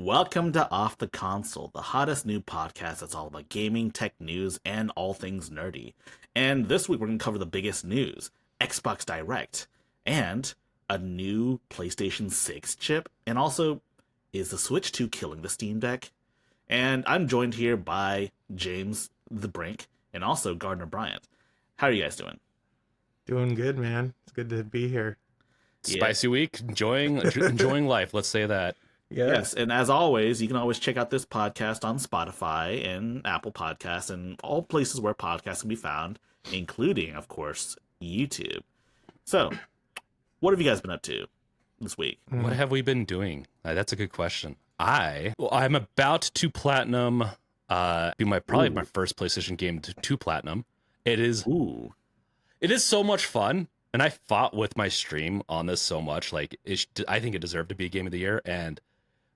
Welcome to Off the Console, the hottest new podcast that's all about gaming, tech news, and all things nerdy. And this week we're going to cover the biggest news, Xbox Direct, and a new PlayStation 6 chip, and also, is the Switch 2 killing the Steam Deck? And I'm joined here by James the Brink, and also Gardiner Bryant. How are you guys doing? Doing good, man. It's good to be here. Spicy week, enjoying life. Let's say that. Yes, and as always, you can always check out this podcast on Spotify and Apple Podcasts and all places where podcasts can be found, including, of course, YouTube. So, what have you guys been up to this week? What have we been doing? That's a good question. I'm about to platinum. Be my first PlayStation game to platinum. It is so much fun, and I fought with my stream on this so much. Like, I think it deserved to be a game of the year, and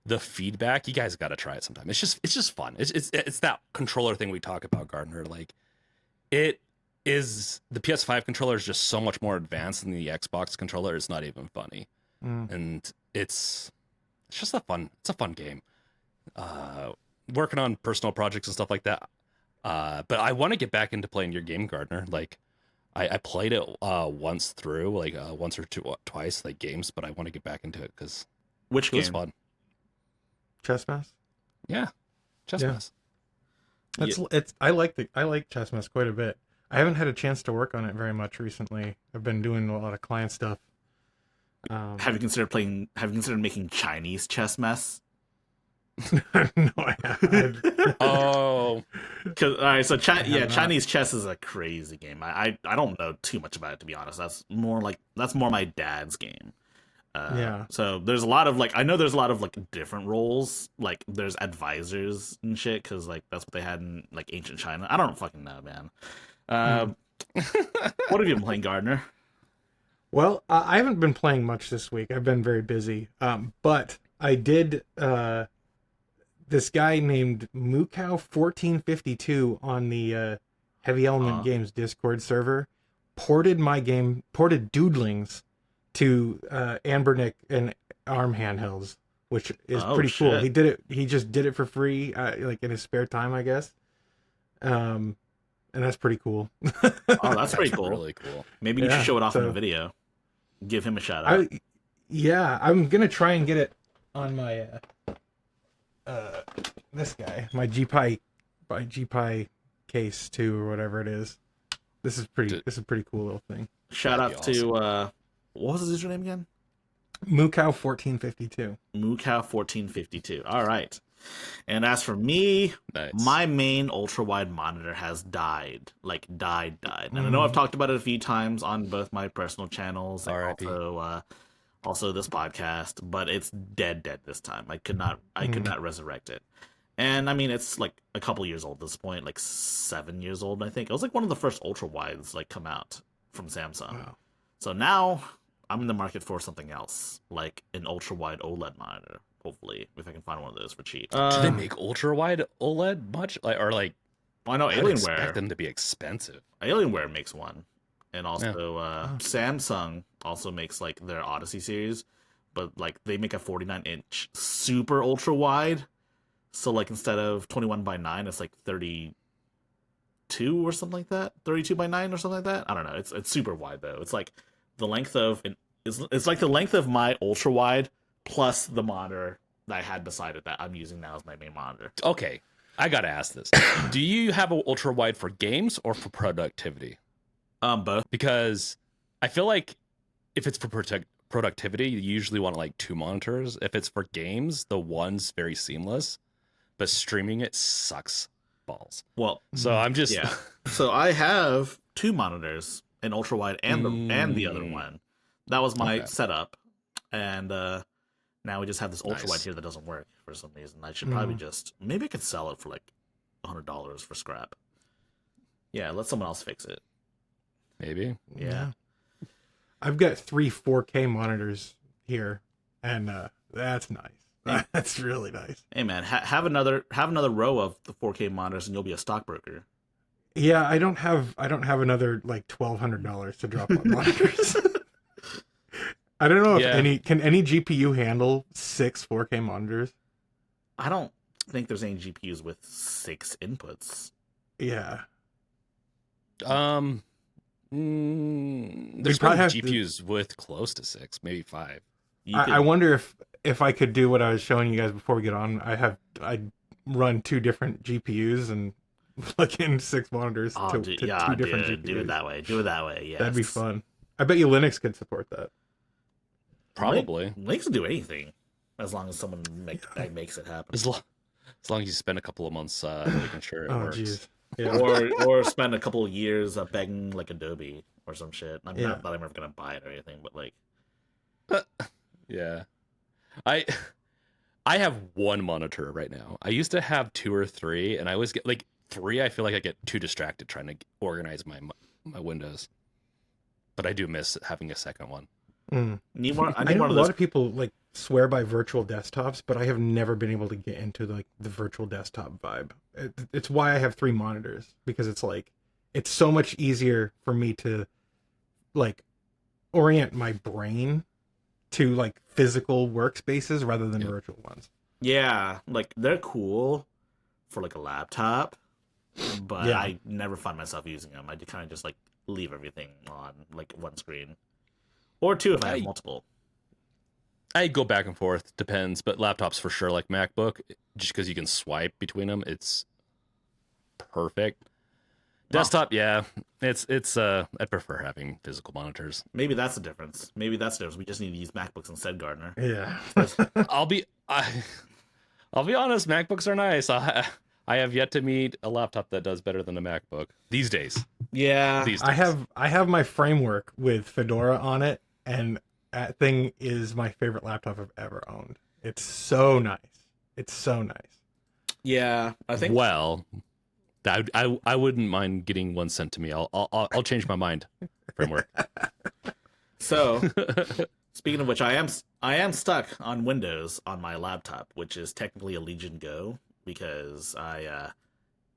the feedback, you guys got to try it sometime. It's just fun. It's that controller thing we talk about, Gardner. Like, it is, the PS5 controller is just so much more advanced than the Xbox controller. It's not even funny, and it's just a fun game. Working on personal projects and stuff like that. But I want to get back into playing your game, Gardner. Like, I played it once through, like once or twice, like games, but I want to get back into it because Which it was game? fun. Chess Mess? Yeah, Chess Mess. I like Chess Mess quite a bit. I haven't had a chance to work on it very much recently. I've been doing a lot of client stuff. Have you considered making Chinese chess mess? No, I haven't. Oh, All right, so not. Chinese chess is a crazy game. I don't know too much about it, to be honest. That's more my dad's game. Yeah. So there's a lot of I know there's a lot of different roles. Like there's advisors and shit because that's what they had in ancient China. I don't fucking know, man. What have you been playing, Gardner? Well, I haven't been playing much this week. I've been very busy. But I did. This guy named Mukau1452 on the Heavy Element Games Discord server ported Doodlings to Anbernic and ARM handhelds, which is pretty cool. He did it. He just did it for free, in his spare time, I guess. And that's pretty cool. Oh, that's pretty cool. Really cool. Maybe you should show it off in a video. Give him a shout out. I'm gonna try and get it on my this guy, my GPI case 2 or whatever it is. This is a pretty cool little thing. Shout out to what was his username again? Mukau1452. Mukau1452. All right. And as for me, my main ultra-wide monitor has died. Died. And I know I've talked about it a few times on both my personal channels and also this podcast, but it's dead this time. I could not resurrect it. And I mean, it's a couple years old at this point, 7 years old, I think. It was one of the first ultra-wides come out from Samsung. Wow. So now I'm in the market for something else, like an ultra-wide OLED monitor. Hopefully, if I can find one of those for cheap. Do they make ultra wide OLED much? I know I'd Alienware. expect them to be expensive. Alienware makes one, and also Samsung also makes their Odyssey series, but they make a 49-inch super ultra wide. So instead of 21:9, it's 32 or something like that, 32:9 or something like that. I don't know. It's super wide though. It's the length of it's the length of my ultra wide plus the monitor that I had beside it that I'm using now as my main monitor. Okay, I gotta ask this: do you have an ultra wide for games or for productivity? Both. Because I feel like if it's for productivity, you usually want 2 monitors. If it's for games, the one's very seamless, but streaming it sucks balls. Well, so I'm just So I have 2 monitors, an ultra wide and the other one. That was my setup, and now we just have this ultra wide here that doesn't work for some reason. I should probably maybe I could sell it for $100 for scrap. Yeah, let someone else fix it. Maybe. Yeah. I've got 3 4K monitors here, and that's nice. That's really nice. Hey man, have another row of the 4K monitors, and you'll be a stockbroker. Yeah, I don't have another $1,200 to drop on monitors. I don't know if any GPU handle 6 4K monitors. I don't think there's any GPUs with 6 inputs. Yeah. There's probably GPUs with close to 6, maybe 5. I wonder if I could do what I was showing you guys before we get on. I run 2 different GPUs and plug in 6 monitors to 2 different GPUs. Do it that way. Do it that way. Yes. That'd be fun. I bet you Linux could support that. Probably. Linux will do anything as long as someone makes it happen. As long as you spend a couple of months making sure it works. Geez. Yeah. or spend a couple of years begging like Adobe or some shit. I'm not that I'm ever gonna buy it or anything, but like. Yeah, I have 1 monitor right now. I used to have 2 or 3, and I always get like 3. I feel like I get too distracted trying to organize my windows. But I do miss having a second one. I know a lot of people like swear by virtual desktops, but I have never been able to get into like the virtual desktop vibe. It's why I have 3 monitors, because it's like it's so much easier for me to like orient my brain to like physical workspaces rather than virtual ones. Yeah, like they're cool for like a laptop, but I never find myself using them. I kind of just like leave everything on like one screen, or 2 if I have multiple. I go back and forth, depends, but laptops for sure, like MacBook, just because you can swipe between them, it's perfect. Desktop, it's I prefer having physical monitors. Maybe that's the difference. We just need to use MacBooks instead, Gardner. Yeah. I'll be honest, MacBooks are nice. I have yet to meet a laptop that does better than a MacBook these days. Yeah. I have my framework with Fedora on it, and that thing is my favorite laptop I've ever owned. It's so nice. Yeah, I think. Well, I wouldn't mind getting one sent to me. I'll change my mind. Framework. So, speaking of which, I am stuck on Windows on my laptop, which is technically a Legion Go because I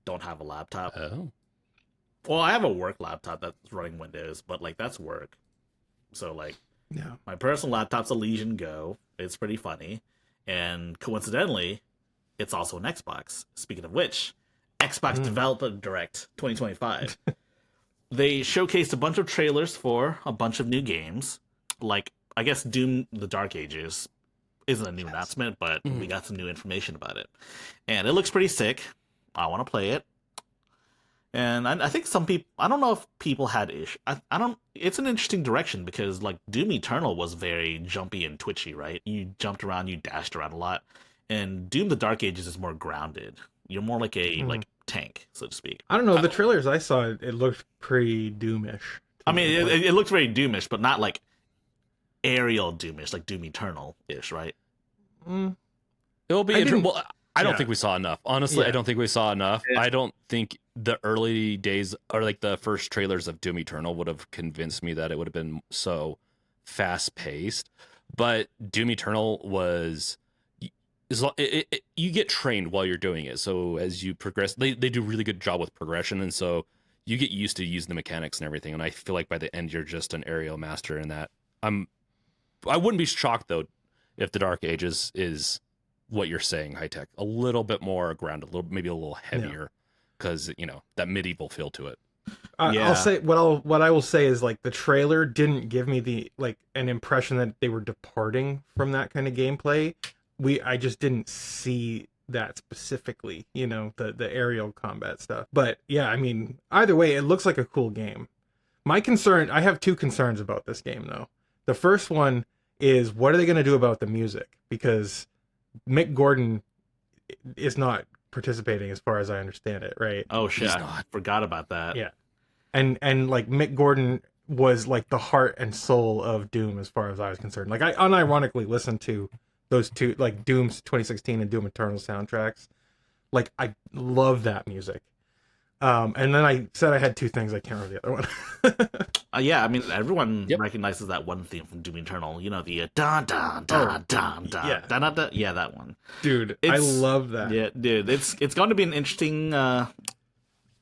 don't have a laptop. Oh. Well, I have a work laptop that's running Windows, but like that's work. So like, my personal laptop's a Legion Go. It's pretty funny, and coincidentally, it's also an Xbox. Speaking of which. Xbox Developer Direct 2025. They showcased a bunch of trailers for a bunch of new games. Like, I guess Doom the Dark Ages isn't a new announcement, but we got some new information about it. And it looks pretty sick. I want to play it. And I think some people, I don't know if people had it's an interesting direction because, like, Doom Eternal was very jumpy and twitchy, right? You jumped around, you dashed around a lot. And Doom the Dark Ages is more grounded. You're more like a tank, so to speak. I don't know. The trailers I saw, it looked pretty Doomish. I mean, it looked very Doomish, but not like aerial Doomish, like Doom Eternal-ish, right? It'll be interesting. Well, I don't think we saw enough. Honestly, I don't think we saw enough. Yeah. I don't think the early days or like the first trailers of Doom Eternal would have convinced me that it would have been so fast-paced. But Doom Eternal was... you get trained while you're doing it, so as you progress, they do a really good job with progression, and so you get used to using the mechanics and everything. And I feel like by the end, you're just an aerial master in that. I wouldn't be shocked though if the Dark Ages is what you're saying, high tech, a little bit more grounded, maybe a little heavier, because that medieval feel to it. I'll say what I will say is like the trailer didn't give me an impression that they were departing from that kind of gameplay. I just didn't see that specifically, the aerial combat stuff. But yeah, I mean, either way, it looks like a cool game. I have 2 concerns about this game though. The first one is, what are they going to do about the music? Because Mick Gordon is not participating as far as I understand it, right? Oh shit, I forgot about that. Yeah. And like Mick Gordon was like the heart and soul of Doom as far as I was concerned. Like I unironically listened to those 2, like Doom's 2016 and Doom Eternal soundtracks. Like I love that music. And then I said I had 2 things. I can't remember the other one. Yeah, I mean everyone recognizes that one theme from Doom Eternal. The dun dun dun dun dun dun dun. Yeah, that one. Dude, I love that. Yeah, dude, it's going to be an interesting.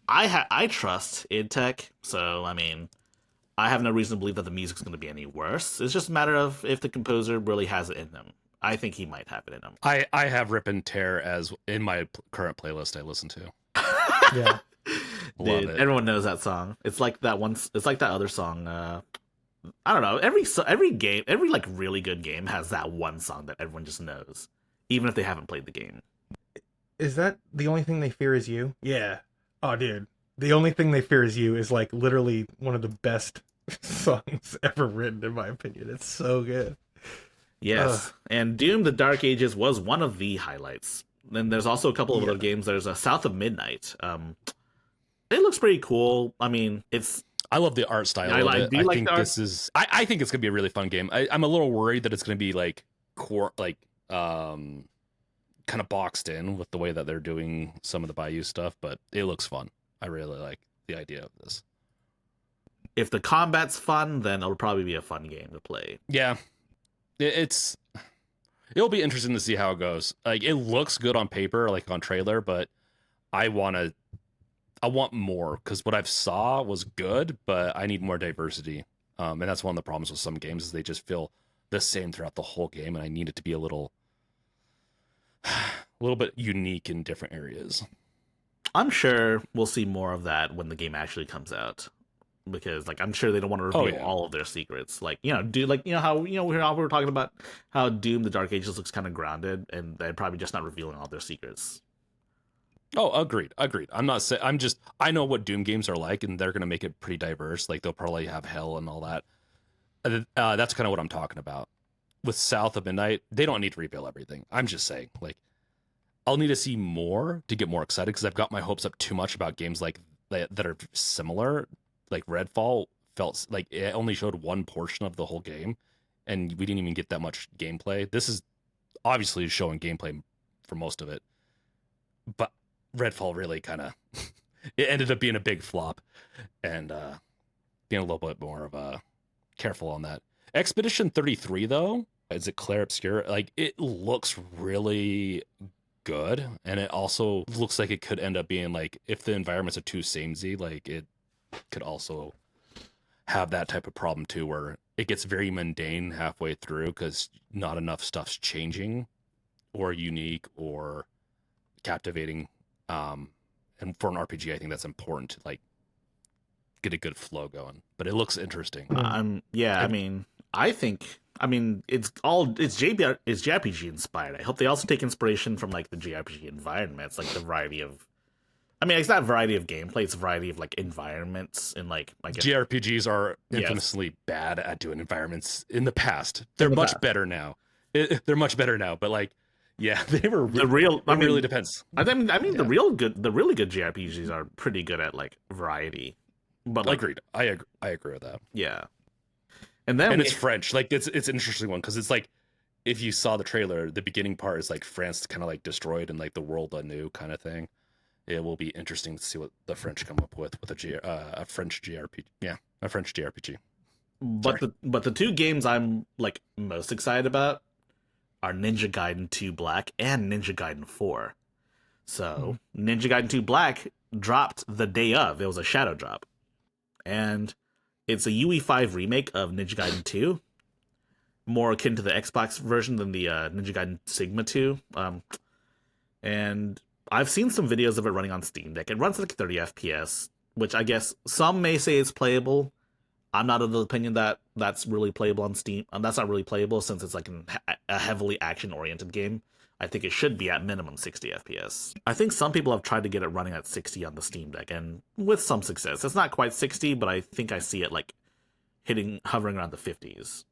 I trust id Tech, so I mean, I have no reason to believe that the music's going to be any worse. It's just a matter of if the composer really has it in them. I think he might have it in him. I have Rip and Tear as in my current playlist I listen to. Yeah. Dude, everyone knows that song. It's like that one. It's like that other song. I don't know. Every game, every like really good game has that one song that everyone just knows, even if they haven't played the game. Is that The Only Thing They Fear Is You? Yeah. Oh, dude. The Only Thing They Fear Is You is like literally one of the best songs ever written, in my opinion. It's so good. Yes, and Doom: The Dark Ages was one of the highlights. Then there's also a couple of other games. There's a South of Midnight. It looks pretty cool. I mean, I love the art style of it. I think it's gonna be a really fun game. I'm a little worried that it's gonna be like kind of boxed in with the way that they're doing some of the Bayou stuff, but it looks fun. I really like the idea of this. If the combat's fun, then it'll probably be a fun game to play. Yeah, it'll be interesting to see how it goes. Like, it looks good on paper, like on trailer, but I want more, because what I've saw was good, but I need more diversity. And that's one of the problems with some games, is they just feel the same throughout the whole game, and I need it to be a little bit unique in different areas. I'm sure we'll see more of that when the game actually comes out, because like I'm sure they don't want to reveal all of their secrets. Like, how we were talking about how Doom: The Dark Ages looks kind of grounded, and they're probably just not revealing all their secrets. Oh, agreed. I'm not saying. I know what Doom games are like, and they're gonna make it pretty diverse. Like, they'll probably have hell and all that. That's kind of what I'm talking about. With South of Midnight, they don't need to reveal everything. I'm just saying, like, I'll need to see more to get more excited, because I've got my hopes up too much about games like that are similar. Like Redfall felt like it only showed one portion of the whole game, and we didn't even get that much gameplay. This is obviously showing gameplay for most of it, but Redfall really kind of it ended up being a big flop, and being a little bit more of a careful on that. Expedition 33 though, is it Claire Obscure? Like, it looks really good, and it also looks like it could end up being like, if the environments are too samey, like it could also have that type of problem too, where it gets very mundane halfway through because not enough stuff's changing or unique or captivating. And for an RPG, I think that's important to like get a good flow going. But it looks interesting. It's JRPG inspired. I hope they also take inspiration from like the JRPG environments, like the variety of. I mean, it's not variety of gameplay; it's a variety of like environments and like. I guess, JRPGs are infamously bad at doing environments in the past. They're much better now. They're much better now, but like. Yeah, they were really depends. The really good JRPGs are pretty good at like variety. But like, agreed. I agree with that. Yeah, and it's French. Like, it's an interesting one, because it's like, if you saw the trailer, the beginning part is like France kind of like destroyed and like the world anew kind of thing. It will be interesting to see what the French come up with a French JRPG. Yeah, a French JRPG. But the two games I'm like most excited about are Ninja Gaiden 2 Black and Ninja Gaiden 4. So, Ninja Gaiden 2 Black dropped the day of. It was a shadow drop. And it's a UE5 remake of Ninja Gaiden 2. More akin to the Xbox version than the Ninja Gaiden Sigma 2. And I've seen some videos of it running on Steam Deck. It runs like 30 FPS, which I guess some may say is playable. I'm not of the opinion that that's really playable on Steam. That's not really playable, since it's like a heavily action-oriented game. I think it should be at minimum 60 FPS. I think some people have tried to get it running at 60 on the Steam Deck, and with some success. It's not quite 60, but I think I see it like hovering around the 50s.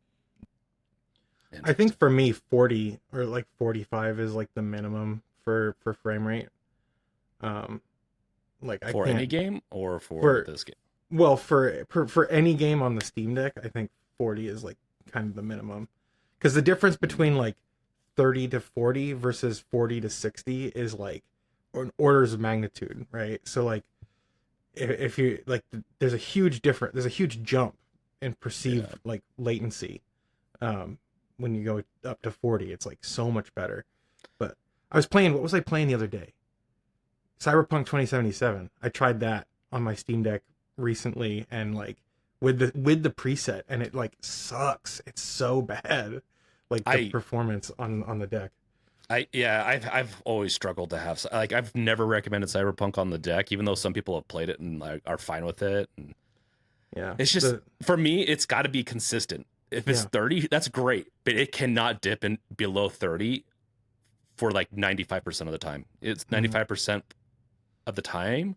I think for me, 40 or like 45 is like the minimum for frame rate. Like, for any game or for this game? Well, for any game on the Steam Deck, I think 40 is like kind of the minimum, because the difference between like 30 to 40 versus 40 to 60 is like orders of magnitude, right? So like, if you like, there's a huge jump in perceived like latency when you go up to 40. It's like so much better. But what was I playing the other day? Cyberpunk 2077. I tried that on my Steam Deck recently, and like with the preset, and it like sucks. It's so bad. like the performance on the deck. I've always struggled to have, like, I've never recommended Cyberpunk on the deck, even though some people have played it and like are fine with it. And yeah, it's just for me, it's got to be consistent. If it's 30, that's great, but it cannot dip in below 30 for like 95% of the time. It's 95% of the time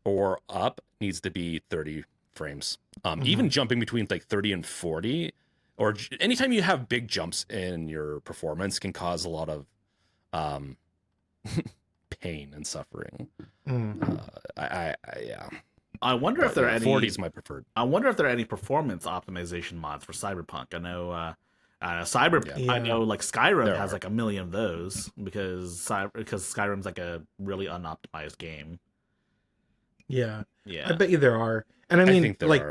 or up needs to be 30 frames. Even jumping between like 30 and 40, or anytime you have big jumps in your performance can cause a lot of pain and suffering. I wonder if there are any. 40 is my preferred. I wonder if there are any performance optimization mods for Cyberpunk. I know, I know, like Skyrim has like a million of those because Skyrim's like a really unoptimized game. Yeah, I bet you there are. And I mean, like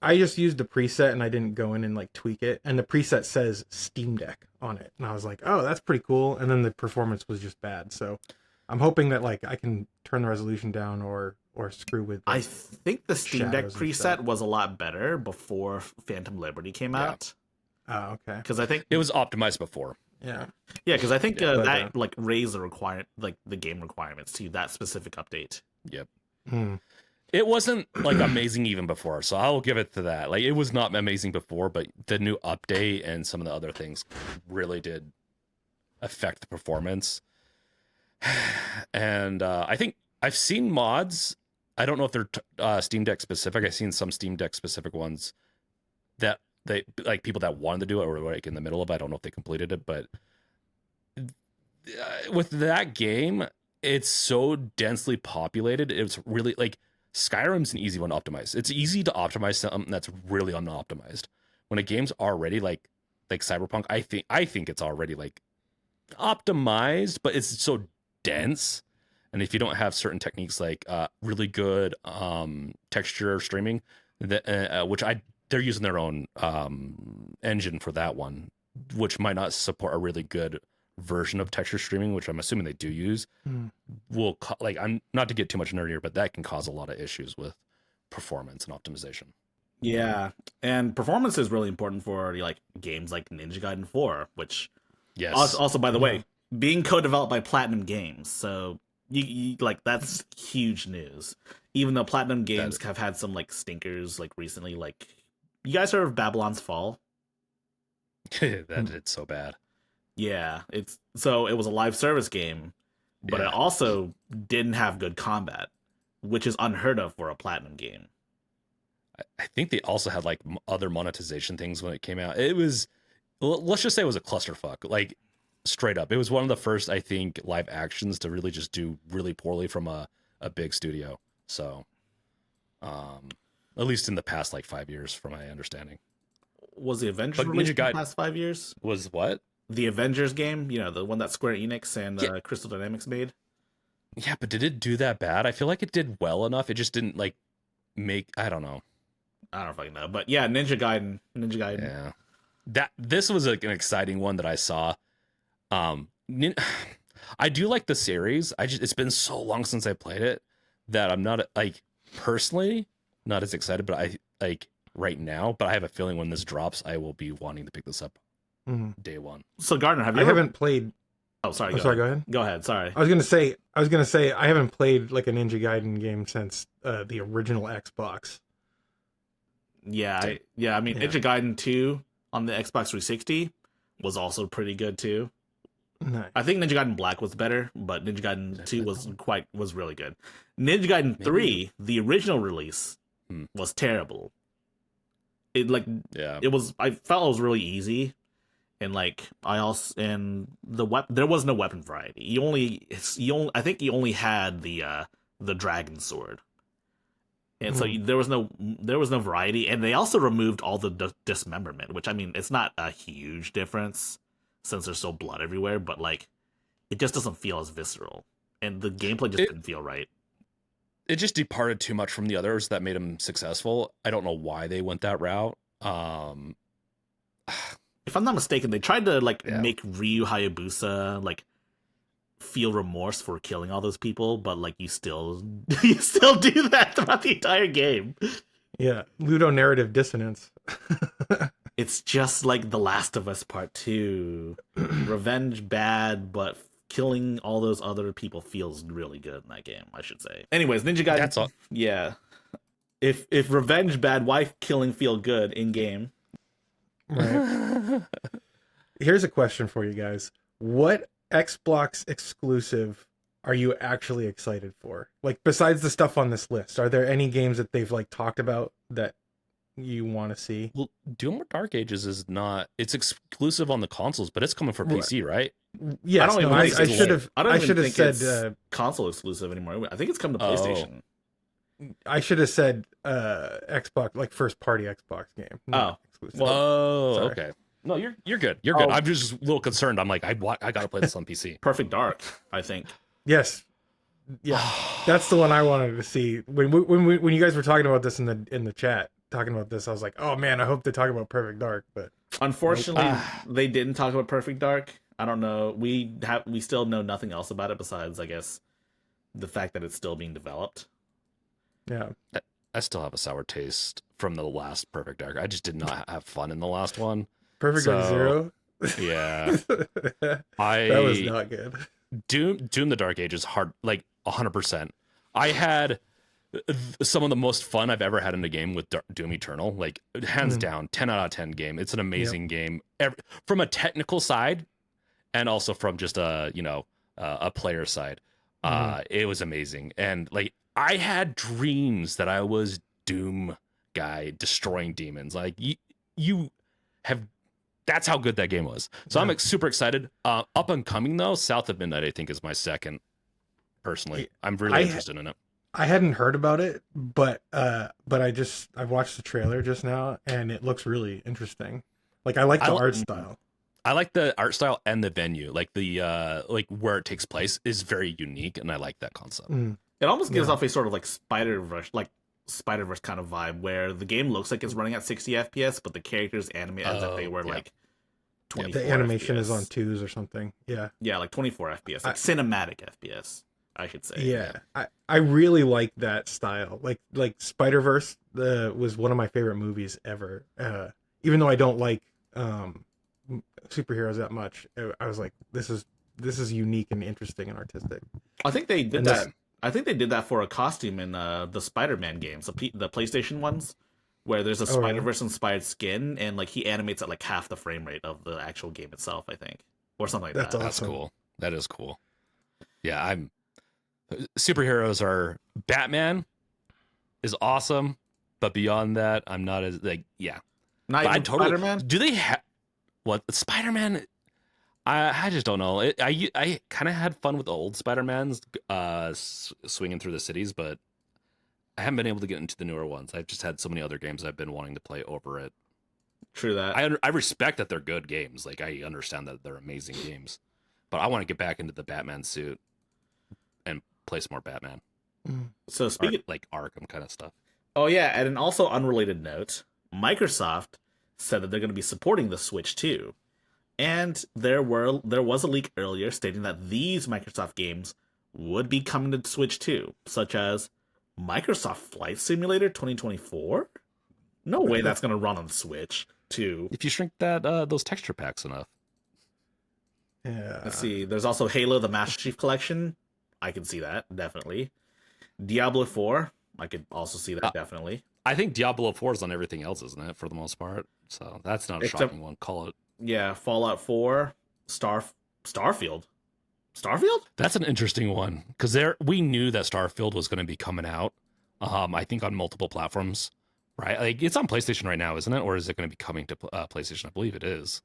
I just used the preset and I didn't go in and like tweak it, and the preset says Steam Deck on it, and I was like, oh, that's pretty cool. And then the performance was just bad, so I'm hoping that like I can turn the resolution down or screw with. I think the Steam Deck preset was a lot better before Phantom Liberty came out. Oh, okay. Because I think it was optimized before. Yeah, because I think that like raised the game requirements to that specific update. Yep. It wasn't like amazing even before, so I'll give it to that. Like, it was not amazing before, but the new update and some of the other things really did affect the performance. And I think I've seen mods. I don't know if they're Steam Deck specific. I've seen some Steam Deck specific ones that they like people that wanted to do it or like in the middle of it. I don't know if they completed it, but with that game, it's so densely populated. It's really like Skyrim's an easy one to optimize. It's easy to optimize something that's really unoptimized. When a game's already like Cyberpunk, I think it's already like optimized, but it's so dense. And if you don't have certain techniques like really good texture streaming, which they're using their own engine for that one, which might not support a really good version of texture streaming, which I'm assuming they do use, will like, I'm not to get too much nerdier, but that can cause a lot of issues with performance and optimization. Yeah, and performance is really important for like games like Ninja Gaiden 4, which also by the way, being co-developed by Platinum Games, so you like that's huge news. Even though Platinum Games have had some like stinkers like recently, like you guys heard of Babylon's Fall? That did so bad. Yeah, it was a live service game, but it also didn't have good combat, which is unheard of for a Platinum game. I think they also had like other monetization things when it came out. It was, let's just say it was a clusterfuck, like straight up. It was one of the first, I think, live actions to really just do really poorly from a big studio. So, at least in the past like 5 years, from my understanding. Was the Avengers released in the past 5 years? Was what? The Avengers game, the one that Square Enix and Crystal Dynamics made. Yeah, but did it do that bad? I feel like it did well enough. It just didn't like make. I don't know. I don't fucking know, but yeah, Ninja Gaiden. Yeah, this was like an exciting one that I saw. I do like the series. It's been so long since I played it that I'm not like personally not as excited, but I like right now. But I have a feeling when this drops, I will be wanting to pick this up. Day one. So Gardiner, I haven't played. Oh, sorry. Go ahead. Go ahead. Sorry. I was gonna say I haven't played like a Ninja Gaiden game since the original Xbox. Yeah. Ninja Gaiden 2 on the Xbox 360 was also pretty good too. Nice. I think Ninja Gaiden Black was better, but Ninja Gaiden 2 was really good. Ninja Gaiden 3, the original release, was terrible. It was. I felt it was really easy. And like there was no weapon variety. I think you only had the dragon sword, and so there was no variety. And they also removed all the dismemberment, which I mean, it's not a huge difference since there's still blood everywhere, but like it just doesn't feel as visceral, and the gameplay just didn't feel right. It just departed too much from the others that made them successful. I don't know why they went that route. If I'm not mistaken, they tried to make Ryu Hayabusa like feel remorse for killing all those people, but like you still do that throughout the entire game. Yeah, ludonarrative dissonance. It's just like The Last of Us Part 2. Revenge bad, but killing all those other people feels really good in that game, I should say. Anyways, Ninja Gaiden. That's all. Yeah. If revenge bad, why killing feel good in game? Right. Here's a question for you guys. What Xbox exclusive are you actually excited for? Like, besides the stuff on this list, are there any games that they've like talked about that you want to see? Well, Doom Dark Ages is not. It's exclusive on the consoles, but it's coming for PC, right? Yes. I should have. I should have said it's console exclusive anymore. I think it's come to PlayStation. I should have said Xbox, like first party Xbox game. Exclusive. Okay. No, you're good. You're good. I'm just a little concerned. I'm like, I gotta play this on PC. Perfect Dark, I think. Yes. Yeah. That's the one I wanted to see. When you guys were talking about this in the chat, talking about this, I was like, oh man, I hope they talk about Perfect Dark. But unfortunately, they didn't talk about Perfect Dark. I don't know. We still know nothing else about it besides, I guess, the fact that it's still being developed. Yeah. I still have a sour taste from the last Perfect Dark. I just did not have fun in the last one. Perfect Dark Zero. Yeah. That was not good. Doom the Dark Ages hard, like 100%. I had some of the most fun I've ever had in a game with Doom Eternal. Like, hands down, 10 out of 10 game. It's an amazing game. From a technical side and also from just a player side. It was amazing. And like, I had dreams that I was Doom guy destroying demons. Like, you have. That's how good that game was. So I'm super excited. Up and coming though, South of Midnight, I think, is my second. Personally, I'm really interested in it. I hadn't heard about it, but I watched the trailer just now, and it looks really interesting. Like, I like the art style. I like the art style and the venue, like the like where it takes place is very unique, and I like that concept. It almost gives off a sort of like Spider-Verse kind of vibe, where the game looks like it's running at 60 FPS, but the characters animate as if they were like 24 The animation FPS. is on 2s or something. Yeah, like 24 FPS, like cinematic FPS, I should say. Yeah. I really like that style. Like Spider-Verse was one of my favorite movies ever. Even though I don't like superheroes that much, I was like, this is unique and interesting and artistic. I think they did that. I think they did that for a costume in the Spider-Man games, the PlayStation ones, where there's a Spider-Verse inspired skin, and like he animates at like half the frame rate of the actual game itself, I think, or something like that. Awesome. That's cool. That is cool. Yeah, superheroes are Batman is awesome, but beyond that, I'm not as like Not even Spider-Man. Do they have what Spider-Man? I just don't know. I kind of had fun with the old Spider-Mans swinging through the cities, but I haven't been able to get into the newer ones. I've just had so many other games I've been wanting to play over it. True that. I respect that they're good games. Like, I understand that they're amazing games, but I want to get back into the Batman suit and play some more Batman. So speaking like Arkham kind of stuff. Oh yeah, and an also unrelated note, Microsoft said that they're going to be supporting the Switch too. And there was a leak earlier stating that these Microsoft games would be coming to Switch too, such as Microsoft Flight Simulator 2024. No way that's going to run on Switch too. If you shrink that those texture packs enough. Yeah. Let's see. There's also Halo: The Master Chief Collection. I can see that definitely. Diablo 4. I could also see that definitely. I think Diablo 4 is on everything else, isn't it, for the most part? So that's not a shocking one. Call it. Yeah, Fallout 4, Starfield. Starfield? That's an interesting one because we knew that Starfield was going to be coming out. I think on multiple platforms, right? Like, it's on PlayStation right now, isn't it? Or is it going to be coming to PlayStation? I believe it is.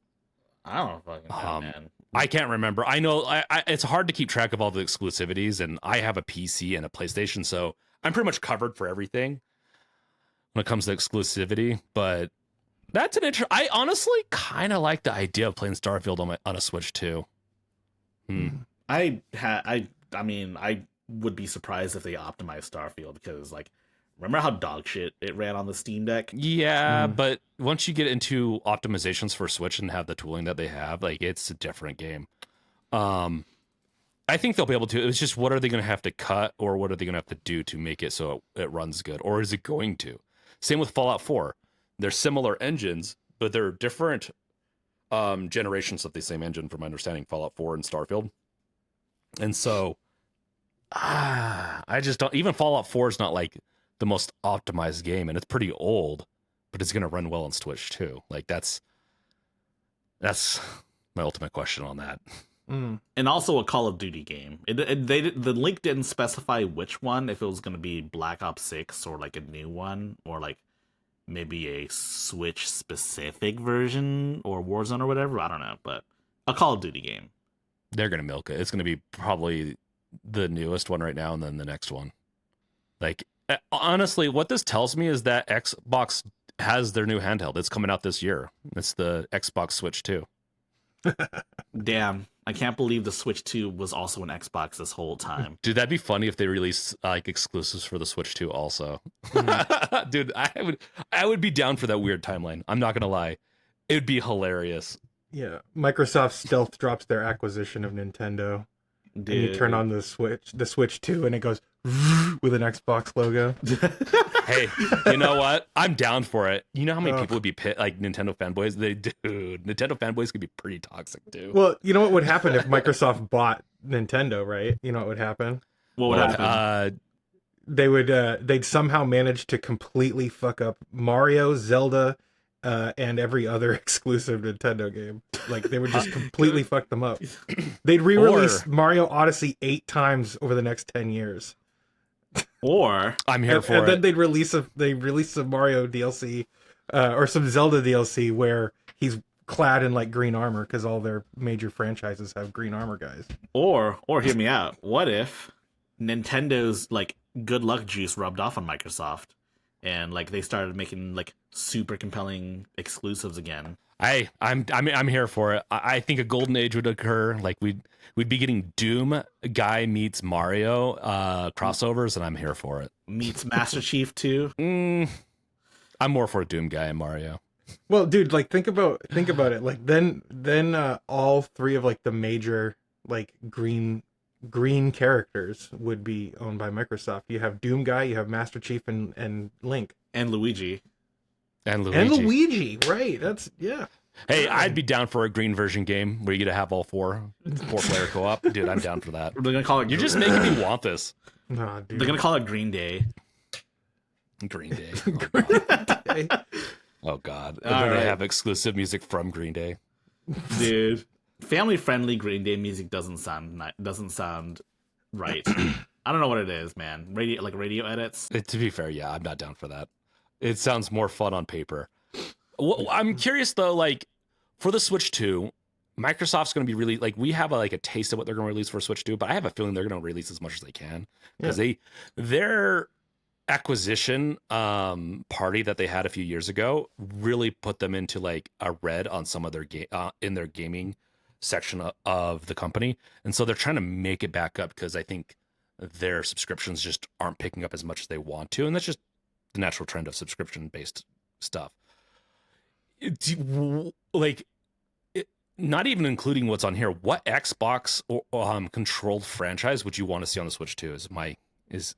I don't fucking know, man. I can't remember. I know it's hard to keep track of all the exclusivities, and I have a PC and a PlayStation, so I'm pretty much covered for everything when it comes to exclusivity. But that's an I honestly kind of like the idea of playing Starfield on a Switch too. I mean, I would be surprised if they optimized Starfield because, like, remember how dog shit it ran on the Steam Deck? Yeah, but once you get into optimizations for Switch and have the tooling that they have, like, it's a different game. I think they'll be able to. It's just, what are they going to have to cut, or what are they going to have to do to make it so it runs good, or is it going to? Same with Fallout 4. They're similar engines, but they're different generations of the same engine, from my understanding, Fallout 4 and Starfield. And so, I just don't. Even Fallout 4 is not like the most optimized game, and it's pretty old, but it's gonna run well on Switch too. Like that's my ultimate question on that. And also a Call of Duty game. The link didn't specify which one, if it was going to be Black Ops 6 or like a new one, or like maybe a Switch specific version or Warzone or whatever. I don't know, but a Call of Duty game. They're going to milk it. It's going to be probably the newest one right now, and then the next one. Like, honestly, what this tells me is that Xbox has their new handheld. It's coming out this year. It's the Xbox Switch 2. Damn, I can't believe the Switch 2 was also an Xbox this whole time. Dude, that'd be funny if they released like exclusives for the Switch 2 also. Dude, I would be down for that weird timeline. I'm not gonna lie, it would be hilarious. Yeah, Microsoft stealth drops their acquisition of Nintendo. Dude. And you turn on the Switch 2, and it goes with an Xbox logo. Hey, you know what? I'm down for it. You know how many people would be like Nintendo fanboys? Nintendo fanboys could be pretty toxic too. Well, you know what would happen if Microsoft bought Nintendo, right? You know what would happen? What would happen? They'd somehow manage to completely fuck up Mario, Zelda, and every other exclusive Nintendo game. Like, they would just completely fuck them up. They'd re-release Mario Odyssey 8 times over the next 10 years. Or I'm here for it. And then they'd release some Mario DLC or some Zelda DLC where he's clad in like green armor, because all their major franchises have green armor guys. Or hear me out. What if Nintendo's like good luck juice rubbed off on Microsoft, and like they started making like super compelling exclusives again? I'm here for it. I think a golden age would occur. Like we'd be getting Doom guy meets Mario crossovers, and I'm here for it. Meets Master Chief too. I'm more for a Doom guy and Mario. Well, dude, like think about it. Like then all three of like the major like green characters would be owned by Microsoft. You have Doom guy, you have Master Chief, and Link and Luigi. And Luigi, right? That's yeah. Hey, I'd be down for a green version game where you get to have all four player co-op. Dude, I'm down for that. They're gonna call it. You're just making me want this. Nah, dude. They're gonna call it Green Day. Green Day. Day. Oh God. They're gonna have exclusive music from Green Day. Dude, family-friendly Green Day music doesn't sound right. I don't know what it is, man. Radio edits. To be fair, yeah, I'm not down for that. It sounds more fun on paper. Well, I'm curious though, like for the Switch 2, Microsoft's going to be really like, we have a taste of what they're going to release for Switch 2, but I have a feeling they're going to release as much as they can, because their acquisition party that they had a few years ago really put them into like a red on some of their in their gaming section of the company, and so they're trying to make it back up, because I think their subscriptions just aren't picking up as much as they want to, and that's just the natural trend of subscription-based stuff. Not even including what's on here, what Xbox or controlled franchise would you want to see on the Switch 2?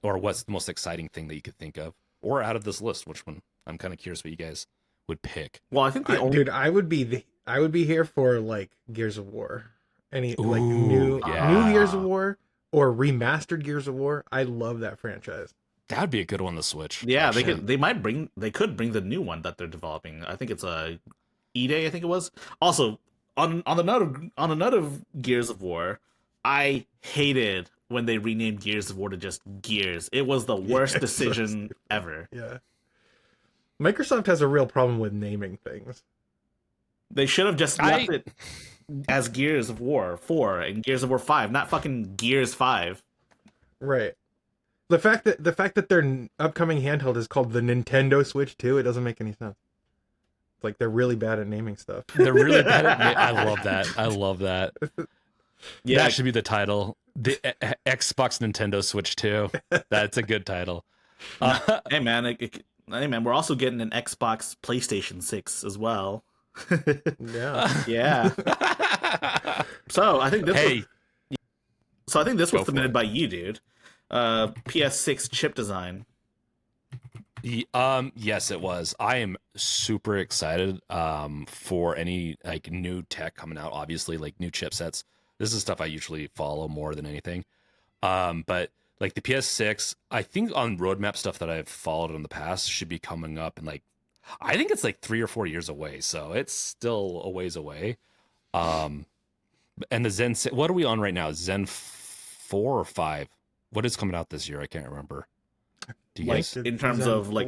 Or what's the most exciting thing that you could think of, or out of this list, which one? I'm kind of curious what you guys would pick. Well, I think dude, I would be here for like Gears of War, like new Gears of War or remastered Gears of War. I love that franchise. That would be a good one on the Switch. Yeah, actually. They could bring the new one that they're developing. I think it's a E-Day, I think it was. Also, on the note of Gears of War, I hated when they renamed Gears of War to just Gears. It was the worst decision ever. Yeah. Microsoft has a real problem with naming things. They should have just left it as Gears of War 4 and Gears of War 5, not fucking Gears 5. Right. The fact that their upcoming handheld is called the Nintendo Switch 2, it doesn't make any sense. It's like they're really bad at naming stuff. They're really bad at I love that. Yeah, that should be the title. The Xbox Nintendo Switch 2. That's a good title. Hey man, we're also getting an Xbox PlayStation 6 as well. Yeah. So I think this was submitted by you, dude. PS6 chip design. Yes, it was. I am super excited for any like new tech coming out. Obviously, like new chipsets. This is stuff I usually follow more than anything. But like the PS6, I think on roadmap stuff that I've followed in the past should be coming up in like, I think it's like 3 or 4 years away. So it's still a ways away. Um, and the Zen, what are we on right now? Zen 4 or 5? What is coming out this year? I can't remember. Do you guys? In terms of like,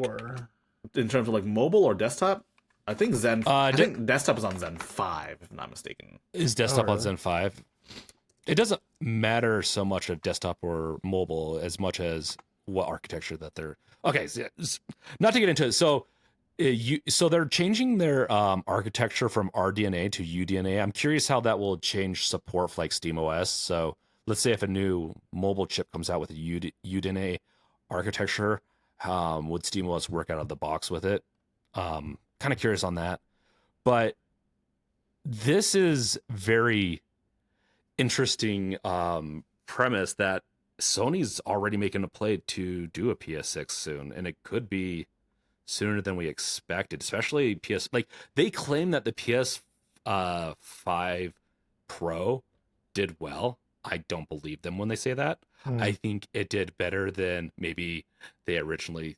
mobile or desktop? I think I think desktop is on Zen 5, if I'm not mistaken. Is desktop on Zen 5? It doesn't matter so much of desktop or mobile as much as what architecture that they're. Okay, so not to get into it. So, so they're changing their architecture from RDNA to UDNA. I'm curious how that will change support for like SteamOS. So let's say if a new mobile chip comes out with a UDNA architecture, would SteamOS work out of the box with it? Kind of curious on that. But this is very interesting premise that Sony's already making a play to do a PS6 soon, and it could be sooner than we expected, especially like they claim that the PS5 Pro did well. I don't believe them when they say that. I think it did better than maybe they originally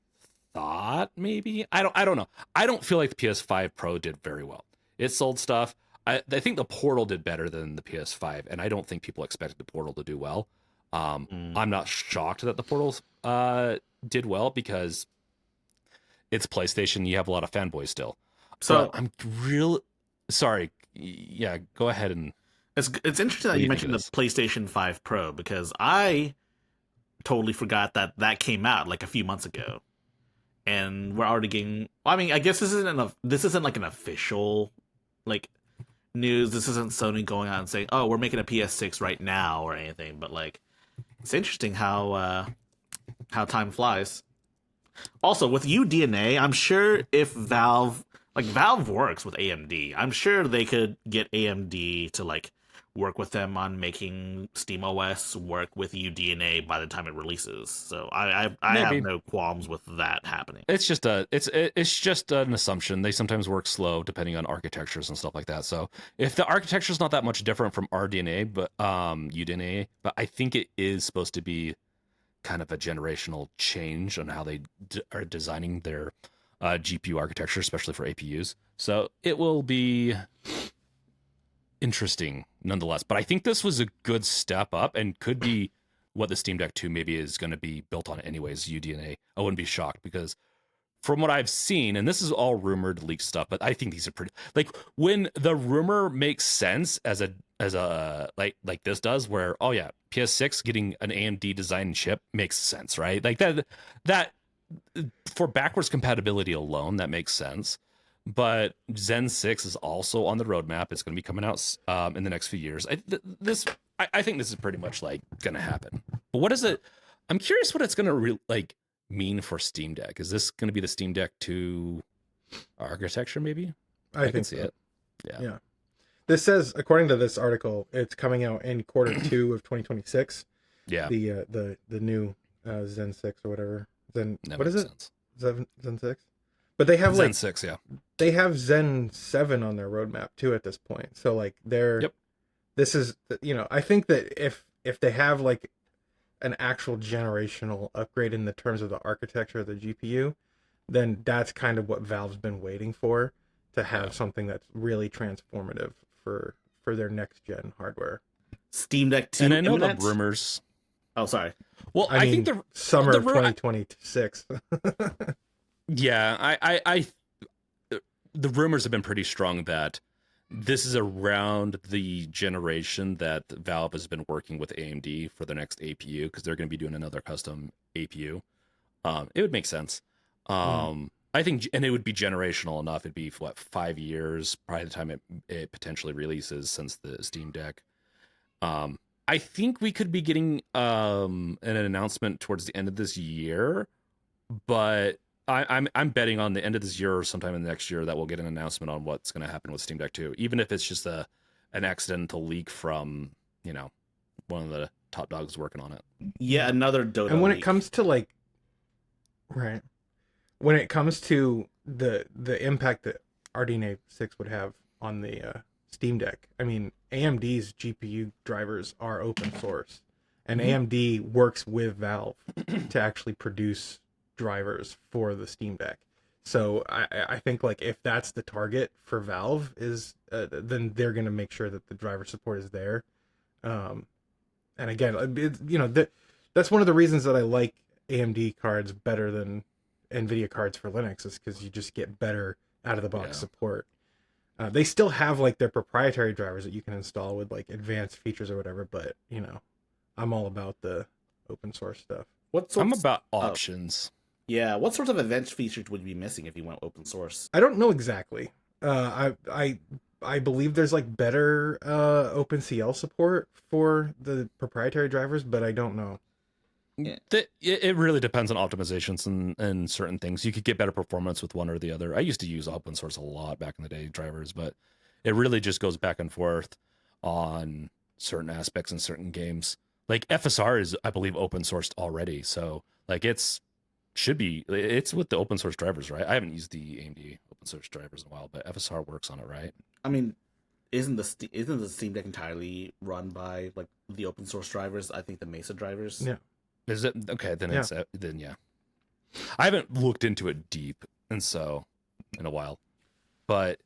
thought. Maybe I don't know. I don't feel like the PS5 Pro did very well. It sold stuff. I think the Portal did better than the PS5, and I don't think people expected the Portal to do well. I'm not shocked that the Portals did well because it's PlayStation. You have a lot of fanboys still. So I'm real sorry. Yeah, go ahead and. It's interesting that you mentioned the PlayStation 5 Pro because I totally forgot that came out like a few months ago, and we're already getting. I mean, I guess this isn't like an official like news. This isn't Sony going out and saying, "Oh, we're making a PS6 right now" or anything. But like, it's interesting how time flies. Also, with UDNA, I'm sure if Valve works with AMD, I'm sure they could get AMD to like work with them on making SteamOS work with UDNA by the time it releases. So I have no qualms with that happening. It's just an assumption. They sometimes work slow depending on architectures and stuff like that. So if the architecture is not that much different from RDNA, but UDNA, but I think it is supposed to be kind of a generational change on how they are designing their GPU architecture, especially for APUs. So it will be interesting nonetheless. But I think this was a good step up and could be what the Steam Deck 2 maybe is going to be built on anyways, UDNA. I wouldn't be shocked because from what I've seen, and this is all rumored leaked stuff, but I think these are pretty like when the rumor makes sense as a like this does, where oh yeah, PS6 getting an AMD design chip makes sense, right? Like that for backwards compatibility alone, that makes sense. But Zen 6 is also on the roadmap. It's going to be coming out in the next few years. I think this is pretty much like going to happen. But what is it? I'm curious what it's going to mean for Steam Deck. Is this going to be the Steam Deck 2 architecture? Maybe I can see so. it. Yeah. This says, according to this article, it's coming out in quarter 2 of 2026. Yeah. The new Zen 6 or whatever. What is it? Zen 6. But they have Zen 6, yeah. They have Zen 7 on their roadmap too at this point. So like this is, I think that if they have like an actual generational upgrade in the terms of the architecture of the GPU, then that's kind of what Valve's been waiting for, to have something that's really transformative for their next gen hardware. Steam Deck 2. And I know the rumors. Oh, sorry. Well, I think the summer of 2026. Yeah, I the rumors have been pretty strong that this is around the generation that Valve has been working with AMD for their next APU, because they're going to be doing another custom APU. It would make sense. I think, and it would be generational enough. It'd be 5 years by the time it potentially releases, since the Steam Deck. I think we could be getting an announcement towards the end of this year, but I'm betting on the end of this year or sometime in the next year that we'll get an announcement on what's going to happen with Steam Deck 2, even if it's just an accidental leak from one of the top dogs working on it. Yeah, another Dota. And when leak. It comes to right, when it comes to the impact that RDNA 6 would have on the Steam Deck, I mean, AMD's GPU drivers are open source, and AMD works with Valve to actually produce drivers for the Steam Deck. So I think like if that's the target for Valve is, then they're going to make sure that the driver support is there. And again, that's one of the reasons that I like AMD cards better than NVIDIA cards for Linux, is because you just get better out of the box support. They still have like their proprietary drivers that you can install with like advanced features or whatever, but I'm all about the open source stuff. I'm about options. Yeah, what sorts of advanced features would you be missing if you went open source? I don't know exactly. I believe there's like better OpenCL support for the proprietary drivers, but I don't know. Yeah. It really depends on optimizations and certain things. You could get better performance with one or the other. I used to use open source a lot back in the day, drivers, but it really just goes back and forth on certain aspects in certain games. Like FSR is, I believe, open sourced already, so like it's with the open source drivers, right? I haven't used the AMD open source drivers in a while, but FSR works on it, right? I mean, isn't the Steam Deck entirely run by like the open source drivers? I think the Mesa drivers. Yeah. Is it okay? Then yeah. I haven't looked into it deep, and so in a while, but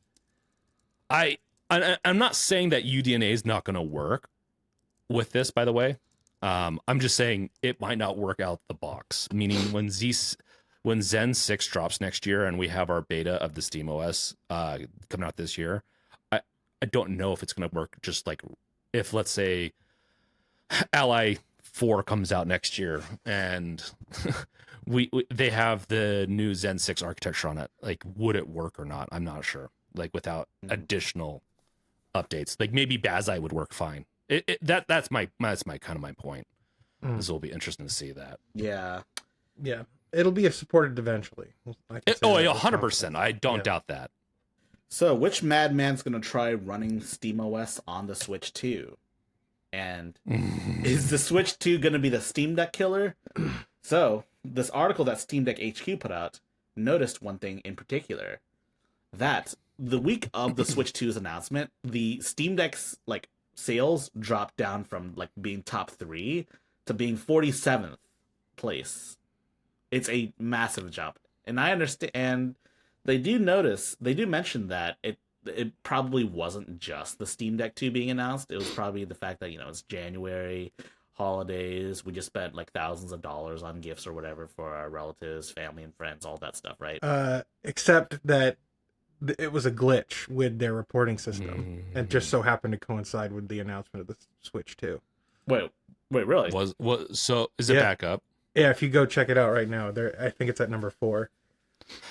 I'm not saying that UDNA is not going to work with this. By the way, I'm just saying it might not work out the box. Meaning when Zen 6 drops next year and we have our beta of the SteamOS coming out this year, I don't know if it's going to work. Just like if, let's say, Ally 4 comes out next year and they have the new Zen 6 architecture on it, like would it work or not? I'm not sure. Like without additional updates, like maybe Bazai would work fine. That's my kind of my point. This will be interesting to see that. Yeah, it'll be supported eventually. 100%. I don't doubt that. So, which madman's gonna try running SteamOS on the Switch 2? And is the Switch 2 gonna be the Steam Deck killer? So, this article that Steam Deck HQ put out noticed one thing in particular, that the week of the Switch 2's announcement, the Steam Deck's like sales dropped down from like being top 3 to being 47th place. It's a massive jump, and I understand. And they do mention that it probably wasn't just the Steam Deck 2 being announced. It was probably the fact that it's January, holidays. We just spent like thousands of dollars on gifts or whatever for our relatives, family, and friends, all that stuff, right? Except that it was a glitch with their reporting system, and just so happened to coincide with the announcement of the Switch 2. Wait, really? So is it back up? Yeah, if you go check it out right now, I think it's at number 4.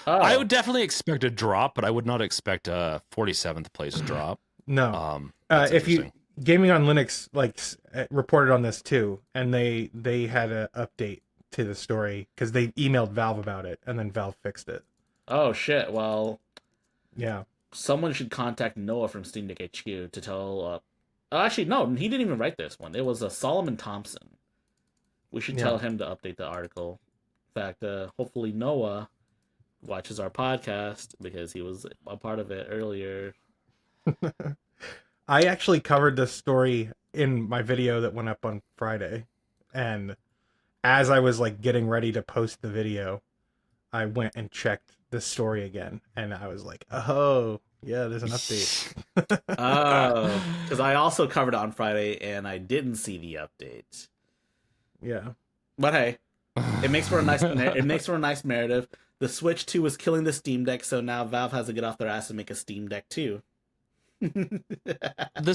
Oh. I would definitely expect a drop, but I would not expect a 47th place drop. No. If you Gaming on Linux reported on this too, and they had an update to the story because they emailed Valve about it, and then Valve fixed it. Oh shit! Well, yeah. Someone should contact Noah from Steam Deck HQ to tell. Actually, no, he didn't even write this one. It was Solomon Thompson. We should tell him to update the article. In fact, hopefully Noah watches our podcast because he was a part of it earlier. I actually covered this story in my video that went up on Friday, and as I was getting ready to post the video, I went and checked the story again, and I was like, oh yeah, there's an update. Oh, because I also covered it on Friday and I didn't see the update. Yeah, but hey, it makes for a nice narrative. The Switch 2 was killing the Steam Deck, so now Valve has to get off their ass and make a Steam Deck 2. The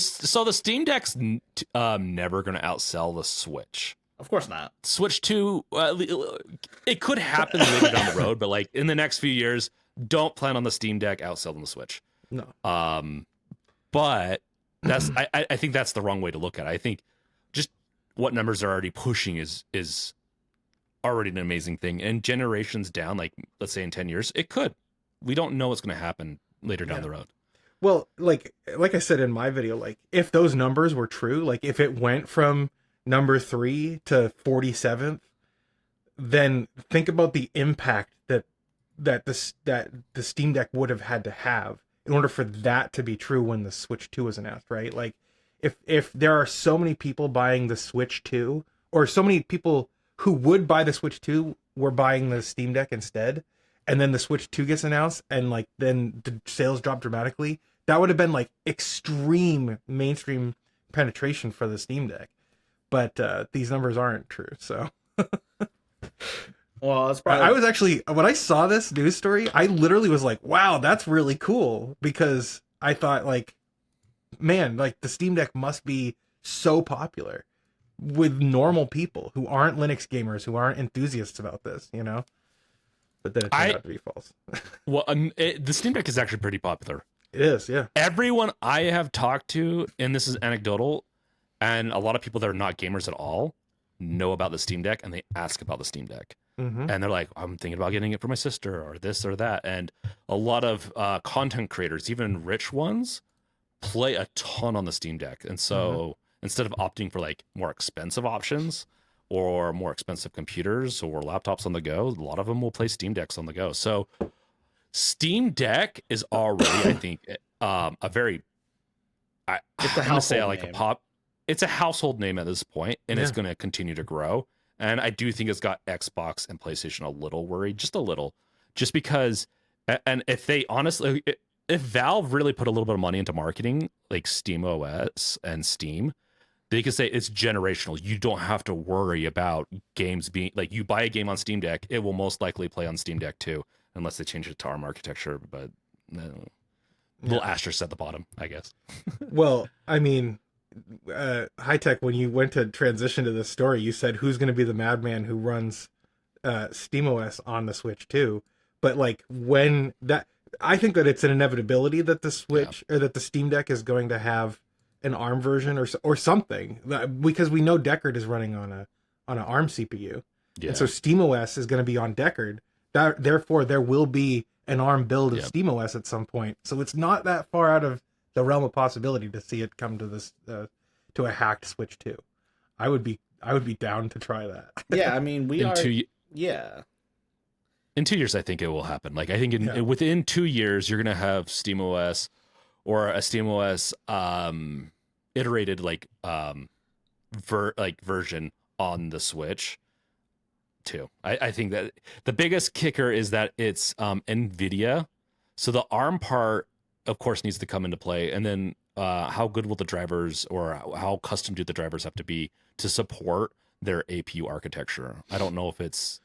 Steam Deck's never going to outsell the Switch. Of course not. Switch 2, it could happen later down the road, but in the next few years, don't plan on the Steam Deck outselling the Switch. No. But that's I think that's the wrong way to look at it. I think just what numbers are already pushing is already an amazing thing. And generations down, let's say in 10 years, it could. We don't know what's going to happen later down the road. Well, like I said in my video, if those numbers were true, if it went from number 3 to 47th, then think about the impact that that the Steam Deck would have had to have in order for that to be true when the Switch 2 was announced, right? Like if there are so many people buying the Switch 2, or so many people who would buy the Switch 2 were buying the Steam Deck instead, and then the Switch 2 gets announced and like then the sales drop dramatically, that would have been like extreme mainstream penetration for the Steam Deck. But these numbers aren't true, so well, it's probably... I was actually, when I saw this news story, I literally was like, wow, that's really cool, because I thought like, man, like the Steam Deck must be so popular with normal people who aren't Linux gamers, who aren't enthusiasts about this, you know? But then it turned out to be false. Well, the Steam Deck is actually pretty popular. It is, yeah. Everyone I have talked to, and this is anecdotal, and a lot of people that are not gamers at all know about the Steam Deck, and they ask about the Steam Deck. Mm-hmm. And they're like, I'm thinking about getting it for my sister, or this or that. And a lot of content creators, even rich ones, play a ton on the Steam Deck. And so instead of opting for like more expensive options or more expensive computers or laptops on the go, a lot of them will play Steam Decks on the go. So Steam Deck is already, I think, a very, I'm going to say like name. It's a household name at this point, and it's going to continue to grow. And I do think it's got Xbox and PlayStation a little worried, just a little, just because, and if they honestly, if Valve really put a little bit of money into marketing like Steam OS and Steam, they could say it's generational. You don't have to worry about games being like, you buy a game on Steam Deck, it will most likely play on Steam Deck too, unless they change it to ARM architecture. But little asterisk at the bottom, I guess. Well, I mean, High Tech, when you went to transition to this story, you said who's going to be the madman who runs SteamOS on the Switch too. But like when that, I think that it's an inevitability that the Switch or that the Steam Deck is going to have an ARM version or something, because we know Deckard is running on an ARM CPU, and so SteamOS is going to be on Deckard. Therefore, there will be an ARM build of SteamOS at some point. So it's not that far out of the realm of possibility to see it come to this to a hacked Switch 2. I would be down to try that. Yeah, I mean, in 2 years I think it will happen. Like I think within 2 years you're going to have SteamOS or a SteamOS iterated version on the Switch too. I think that the biggest kicker is that it's NVIDIA. So the ARM part of course needs to come into play, and then how good will the drivers, or how custom do the drivers have to be to support their APU architecture? I don't know if it's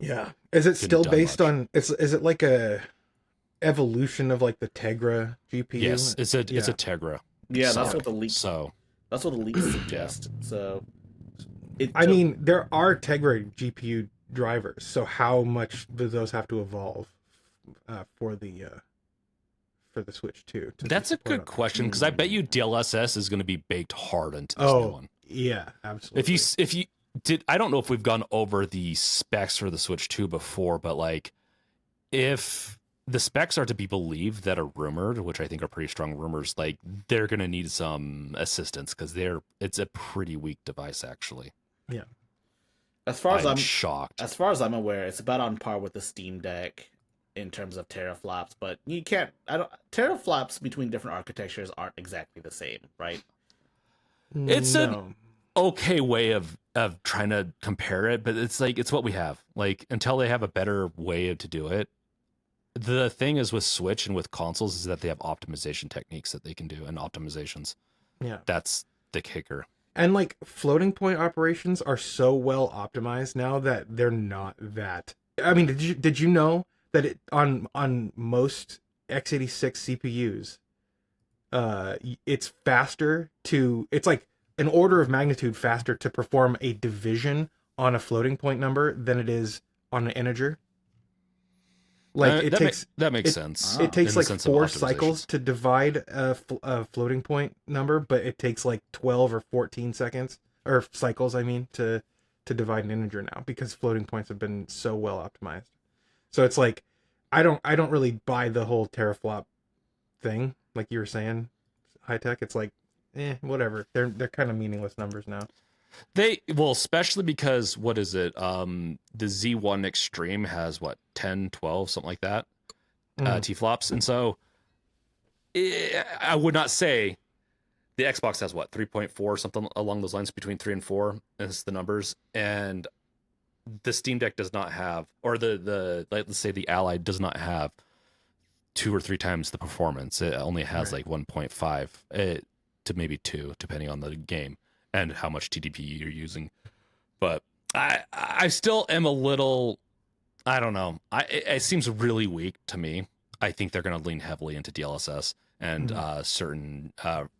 is it still based on is it like a evolution of like the Tegra GPU? Yes, it's a Tegra. Yeah, that's what the leaks suggest. So I mean, there are Tegra GPU drivers, so how much do those have to evolve for the Switch 2? That's a good question, because I bet you DLSS is going to be baked hard into this new one. Yeah, absolutely. If you did, I don't know if we've gone over the specs for the Switch 2 before, but like if the specs are to be believed that are rumored, which I think are pretty strong rumors, like they're going to need some assistance, because it's a pretty weak device actually. Yeah. As far as I'm shocked. As far as I'm aware, it's about on par with the Steam Deck in terms of teraflops, but teraflops between different architectures aren't exactly the same, right? It's an okay way of trying to compare it, but it's like, it's what we have. Like, until they have a better way to do it. The thing is with Switch and with consoles is that they have optimization techniques that they can do, and optimizations. Yeah. That's the kicker. And like floating point operations are so well optimized now that they're not that. I mean, did you know that on most x86 CPUs, it's like an order of magnitude faster to perform a division on a floating point number than it is on an integer. Like that makes sense. It takes like 4 cycles to divide a floating point number, but it takes like 12 or 14 seconds or cycles, I mean, to divide an integer now, because floating points have been so well optimized. So it's like I don't really buy the whole teraflop thing, like you were saying, High Tech. It's like, whatever. They're kind of meaningless numbers now. Especially because what is it? The Z1 Extreme has what 10, 12, something like that, T-flops, and so I would not say the Xbox has what 3.4, something along those lines, between 3 and 4 is the numbers, and the Steam Deck does not have, or the let's say the Ally does not have 2 or 3 times the performance. It only has like 1.5 to maybe 2, depending on the game and how much TDP you're using. But I still am a little, I don't know. It seems really weak to me. I think they're going to lean heavily into DLSS and certain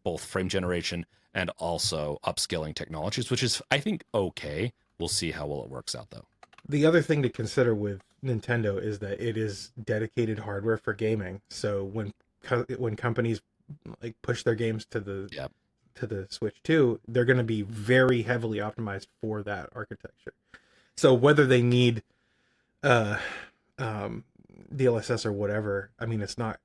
both frame generation and also upscaling technologies, which is, I think, okay. We'll see how well it works out, though. The other thing to consider with Nintendo is that it is dedicated hardware for gaming. So when companies like push their games to the Switch 2, they're going to be very heavily optimized for that architecture. So whether they need DLSS or whatever, I mean, it's not.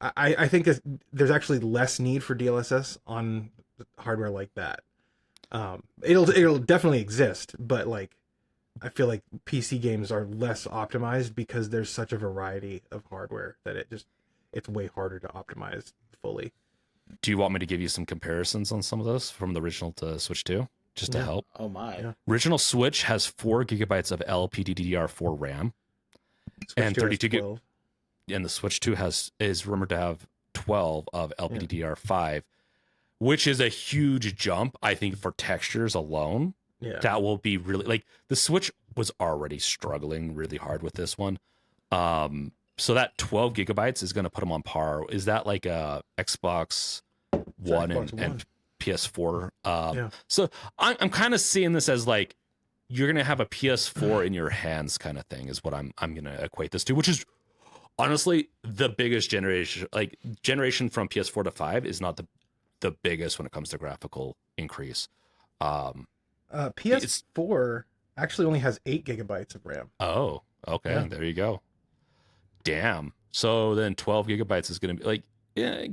I think there's actually less need for DLSS on hardware like that. It'll definitely exist, but like I feel like PC games are less optimized because there's such a variety of hardware that it's way harder to optimize fully. Do you want me to give you some comparisons on some of those from the original to Switch 2, just to help? Oh my! Yeah. Original Switch has 4 gigabytes of LPDDR4 RAM, Switch and 32 gig. And the Switch 2 is rumored to have 12 of LPDDR5, which is a huge jump, I think, for textures alone. Yeah. That will be really, like, the Switch was already struggling really hard with this one. So that 12 gigabytes is going to put them on par. Is that like a Xbox One and PS4? So I'm kind of seeing this as like, you're going to have a PS4 in your hands kind of thing is what I'm going to equate this to, which is honestly the biggest generation. Like, generation from PS4 to 5 is not the biggest when it comes to graphical increase. PS4 actually only has 8 gigabytes of RAM. Oh, okay. Yeah. There you go. Damn. So then 12 gigabytes is going to be like,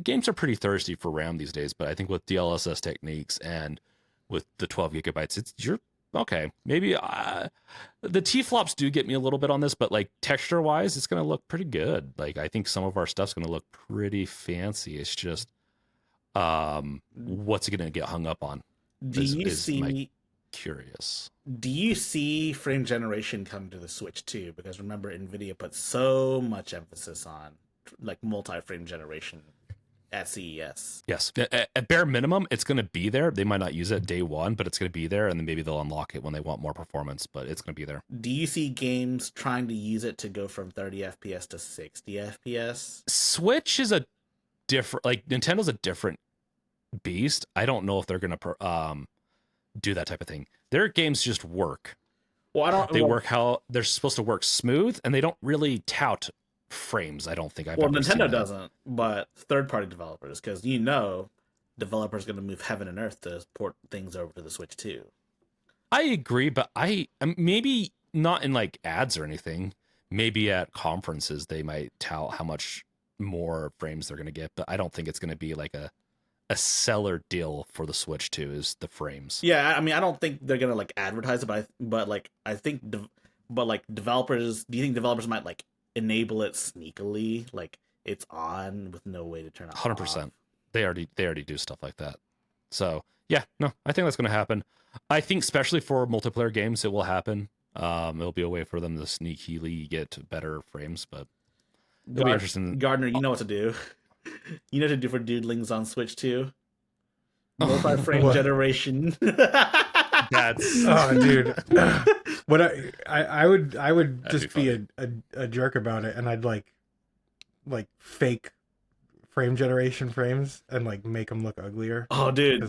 games are pretty thirsty for RAM these days, but I think with DLSS techniques and with the 12 gigabytes, you're okay. Maybe the T-flops do get me a little bit on this, but like texture wise, it's going to look pretty good. Like, I think some of our stuff's going to look pretty fancy. It's just, what's it going to get hung up on? Curious. Do you see frame generation come to the Switch too? Because remember, Nvidia put so much emphasis on like multi-frame generation at CES. Yes, at bare minimum, it's going to be there. They might not use it day one, but it's going to be there, and then maybe they'll unlock it when they want more performance. But it's going to be there. Do you see games trying to use it to go from 30 FPS to 60 FPS? Switch is a different, like Nintendo's a different beast. I don't know if they're going to do that type of thing. Their games just work. They work how they're supposed to work smooth, and they don't really tout frames. I don't think I've ever Nintendo seen that. doesn't, but third-party developers, because developers are going to move heaven and earth to port things over to the Switch too. I agree, but maybe not in like ads or anything. Maybe at conferences they might tout how much more frames they're going to get, but I don't think it's going to be like a seller deal for the Switch 2 is the frames. Yeah, I mean, I don't think they're gonna like advertise it, but developers. Do you think developers might like enable it sneakily, like it's on with no way to turn it 100%. They already do stuff like that. So yeah, no, I think that's gonna happen. I think especially for multiplayer games, it will happen. It'll be a way for them to sneakily get better frames, but it'll be interesting. Gardiner, you know what to do. You know what to do for doodlings on Switch 2? Multi-frame generation. That's dude. What I would just be a jerk about it, and I'd like fake frame generation frames and like make them look uglier. Oh, dude,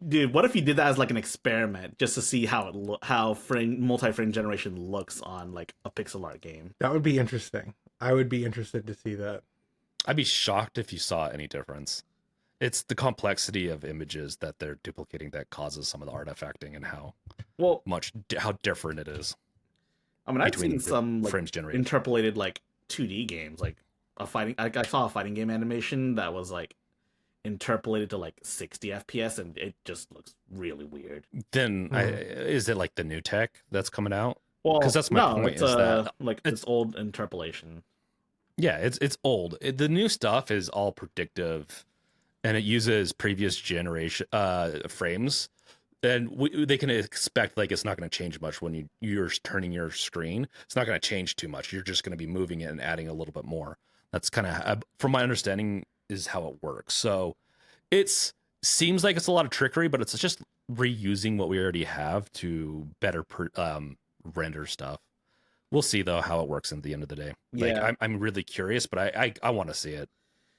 dude, what if you did that as like an experiment just to see how multi-frame generation looks on like a pixel art game? That would be interesting. I would be interested to see that. I'd be shocked if you saw any difference. It's the complexity of images that they're duplicating that causes some of the artifacting and how different it is. I mean, I've seen some like interpolated like 2D games, like I saw a fighting game animation that was like interpolated to like 60 FPS, and it just looks really weird. Then is it like the new tech that's coming out? Well, Because that's my point. It's is that like it's old interpolation. Yeah, it's old. The new stuff is all predictive, and it uses previous generation frames, and they can expect like it's not going to change much when you're turning your screen. It's not going to change too much. You're just going to be moving it and adding a little bit more. That's kind of, from my understanding, is how it works. So it's seems like it's a lot of trickery, but it's just reusing what we already have to better render stuff. We'll see though how it works at the end of the day. Yeah. Like I'm really curious, but I want to see it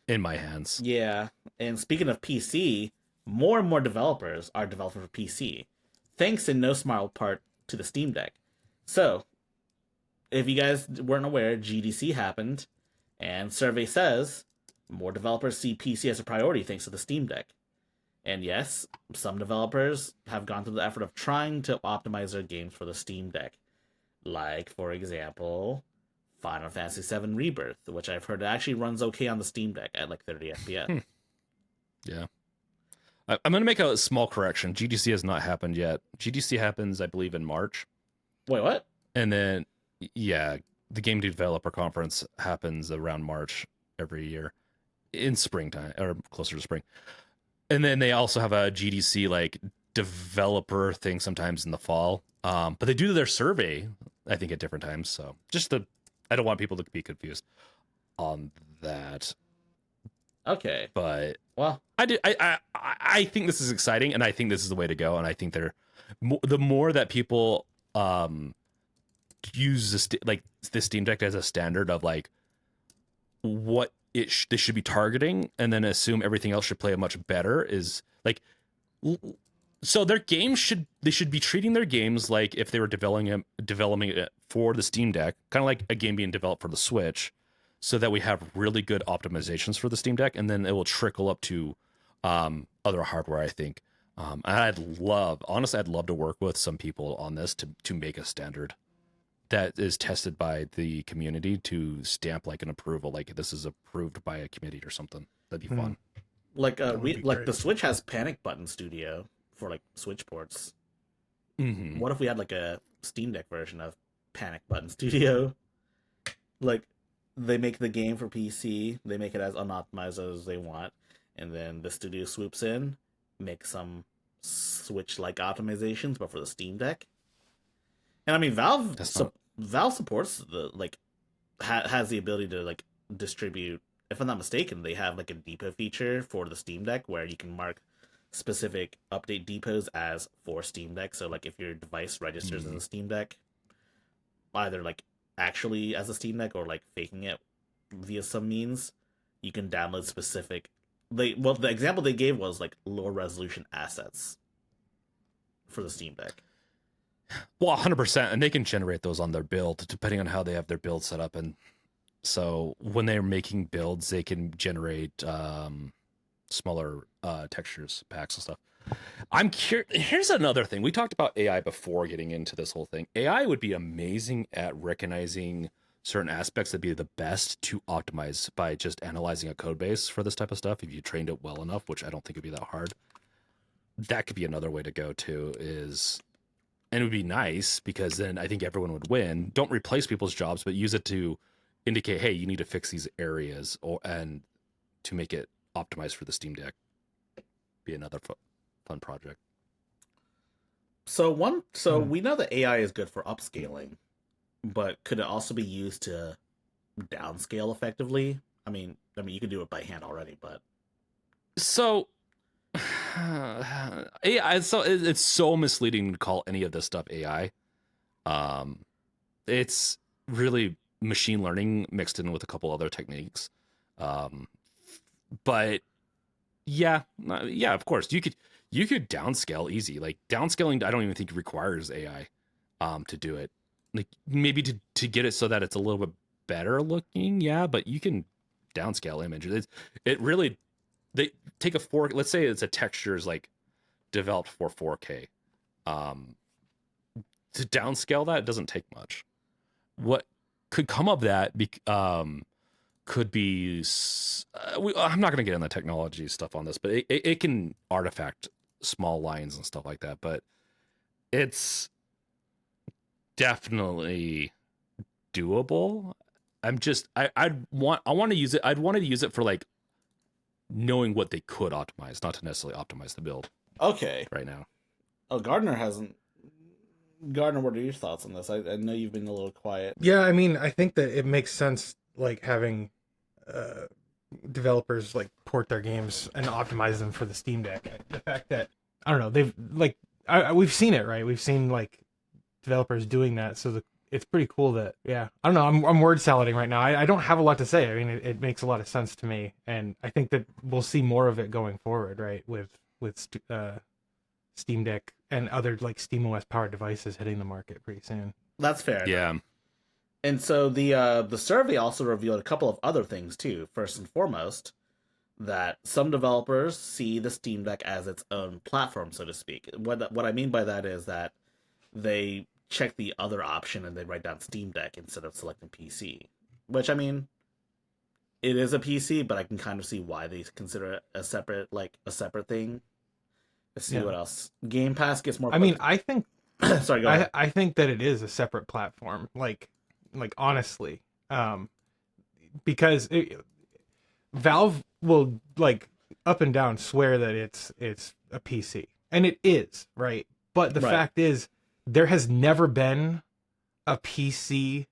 in my hands. Yeah, and speaking of PC, more and more developers are developing for PC, thanks in no small part to the Steam Deck. So, if you guys weren't aware, GDC happened, and survey says more developers see PC as a priority thanks to the Steam Deck. And yes, some developers have gone through the effort of trying to optimize their games for the Steam Deck. Like, for example, Final Fantasy VII Rebirth, which I've heard actually runs okay on the Steam Deck at like 30 FPS. Yeah. I'm going to make a small correction. GDC has not happened yet. GDC happens, I believe, in March. Wait, what? And then, yeah, the Game Developer Conference happens around March every year in springtime or closer to spring. And then they also have a GDC like developer thing sometimes in the fall. But they do their survey, I think, at different times. So I don't want people to be confused on that. Okay. But well, I think this is exciting, and I think this is the way to go. And I think the more that people use this Steam Deck as a standard of like what they should be targeting, and then assume everything else should play much better is like. So their games should be treating their games like if they were developing it for the Steam Deck, kind of like a game being developed for the Switch, so that we have really good optimizations for the Steam Deck, and then it will trickle up to other hardware, I think. And I'd love to work with some people on this to make a standard that is tested by the community to stamp like an approval, like this is approved by a committee or something. That'd be fun. Like the Switch has Panic Button Studio for like Switch ports. Mm-hmm. What if we had like a Steam Deck version of Panic Button Studio? Like they make the game for PC, they make it as unoptimized as they want, and then the studio swoops in, makes some Switch-like optimizations, but for the Steam Deck. And I mean, Valve supports the has the ability to like distribute. If I'm not mistaken, they have like a depot feature for the Steam Deck where you can mark specific update depots as for Steam Deck. So like if your device registers as a Steam Deck, either like actually as a Steam Deck or like faking it via some means, you can download specific. The example they gave was like lower resolution assets for the Steam Deck. Well, 100%, and they can generate those on their build depending on how they have their build set up, and so when they're making builds, they can generate smaller textures, packs, and stuff. I'm curious. Here's another thing. We talked about AI before getting into this whole thing. AI would be amazing at recognizing certain aspects that'd be the best to optimize by just analyzing a code base for this type of stuff. If you trained it well enough, which I don't think would be that hard, that could be another way to go too. And it would be nice because then I think everyone would win. Don't replace people's jobs, but use it to indicate, hey, you need to fix these areas, and to make it optimized for the Steam Deck. Be another fun project. So we know that AI is good for upscaling, but could it also be used to downscale effectively? I mean, you can do it by hand already, but so AI. So it's so misleading to call any of this stuff AI. It's really machine learning mixed in with a couple other techniques. But yeah, of course you could downscale easy. Like downscaling, I don't even think requires AI to do it. Like maybe to get it so that it's a little bit better looking, yeah, but you can downscale images. It really, they take a let's say it's a texture is like developed for 4K. To downscale that, it doesn't take much. What could come of that could be. I'm not going to get into the technology stuff on this, but it can artifact small lines and stuff like that. But it's definitely doable. I want to use it. I'd want to use it for like knowing what they could optimize, not to necessarily optimize the build. Okay. Right now. Oh, Gardiner hasn't. Gardner, what are your thoughts on this? I know you've been a little quiet. Yeah, I mean, I think that it makes sense, like having developers like port their games and optimize them for the Steam Deck. The fact that I don't know, they've like we've seen it, right? We've seen like developers doing that, so it's pretty cool that I don't know. I'm word salading right now. I don't have a lot to say. I mean, it makes a lot of sense to me, and I think that we'll see more of it going forward, right? With Steam Deck and other like SteamOS powered devices hitting the market pretty soon. That's fair. Yeah. And so the survey also revealed a couple of other things too. First and foremost, that some developers see the Steam Deck as its own platform, so to speak. What I mean by that is that they check the other option and they write down Steam Deck instead of selecting PC. Which, I mean, it is a PC, but I can kind of see why they consider it a separate thing. Let's see what else. Game Pass gets more. I mean, I think. Sorry, go ahead. I think that it is a separate platform. Like honestly, because Valve will like up and down swear that it's a PC, and it is, right? But the fact is, there has never been a PC,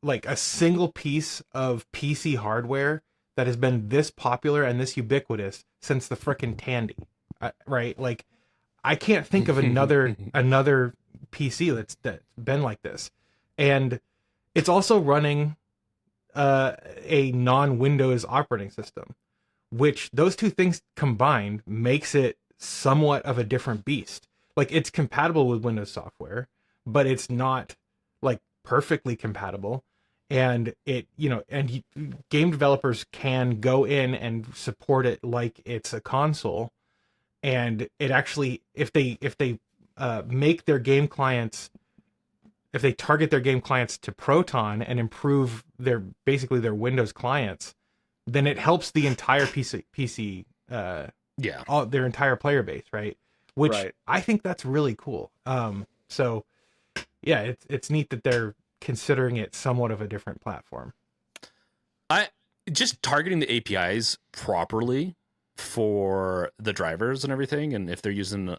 like a single piece of PC hardware that has been this popular and this ubiquitous since the frickin' Tandy, right? Like, I can't think of another PC that's been like this, and it's also running a non-Windows operating system, which those two things combined makes it somewhat of a different beast. Like, it's compatible with Windows software, but it's not like perfectly compatible. And game developers can go in and support it like it's a console. And it actually, if they make their game clients, if they target their game clients to Proton and improve their Windows clients, then it helps the entire PC their entire player base, right? Which I think that's really cool. So yeah, it's neat that they're considering it somewhat of a different platform. I just targeting the APIs properly for the drivers and everything, and if they're using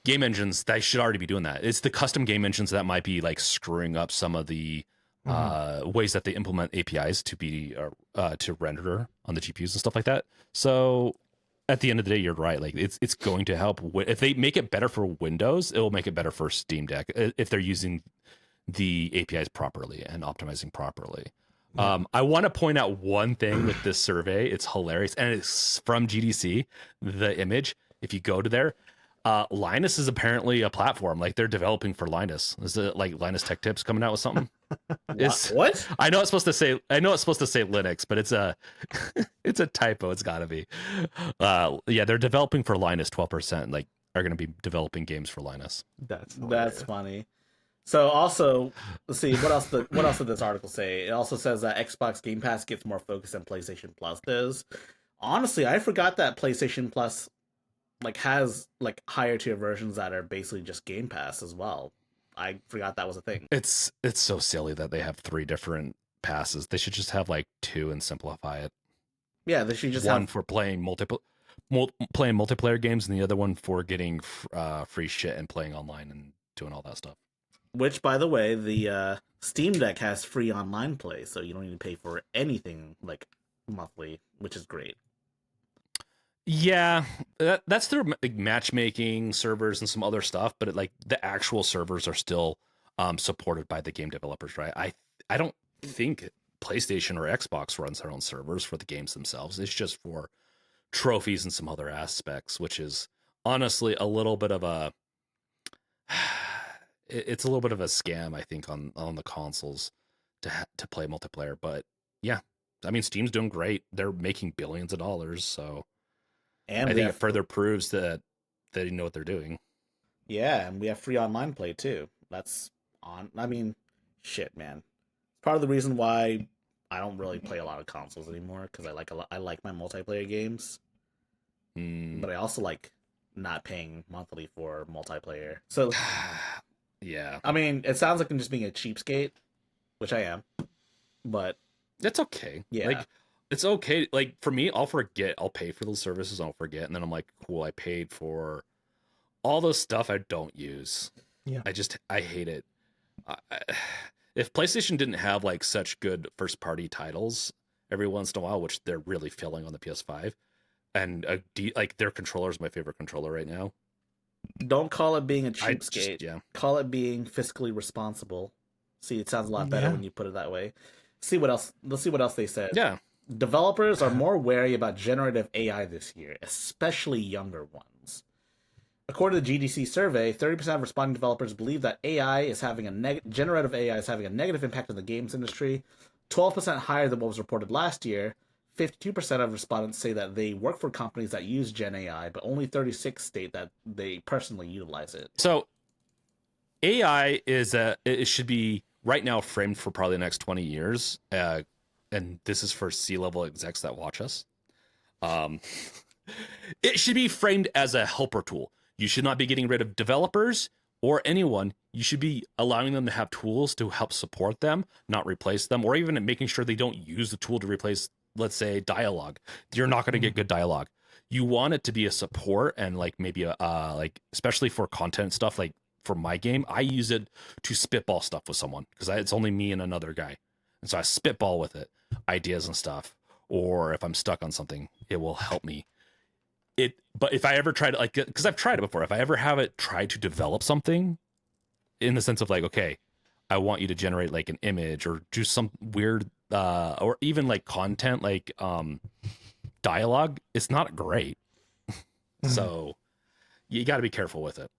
game engines, they should already be doing that. It's the custom game engines that might be like screwing up some of the ways that they implement APIs to be to render on the GPUs and stuff like that. So at the end of the day, you're right. Like it's going to help. If they make it better for Windows, it will make it better for Steam Deck if they're using the APIs properly and optimizing properly. I want to point out one thing with this survey. It's hilarious, and it's from GDC. The image, if you go to there, Linus is apparently a platform. Like, they're developing for Linus. Is it like Linus Tech Tips coming out with something? What? I know it's supposed to say Linux, but it's a it's a typo. It's got to be. Yeah, they're developing for Linus. 12% like are going to be developing games for Linus. That's funny. So also, let's see what else did this article say? It also says that Xbox Game Pass gets more focus than PlayStation Plus does. Honestly, I forgot that PlayStation Plus like has like higher tier versions that are basically just Game Pass as well. I forgot that was a thing. It's so silly that they have 3 different passes. They should just have like 2 and simplify it. Yeah, they should just one for playing multiplayer games, and the other one for getting free shit and playing online and doing all that stuff. Which, by the way, the Steam Deck has free online play, so you don't need to pay for anything like monthly, which is great. Yeah, that's through matchmaking servers and some other stuff, but the actual servers are still supported by the game developers, right? I don't think PlayStation or Xbox runs their own servers for the games themselves. It's just for trophies and some other aspects, which is honestly a little bit of a it's a little bit of a scam, I think, on the consoles to play multiplayer. But yeah, I mean, Steam's doing great. They're making billions of dollars, so and I think it further proves that they know what they're doing. Yeah, and we have free online play too. That's on. I mean, shit, man. Part of the reason why I don't really play a lot of consoles anymore because I like my multiplayer games, but I also like not paying monthly for multiplayer. So, yeah, I mean, it sounds like I'm just being a cheapskate, which I am, but that's okay. yeah, Like, it's okay. Like for me, I'll forget. I'll pay for those services. I'll forget, and then I'm like, cool. I paid for all those stuff I don't use. Yeah, I hate it. If PlayStation didn't have like such good first party titles every once in a while, which they're really failing on the PS5, and like their controller is my favorite controller right now. don't call it being a cheapskate. Yeah. Call it being fiscally responsible. See, it sounds a lot better yeah. when you put it that way. See what else? Let's see what else they said. Yeah. Developers are more wary about generative AI this year, especially younger ones. According to the GDC survey, 30% of responding developers believe that generative AI is having a negative impact on the games industry, 12% higher than what was reported last year. 52% of respondents say that they work for companies that use Gen AI, but only 36 state that they personally utilize it. So AI it should be right now framed for probably the next 20 years. And this is for C-level execs that watch us. It should be framed as a helper tool. You should not be getting rid of developers or anyone. You should be allowing them to have tools to help support them, not replace them, or even making sure they don't use the tool to replace, let's say, dialogue. You're not going to get good dialogue. You want it to be a support and like maybe like especially for content stuff. Like for my game, I use it to spitball stuff with someone because it's only me and another guy, and so I spitball with it, ideas and stuff. Or if I'm stuck on something, it will help me. But if I ever try to, like, because I've tried it before, if I ever have it try to develop something in the sense of like, okay, I want you to generate like an image or do some weird or even like content like dialogue, it's not great. So you got to be careful with it.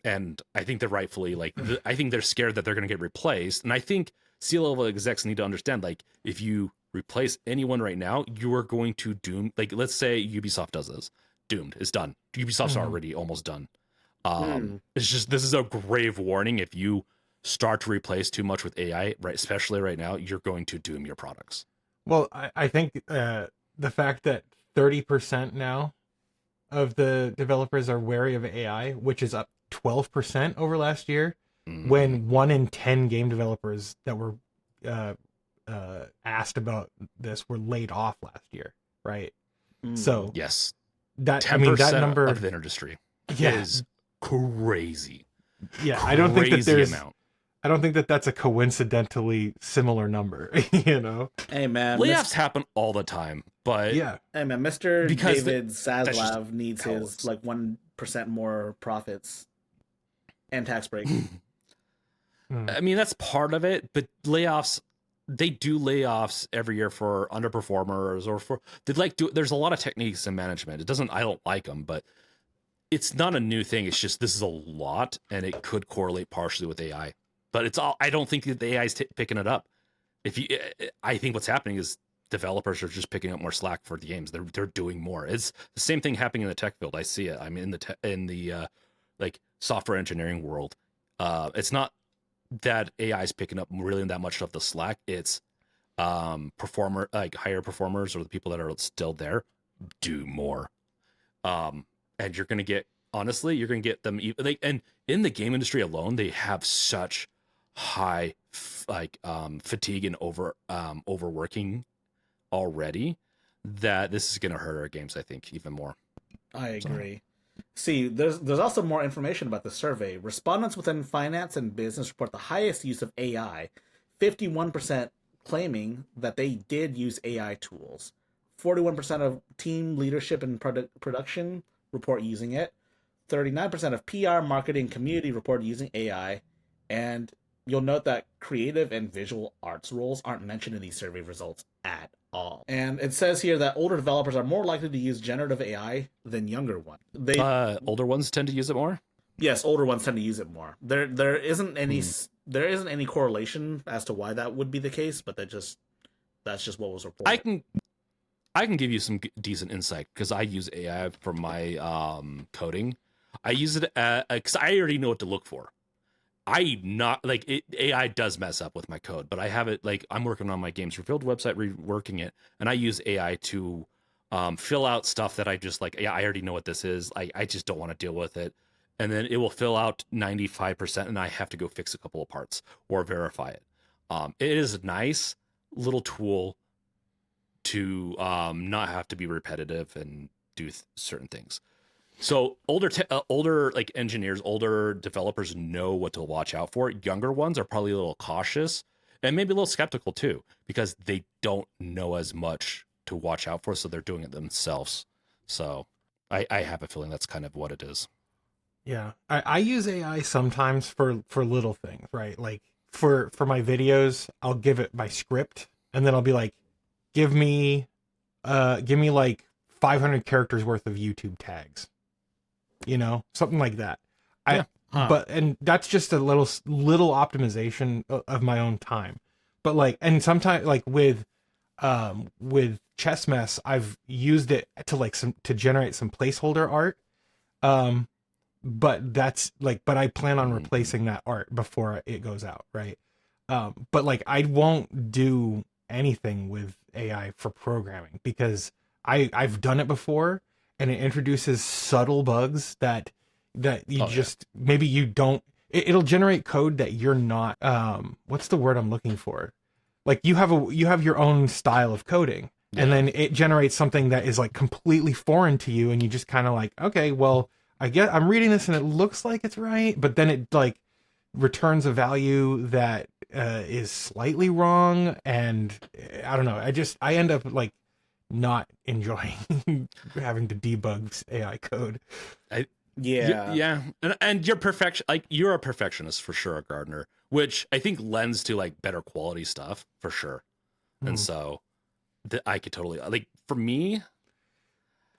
And I think they're rightfully like I think they're scared that they're going to get replaced. And I think C-level execs need to understand, like, if you replace anyone right now, you are going to doom, like, let's say Ubisoft does this. Doomed. It's done. Ubisoft's already almost done. It's just, this is a grave warning. If you start to replace too much with AI, right, especially right now, you're going to doom your products. Well, I think the fact that 30% now of the developers are wary of AI, which is up 12% over last year, when 1 in 10 game developers that were asked about this were laid off last year, right? So yes, that, I mean, that number of the industry is crazy. Yeah, crazy I don't think that there's amount. I don't think that that's a coincidentally similar number, you know? Hey, man. Layoffs happen all the time, but yeah. Hey, man, Mr. David Zaslav needs his, like, 1% more profits and tax break. I mean, that's part of it, but layoffs, they do layoffs every year for underperformers or for, there's a lot of techniques in management. I don't like them, but it's not a new thing. It's just, this is a lot and it could correlate partially with AI, but I don't think that the AI is picking it up. I think what's happening is developers are just picking up more slack for the games. They're doing more. It's the same thing happening in the tech field. I see it. I'm in the like software engineering world. It's not that AI is picking up really that much of the slack. It's higher performers or the people that are still there do more. And you're going to get them and in the game industry alone, they have such high fatigue and overworking already that this is going to hurt our games, I think, even more. I agree. See, there's also more information about the survey. Respondents within finance and business report the highest use of AI, 51% claiming that they did use AI tools. 41% of team leadership and production report using it. 39% of PR, marketing, community report using AI. And you'll note that creative and visual arts roles aren't mentioned in these survey results at all. And it says here that older developers are more likely to use generative AI than younger ones. Older ones tend to use it more? Yes, older ones tend to use it more. There isn't any correlation as to why that would be the case, but that's just what was reported. I can give you some decent insight because I use AI for my coding. I use it because I already know what to look for. AI does mess up with my code, but I have it like I'm working on my Games Revealed website, reworking it, and I use AI to fill out stuff that I just like. Yeah, I already know what this is. I just don't want to deal with it, and then it will fill out 95%, and I have to go fix a couple of parts or verify it. It is a nice little tool to not have to be repetitive and do certain things. So older like engineers, older developers know what to watch out for. Younger ones are probably a little cautious and maybe a little skeptical too, because they don't know as much to watch out for, so they're doing it themselves. So I have a feeling that's kind of what it is. Yeah, I use AI sometimes for little things, right? Like for my videos, I'll give it my script, and then I'll be like, give me like 500 characters worth of YouTube tags, something like that. Yeah. But and that's just a little optimization of my own time. But like, and sometimes like with Chess Mess, I've used it to generate some placeholder art. But that's like, but I plan on replacing that art before it goes out, right? But like, I won't do anything with AI for programming because I've done it before, and it introduces subtle bugs that you maybe you don't. It'll generate code that you're not. What's the word I'm looking for? Like you have your own style of coding, and then it generates something that is like completely foreign to you, and you just kind of like, okay, well, I'm reading this and it looks like it's right, but then it like returns a value that is slightly wrong, and I don't know. I end up like not enjoying having to debug AI code. Yeah. And you're you're a perfectionist for sure, Gardiner, which I think lends to like better quality stuff for sure. And so I could totally like, for me,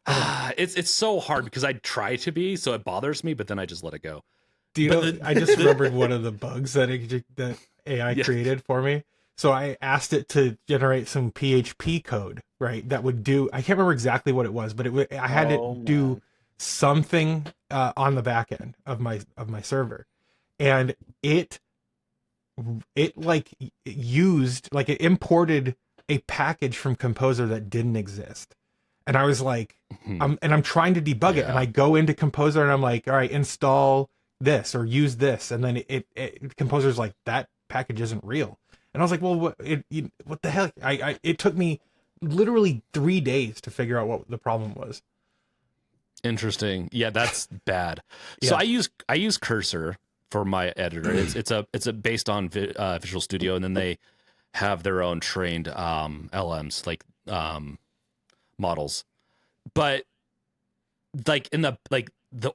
it's so hard because I try to be, so it bothers me, but then I just let it go. I just remembered one of the bugs that AI created for me. So I asked it to generate some PHP code, right? That would do, I can't remember exactly what it was, but I had it do something on the back end of my server, and it like it imported a package from Composer that didn't exist. And I was like, I'm trying to debug it, and I go into Composer and I'm like, all right, install this or use this, and then Composer's like, that package isn't real. And I was like, well, what the heck? It took me literally 3 days to figure out what the problem was. Interesting. Yeah, that's bad. So I use Cursor for my editor. It's a based on Visual Studio, and then they have their own trained LMs like models. But like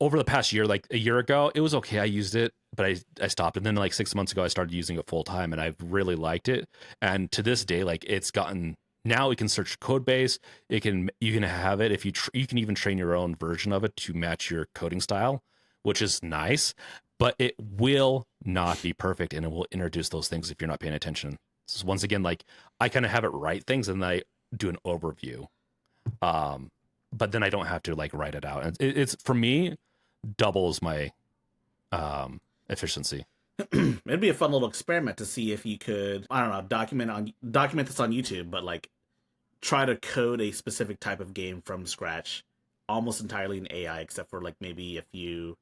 over the past year, like a year ago, it was okay. I used it, but I stopped. And then like 6 months ago, I started using it full time, and I've really liked it. And to this day, like it's gotten, now it can search code base. You can have it if you can even train your own version of it to match your coding style, which is nice, but it will not be perfect, and it will introduce those things if you're not paying attention. So once again, like I kind of have it write things, and then I do an overview. But then I don't have to like write it out. And it's for me, doubles my efficiency. It'd be a fun little experiment to see if you could, I don't know, document this on YouTube, but like try to code a specific type of game from scratch, almost entirely in AI, except for like maybe a few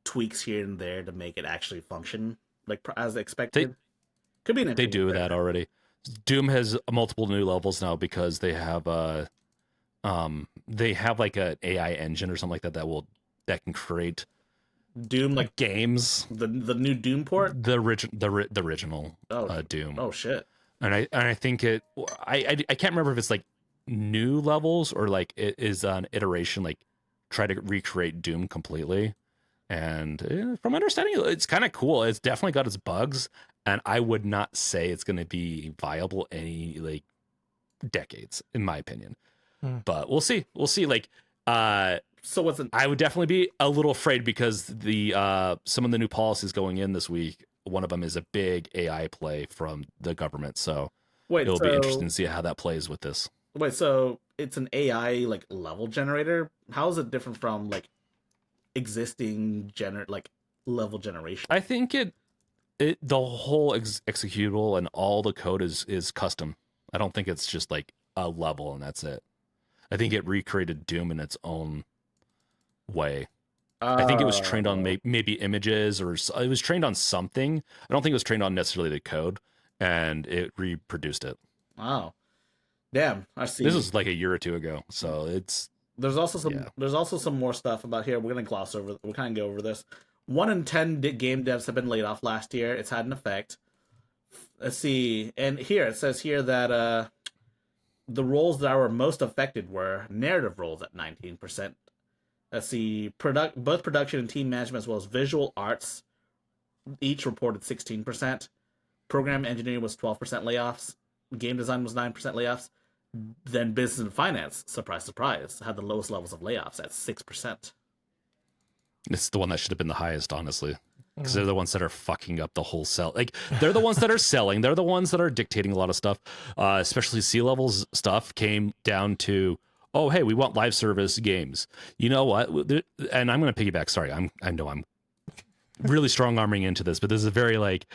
tweaks here and there to make it actually function like as expected. Could be an they do that already. Doom has multiple new levels now because they have like an AI engine or something like that can create Doom like games. The new Doom port, the original Doom. Oh shit! And I think I can't remember if it's like new levels or like it is an iteration, like try to recreate Doom completely. And from my understanding, it's kind of cool. It's definitely got its bugs, and I would not say it's going to be viable any like decades, in my opinion. But we'll see. Like, so I would definitely be a little afraid because some of the new policies going in this week, one of them is a big AI play from the government. So it'll be interesting to see how that plays with this. Wait, so it's an AI like level generator? How is it different from like existing level generation? I think the whole executable and all the code is custom. I don't think it's just like a level and that's it. I think it recreated Doom in its own way. I think it was trained on maybe images, or it was trained on something. I don't think it was trained on necessarily the code, and it reproduced it. Wow, damn! I see. This was like a year or two ago, so it's. There's also some more stuff about here. We're gonna gloss over. We'll kind of go over this. 1 in 10 game devs have been laid off last year. It's had an effect. Let's see, and here it says here that the roles that were most affected were narrative roles at 19%. Let's see, both production and team management, as well as visual arts, each reported 16%. Program engineering was 12% layoffs. Game design was 9% layoffs. Then business and finance, surprise, surprise, had the lowest levels of layoffs at 6%. It's the one that should have been the highest, honestly, because they're the ones that are fucking up the whole sell. Like, they're the ones that are selling. They're the ones that are dictating a lot of stuff, especially C-levels stuff came down to, oh, hey, we want live service games. You know what? And I'm going to piggyback. Sorry, I know I'm really strong arming into this, but this is very like,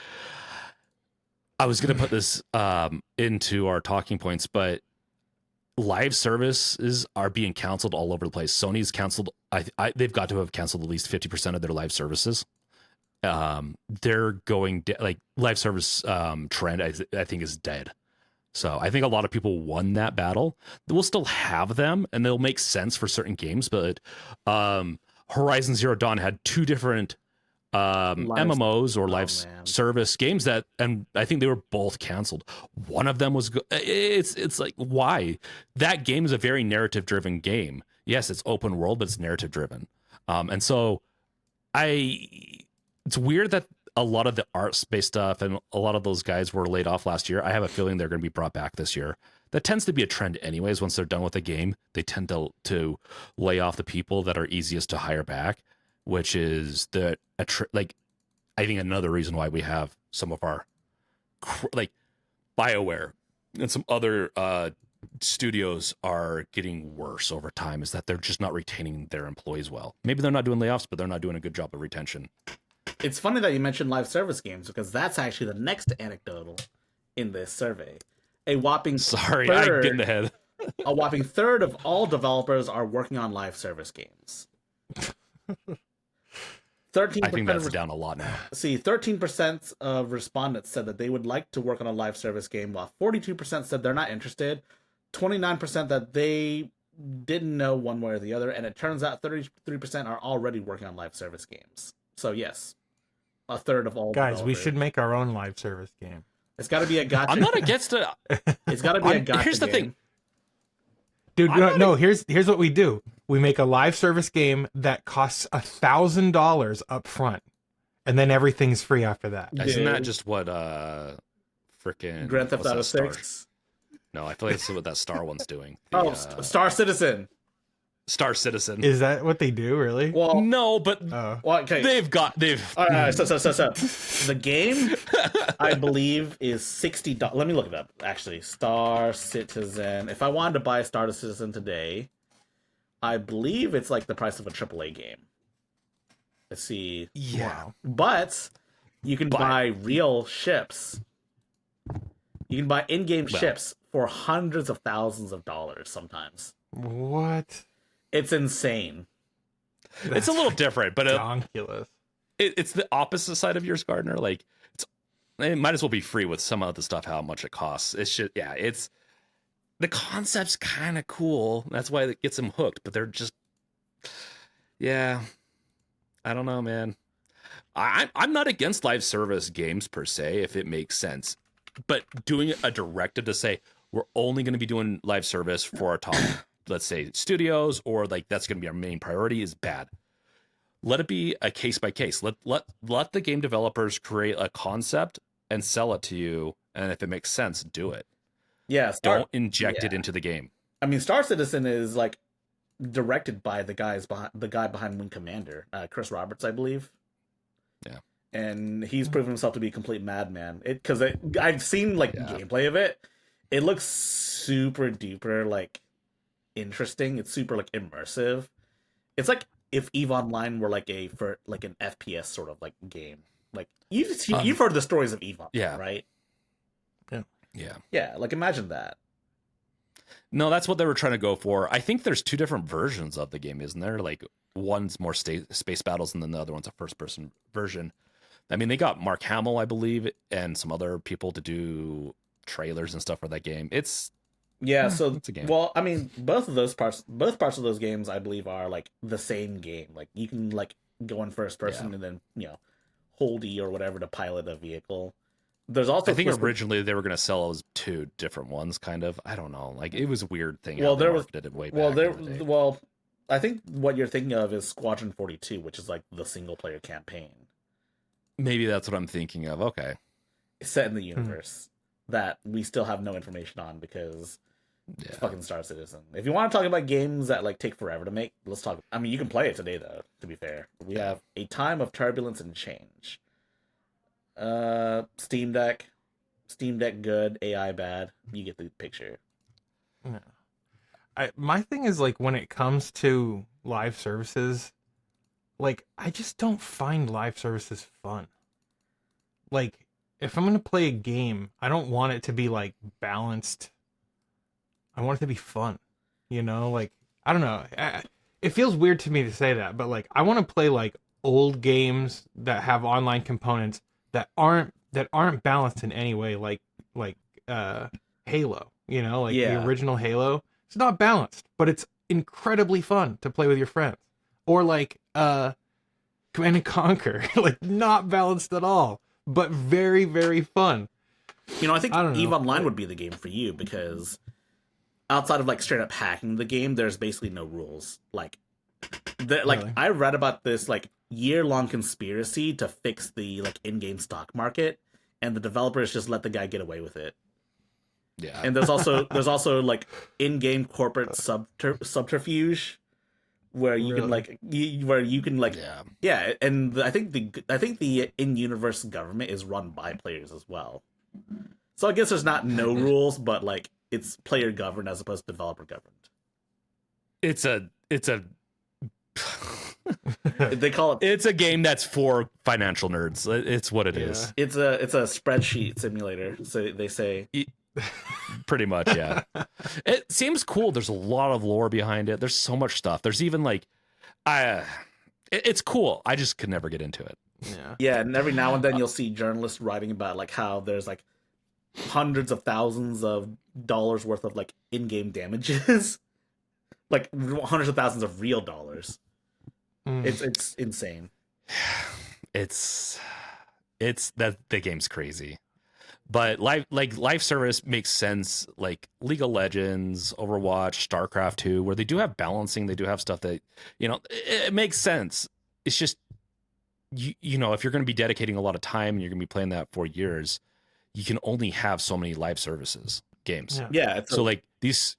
I was going to put this into our talking points, but live services are being canceled all over the place. Sony's canceled. They've got to have canceled at least 50% of their live services. They're going like live service trend. I think is dead. So I think a lot of people won that battle. We'll still have them, and they'll make sense for certain games. But Horizon Zero Dawn had 2 different MMOs or live service games and I think they were both canceled. One of them was it's like, why? That game is a very narrative driven game. Yes, it's open world, but it's narrative driven. And so it's weird that a lot of the arts-based stuff and a lot of those guys were laid off last year. I have a feeling they're going to be brought back this year. That tends to be a trend anyways. Once they're done with the game, they tend to lay off the people that are easiest to hire back, which is I think another reason why we have some of our like Bioware and some other studios are getting worse over time is that they're just not retaining their employees well. Maybe they're not doing layoffs, but they're not doing a good job of retention. It's funny that you mentioned live service games because that's actually the next anecdotal in this survey. A whopping I get in the head. A whopping third of all developers are working on live service games. 13%. I think that's down a lot now. See, 13% of respondents said that they would like to work on a live service game, while 42% said they're not interested, 29% that they didn't know one way or the other, and it turns out 33% are already working on live service games. So yes, a third of all guys, we should make our own live service game. It's got to be a gacha. I'm not against it. It's got to be a gacha. Here's the thing. Dude, no, here's what we do. We make a live service game that costs $1,000 up front, and then everything's free after that. Isn't that just what freaking Grand Theft Auto 6? No, I feel like that's what that Star one's doing. Star Citizen. Star Citizen. Is that what they do, really? Well, no, but okay. they've all right, so the game I believe is $60. Let me look it up. Actually, Star Citizen. If I wanted to buy Star Citizen today, I believe it's like the price of a AAA game. Let's see. Yeah. But you can buy real ships. You can buy in-game ships for hundreds of thousands of dollars sometimes. What? It's insane. It's a little different, but ridiculous. It's the opposite side of yours, Gardiner. Like it might as well be free with some of the stuff, how much it costs. It's the concept's kind of cool. That's why it gets them hooked, but they're just, I don't know, man. I'm not against live service games per se, if it makes sense, but doing a directive to say, we're only going to be doing live service for our top, let's say studios, or like that's going to be our main priority is bad. Let it be a case by case. Let the game developers create a concept and sell it to you. And if it makes sense, do it. Yeah. Don't inject it into the game. I mean, Star Citizen is like directed by the guy behind Wing Commander, Chris Roberts, I believe. Yeah. And he's proven himself to be a complete madman. Because I've seen gameplay of it. It looks super duper like interesting. It's super like immersive. It's like if EVE Online were like an FPS sort of like game. Like you've heard the stories of Eve Online, right? Yeah. Like imagine that. No, that's what they were trying to go for. I think there's two different versions of the game, isn't there? Like one's more space battles, and then the other one's a first-person version. I mean, they got Mark Hamill, I believe, and some other people to do trailers and stuff for that game. It's a game. Well, I mean, both parts of those games, I believe, are like the same game. Like you can like go in first person and then hold E or whatever to pilot a vehicle. There's also I think originally they were going to sell as two different ones, kind of. I don't know. Like it was a weird thing. Well, there was it way back well, I think what you're thinking of is Squadron 42, which is like the single player campaign. Maybe that's what I'm thinking of. Okay, set in the universe that we still have no information on because it's fucking Star Citizen. If you want to talk about games that like take forever to make, let's talk. I mean, you can play it today though. To be fair, we have A Time of Turbulence and Change. Steam Deck good, AI bad. You get the picture. Yeah. My thing is like when it comes to live services, like I just don't find live services fun. Like if I'm gonna play a game, I don't want it to be like balanced. I want it to be fun. Like I don't know. It feels weird to me to say that, but like I want to play like old games that have online components that aren't balanced in any way, like Halo, the original Halo. It's not balanced, but it's incredibly fun to play with your friends. Or like Command and Conquer, like not balanced at all, but very, very fun. I think EVE Online would be the game for you because outside of like straight up hacking the game, there's basically no rules. Really? I read about this like year-long conspiracy to fix the like in-game stock market, and the developers just let the guy get away with it. Yeah. And there's also like in-game corporate subterfuge where you can and I think the in-universe government is run by players as well. So I guess there's not no rules, but like it's player governed as opposed to developer governed. It's a they call it. It's a game that's for financial nerds. It's what it is. It's a spreadsheet simulator. So they say. Pretty much, yeah. It seems cool. There's a lot of lore behind it. There's so much stuff. There's even like, it's cool. I just could never get into it. Yeah, and every now and then you'll see journalists writing about like how there's like hundreds of thousands of dollars worth of like in-game damages, like hundreds of thousands of real dollars. It's insane. It's that the game's crazy. But live service makes sense, like League of Legends, Overwatch, StarCraft 2, where they do have balancing, they do have stuff that, it makes sense. It's just, if you're going to be dedicating a lot of time and you're going to be playing that for years, you can only have so many live services games. Yeah. So like these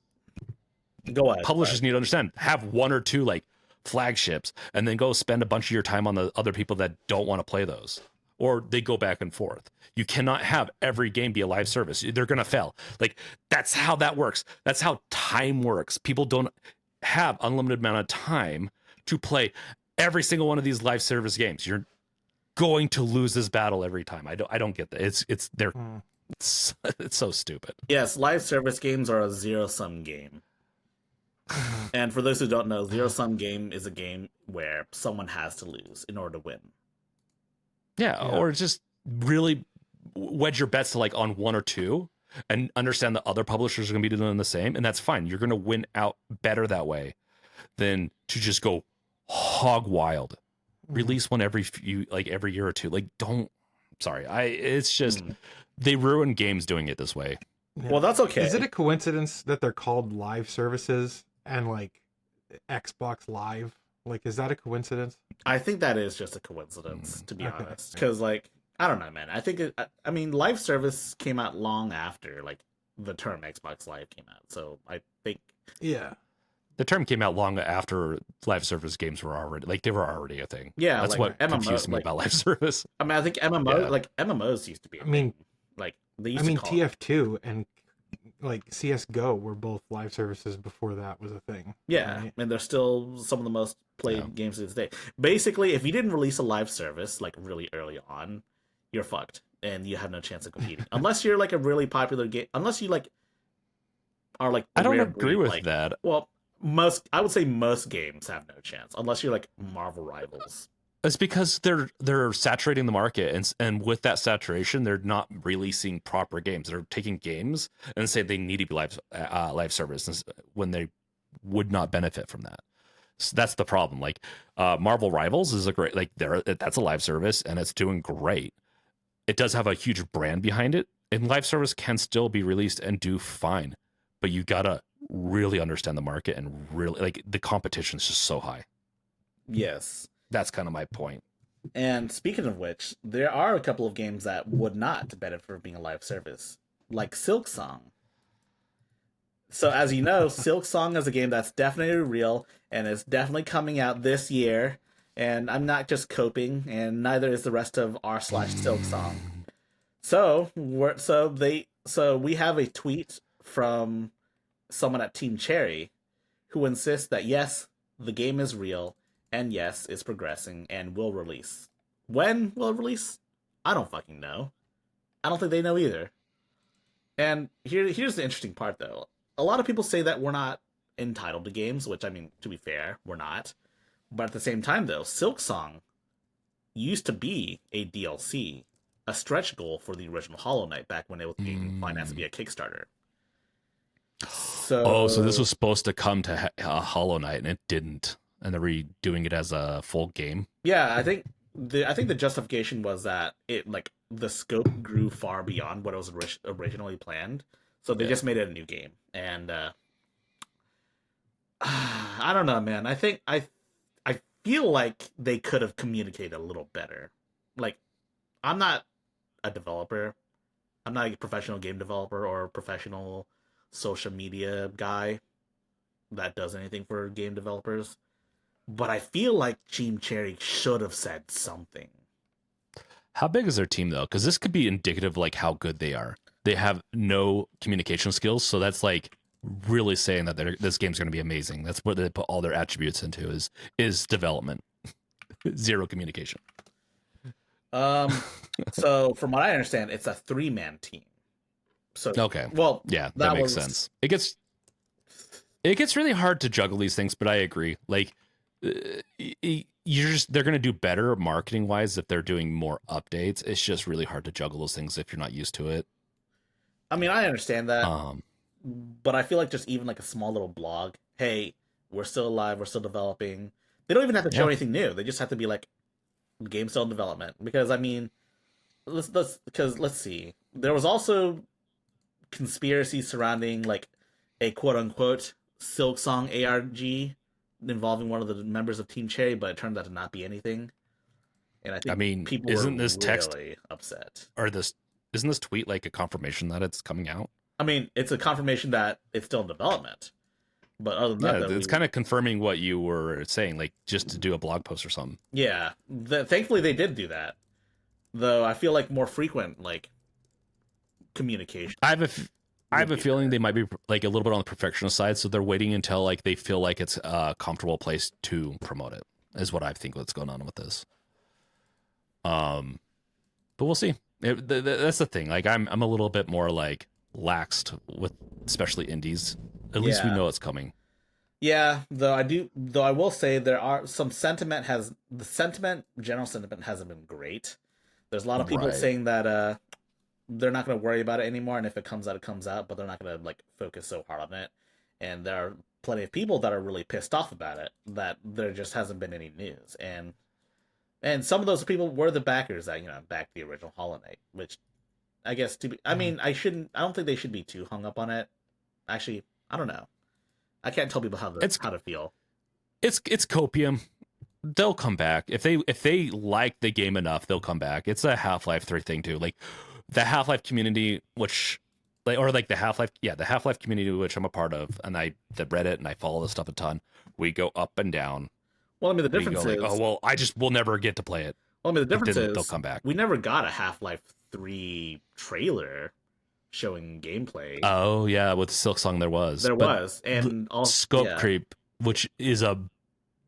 publishers need to understand, have one or two like flagships and then go spend a bunch of your time on the other people that don't want to play those. Or they go back and forth. You cannot have every game be a live service. They're going to fail. Like, that's how that works. That's how time works. People don't have unlimited amount of time to play every single one of these live service games. You're going to lose this battle every time. I don't get that. It's so stupid. Yes, live service games are a zero-sum game. And for those who don't know, zero-sum game is a game where someone has to lose in order to win. Yeah, or just really wedge your bets to like on one or two and understand that other publishers are going to be doing the same. And that's fine. You're going to win out better that way than to just go hog wild. Release one every year or two. Like, it's just, they ruin games doing it this way. Yeah. Well, that's okay. Is it a coincidence that they're called live services and like Xbox Live? Like, is that a coincidence? I think that is just a coincidence, to be honest. Because, like, I don't know, man. I think live service came out long after, like, the term Xbox Live came out. So I think. Yeah. The term came out long after live service games were already a thing. Yeah. That's what confused me about live service. I mean, I think MMOs used to be. They used to TF2 and like CS:GO were both live services before that was a thing. Yeah, right? and they're still some of the most played games to this day. Basically, if you didn't release a live service like really early on, you're fucked, and you have no chance of competing. Unless you're like a really popular game, unless you like are like. I don't agree with that. Well, I would say most games have no chance unless you're like Marvel Rivals. It's because they're saturating the market, and with that saturation, they're not releasing proper games. They're taking games and say they need to be live service when they would not benefit from that. So that's the problem. Like Marvel Rivals is a great that's a live service and it's doing great. It does have a huge brand behind it, and live service can still be released and do fine, but you gotta really understand the market and really like the competition is just so high. Yes. That's kind of my point. And speaking of which, there are a couple of games that would not benefit from being a live service, like Silksong. So as you know, Silksong is a game that's definitely real and is definitely coming out this year. And I'm not just coping, and neither is the rest of r/Silksong. So we have a tweet from someone at Team Cherry who insists that yes, the game is real. And yes, it's progressing and will release. When will it release? I don't fucking know. I don't think they know either. And here's the interesting part, though. A lot of people say that we're not entitled to games, which, I mean, to be fair, we're not. But at the same time, though, Silksong used to be a DLC, a stretch goal for the original Hollow Knight back when it was being financed via Kickstarter. So this was supposed to come to Hollow Knight, and it didn't. And they're redoing it as a full game. Yeah, I think the justification was that it like the scope grew far beyond what it was originally planned, so they just made it a new game. And I don't know, man. I think I feel like they could have communicated a little better. Like, I'm not a developer. I'm not a professional game developer or a professional social media guy that does anything for game developers. But I feel like Team Cherry should have said something. How big is their team, though? Because this could be indicative of like how good they are. They have no communication skills, so that's like really saying that this game's going to be amazing. That's what they put all their attributes into is development. Zero communication. So from what I understand, it's a 3-man team. So okay, well, yeah, that makes sense. It gets really hard to juggle these things, but I agree. Like, they're going to do better marketing wise if they're doing more updates. It's just really hard to juggle those things if you're not used to it. I mean, I understand that, but I feel like just even like a small little blog, hey, we're still alive, we're still developing. They don't even have to show anything new. They just have to be like, game's still in development. Because I mean, let's see. There was also conspiracy surrounding like a quote unquote Silksong ARG involving one of the members of Team Cherry, but it turned out to not be anything. And I think people isn't were this text really upset. Or isn't this tweet like a confirmation that it's coming out? I mean, it's a confirmation that it's still in development. But other than that, it's kind of confirming what you were saying, like just to do a blog post or something. Yeah, thankfully they did do that. Though I feel like more frequent like communication. I have a feeling they might be like a little bit on the perfectionist side, so they're waiting until like they feel like it's a comfortable place to promote it. Is what I think what's going on with this. But we'll see. That's the thing. Like I'm a little bit more like laxed with especially indies. At least we know it's coming. Yeah, though I will say there are some general sentiment hasn't been great. There's a lot of people saying that they're not going to worry about it anymore, and if it comes out, it comes out, but they're not going to like focus so hard on it. And there are plenty of people that are really pissed off about it, that there just hasn't been any news. And some of those people were the backers that, backed the original Hollow Knight, which I guess I don't think they should be too hung up on it. Actually, I don't know. I can't tell people how to feel. It's copium. They'll come back. If they like the game enough, they'll come back. It's a Half-Life 3 thing too. Like the Half-Life community, the Half-Life community, which I'm a part of, and I read it and I follow this stuff a ton. We go up and down. Well, I mean, the difference is, we'll never get to play it. Well, I mean, the difference is they'll come back. We never got a Half-Life 3 trailer. showing gameplay. Oh yeah, with Silksong there was. And also scope creep, which is a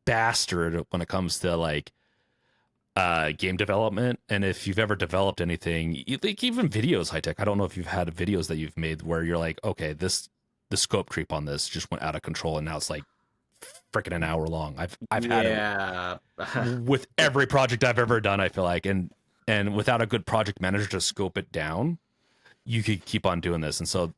bastard when it comes to like game development. And if you've ever developed anything, like even videos, high tech, I don't know if you've had videos that you've made where you're like, okay, the scope creep on this just went out of control and now it's like freaking an hour long. I've had it with every project I've ever done, I feel like, and without a good project manager to scope it down, you could keep on doing this. And so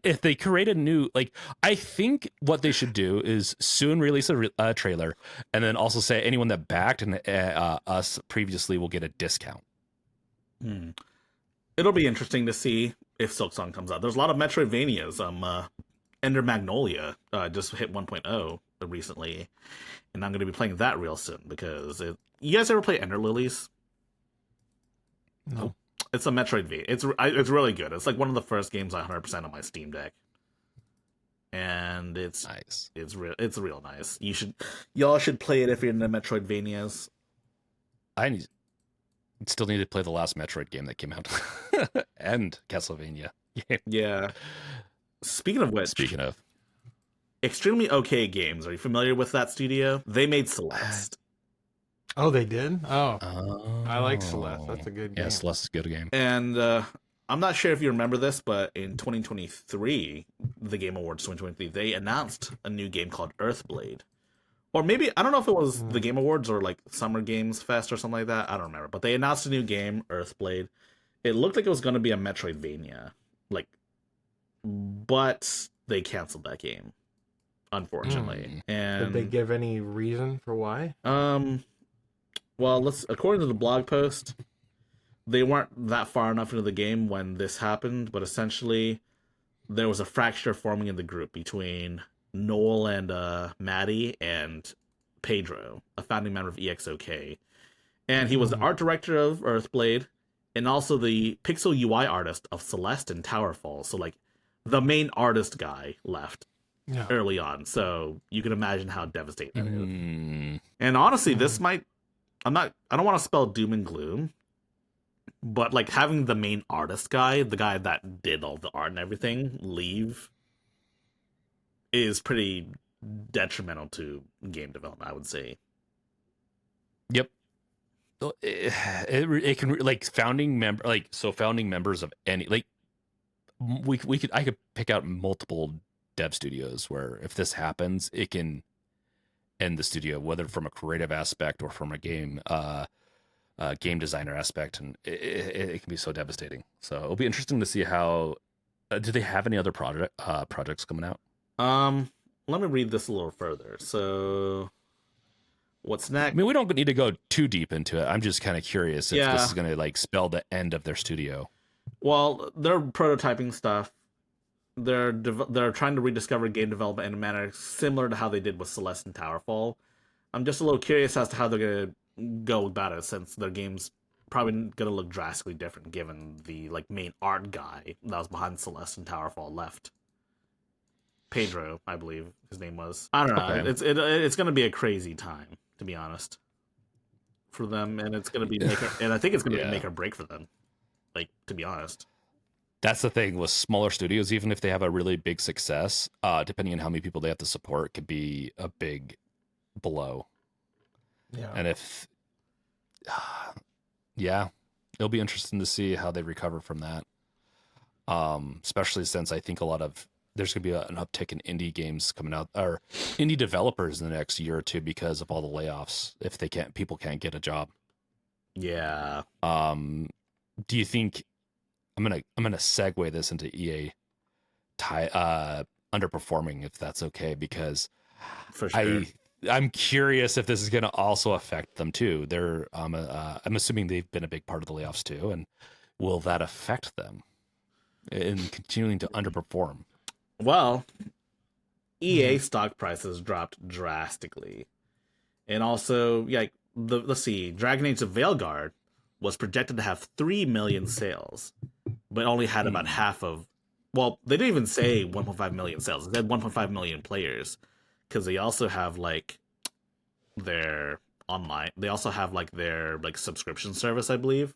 if they create a new, like, I think what they should do is soon release a trailer and then also say anyone that backed and us previously will get a discount. It'll be interesting to see if Silksong comes out. There's a lot of Metroidvanias. Ender Magnolia just hit 1.0 recently, and I'm going to be playing that real soon because you guys ever play Ender Lilies? No. It's a Metroidvania. It's really good. It's like one of the first games I 100% on my Steam Deck, and it's nice. It's real nice. Y'all should play it if you're into Metroidvanias. I still need to play the last Metroid game that came out, and Castlevania. Yeah. Speaking of Extremely OK Games. Are you familiar with that studio? They made Celeste. Oh, they did? Oh. I like Celeste. That's a good game. Yeah, Celeste is a good game. And I'm not sure if you remember this, but in 2023, the Game Awards 2023, they announced a new game called Earthblade. Or maybe, I don't know if it was the Game Awards or like Summer Games Fest or something like that. I don't remember. But they announced a new game, Earthblade. It looked like it was going to be a Metroidvania. But they canceled that game, unfortunately. And did they give any reason for why? Well, according to the blog post, they weren't that far enough into the game when this happened, but essentially there was a fracture forming in the group between Noel and Maddie and Pedro, a founding member of EXOK. And he was the art director of Earthblade and also the pixel UI artist of Celeste and Towerfall. So like the main artist guy left early on. So you can imagine how devastating that is. And honestly, this might I don't want to spell doom and gloom, but like having the main artist guy, the guy that did all the art and everything, leave is pretty detrimental to game development, I would say. Yep. It can like founding members of any, like I could pick out multiple dev studios where if this happens, it can end the studio, whether from a creative aspect or from a game designer aspect, and it can be so devastating. So it'll be interesting to see how. Do they have any other projects coming out? Let me read this a little further. So, what's next? I mean, we don't need to go too deep into it. I'm just kind of curious if this is going to like spell the end of their studio. Well, they're prototyping stuff. They're trying to rediscover game development in a manner similar to how they did with Celeste and Towerfall. I'm just a little curious as to how they're going to go about it, since their game's probably going to look drastically different given the like main art guy that was behind Celeste and Towerfall left. Pedro, I believe his name was. I don't know. Okay. It's going to be a crazy time, to be honest, for them, and it's going to be and I think it's going to be make or break for them. Like, to be honest. That's the thing with smaller studios, even if they have a really big success, depending on how many people they have to support, it could be a big blow. Yeah. And if, it'll be interesting to see how they recover from that. Especially since I think there's going to be an uptick in indie games coming out, or indie developers in the next year or two because of all the layoffs. If people can't get a job. Yeah. Do you think? I'm gonna segue this into EA underperforming, if that's okay, because for sure. I'm curious if this is gonna also affect them too. I'm assuming they've been a big part of the layoffs too, and will that affect them in continuing to underperform? Well, EA stock prices dropped drastically, and also let's see, Dragon Age of Veilguard was projected to have 3 million sales, but only had about half of. Well, they didn't even say 1.5 million sales. They had 1.5 million players, because they also have like their online. They also have like their like subscription service, I believe.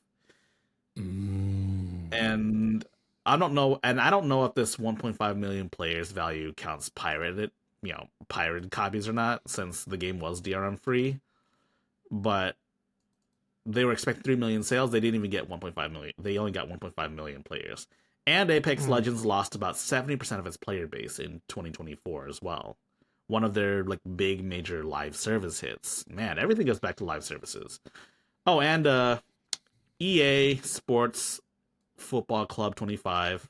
And I don't know, and I don't know if this 1.5 million players value counts pirated copies or not, since the game was DRM free. But they were expecting 3 million sales. They didn't even get 1.5 million. They only got 1.5 million players. And Apex Legends lost about 70% of its player base in 2024 as well. One of their like big major live service hits. Man, everything goes back to live services. Oh, and EA Sports Football Club 25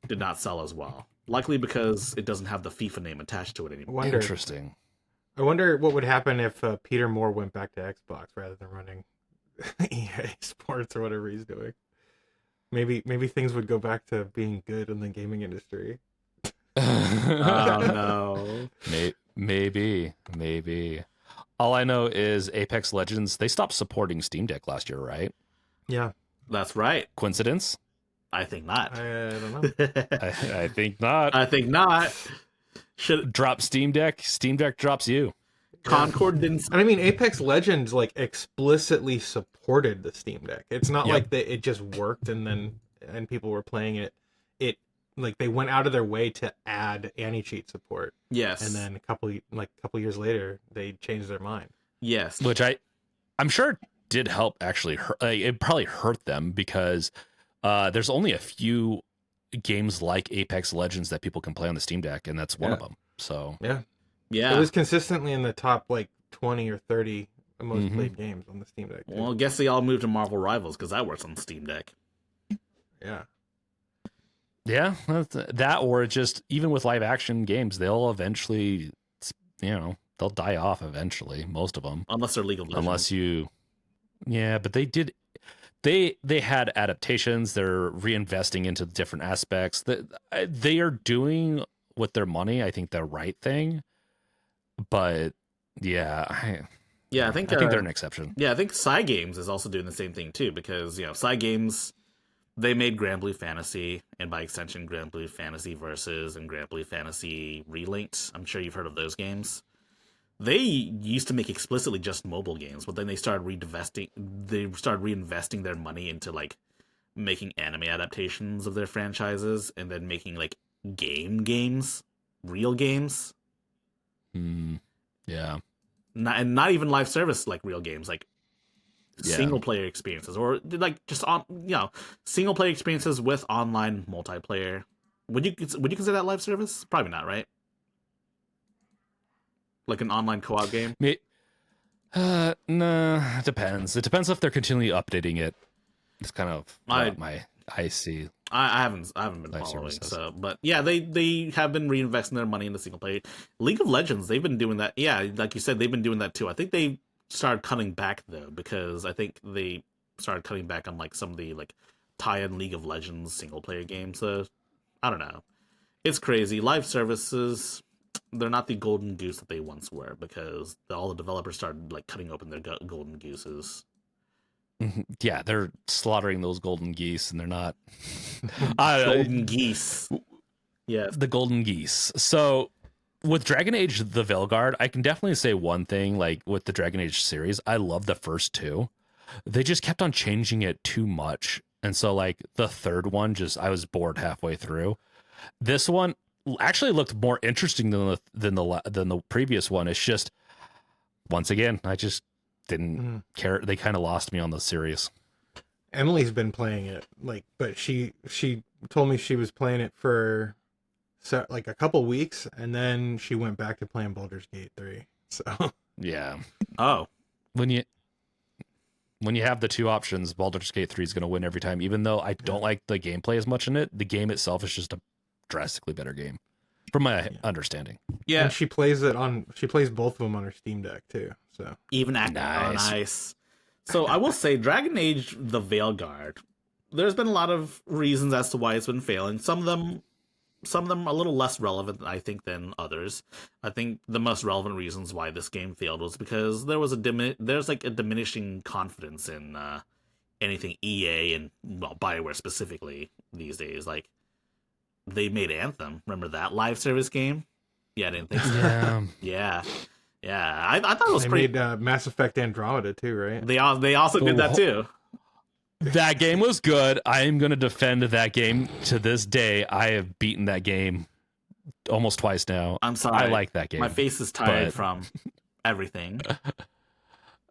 did not sell as well. Likely because it doesn't have the FIFA name attached to it anymore. Interesting. I wonder what would happen if Peter Moore went back to Xbox rather than running EA Sports or whatever he's doing. Maybe things would go back to being good in the gaming industry. Oh no. Maybe. All I know is Apex Legends, they stopped supporting Steam Deck last year, right? Yeah. That's right. Coincidence? I think not. I don't know. I think not. I think not. Should drop Steam Deck? Steam Deck drops you. Concord didn't. And I mean, Apex Legends like explicitly supported the Steam Deck. It's not like it just worked and people were playing it. It like they went out of their way to add anti-cheat support. Yes. And then a couple years later, they changed their mind. Yes. Which I'm sure it did help actually. It probably hurt them because there's only a few games like Apex Legends that people can play on the Steam Deck, and that's one of them. So yeah. It was consistently in the top like 20 or 30 most played games on the Steam Deck. Well, I guess they all moved to Marvel Rivals because that works on the Steam Deck. Yeah, that or just even with live action games, they'll eventually, they'll die off eventually. Most of them, unless they're League of Legends. But they did. They had adaptations. They're reinvesting into different aspects. They are doing with their money, I think, the right thing. But I think they're an exception. Yeah, I think Cygames is also doing the same thing too, because Cygames, they made Grand Blue Fantasy, and by extension Grand Blue Fantasy Versus and Grand Blue Fantasy Relinked. I'm sure you've heard of those games. They used to make explicitly just mobile games, but then they started reinvesting their money into like making anime adaptations of their franchises, and then making like games, real games. Yeah. Not even live service like real games, like single player experiences, or like just single player experiences with online multiplayer. Would you consider that live service? Probably not, right? Like an online co-op game? No, it depends. It depends if they're continually updating it. It's kind of I see. I haven't been following. So, but yeah, they have been reinvesting their money into single player. League of Legends, they've been doing that. Yeah, like you said, they've been doing that too. I think they started cutting back though, because I think they started cutting back on like some of the like tie-in League of Legends single player games. So I don't know. It's crazy. Live services, they're not the golden goose that they once were, because all the developers started like cutting open their golden gooses. Yeah, they're slaughtering those golden geese, and they're not golden geese. Yeah, the golden geese. So with Dragon Age: The Veilguard, I can definitely say one thing. Like with the Dragon Age series, I love the first two. They just kept on changing it too much, and so like the third one, I was bored halfway through. This one actually looked more interesting than the previous one. It's just, once again, I just didn't care. They kind of lost me on the series. Emily's been playing it, but she told me she was playing it for like a couple weeks, and then she went back to playing Baldur's Gate 3. So yeah. Oh, when you have the two options, Baldur's Gate 3 is going to win every time. Even though I don't like the gameplay as much in it, the game itself is just a drastically better game, from my understanding. Yeah, and she plays both of them on her Steam Deck too. So even acting nice. So I will say, Dragon Age: The Veilguard, there's been a lot of reasons as to why it's been failing. Some of them a little less relevant, I think, than others. I think the most relevant reasons why this game failed was because there's a diminishing confidence in anything EA and Bioware specifically these days. Like, they made Anthem. Remember that live service game? Yeah, I didn't think so. Yeah. I thought it was they pretty. Made Mass Effect Andromeda too, right? They also did that too. That game was good. I am going to defend that game to this day. I have beaten that game almost twice now. I'm sorry. I like that game. My face is tired from everything.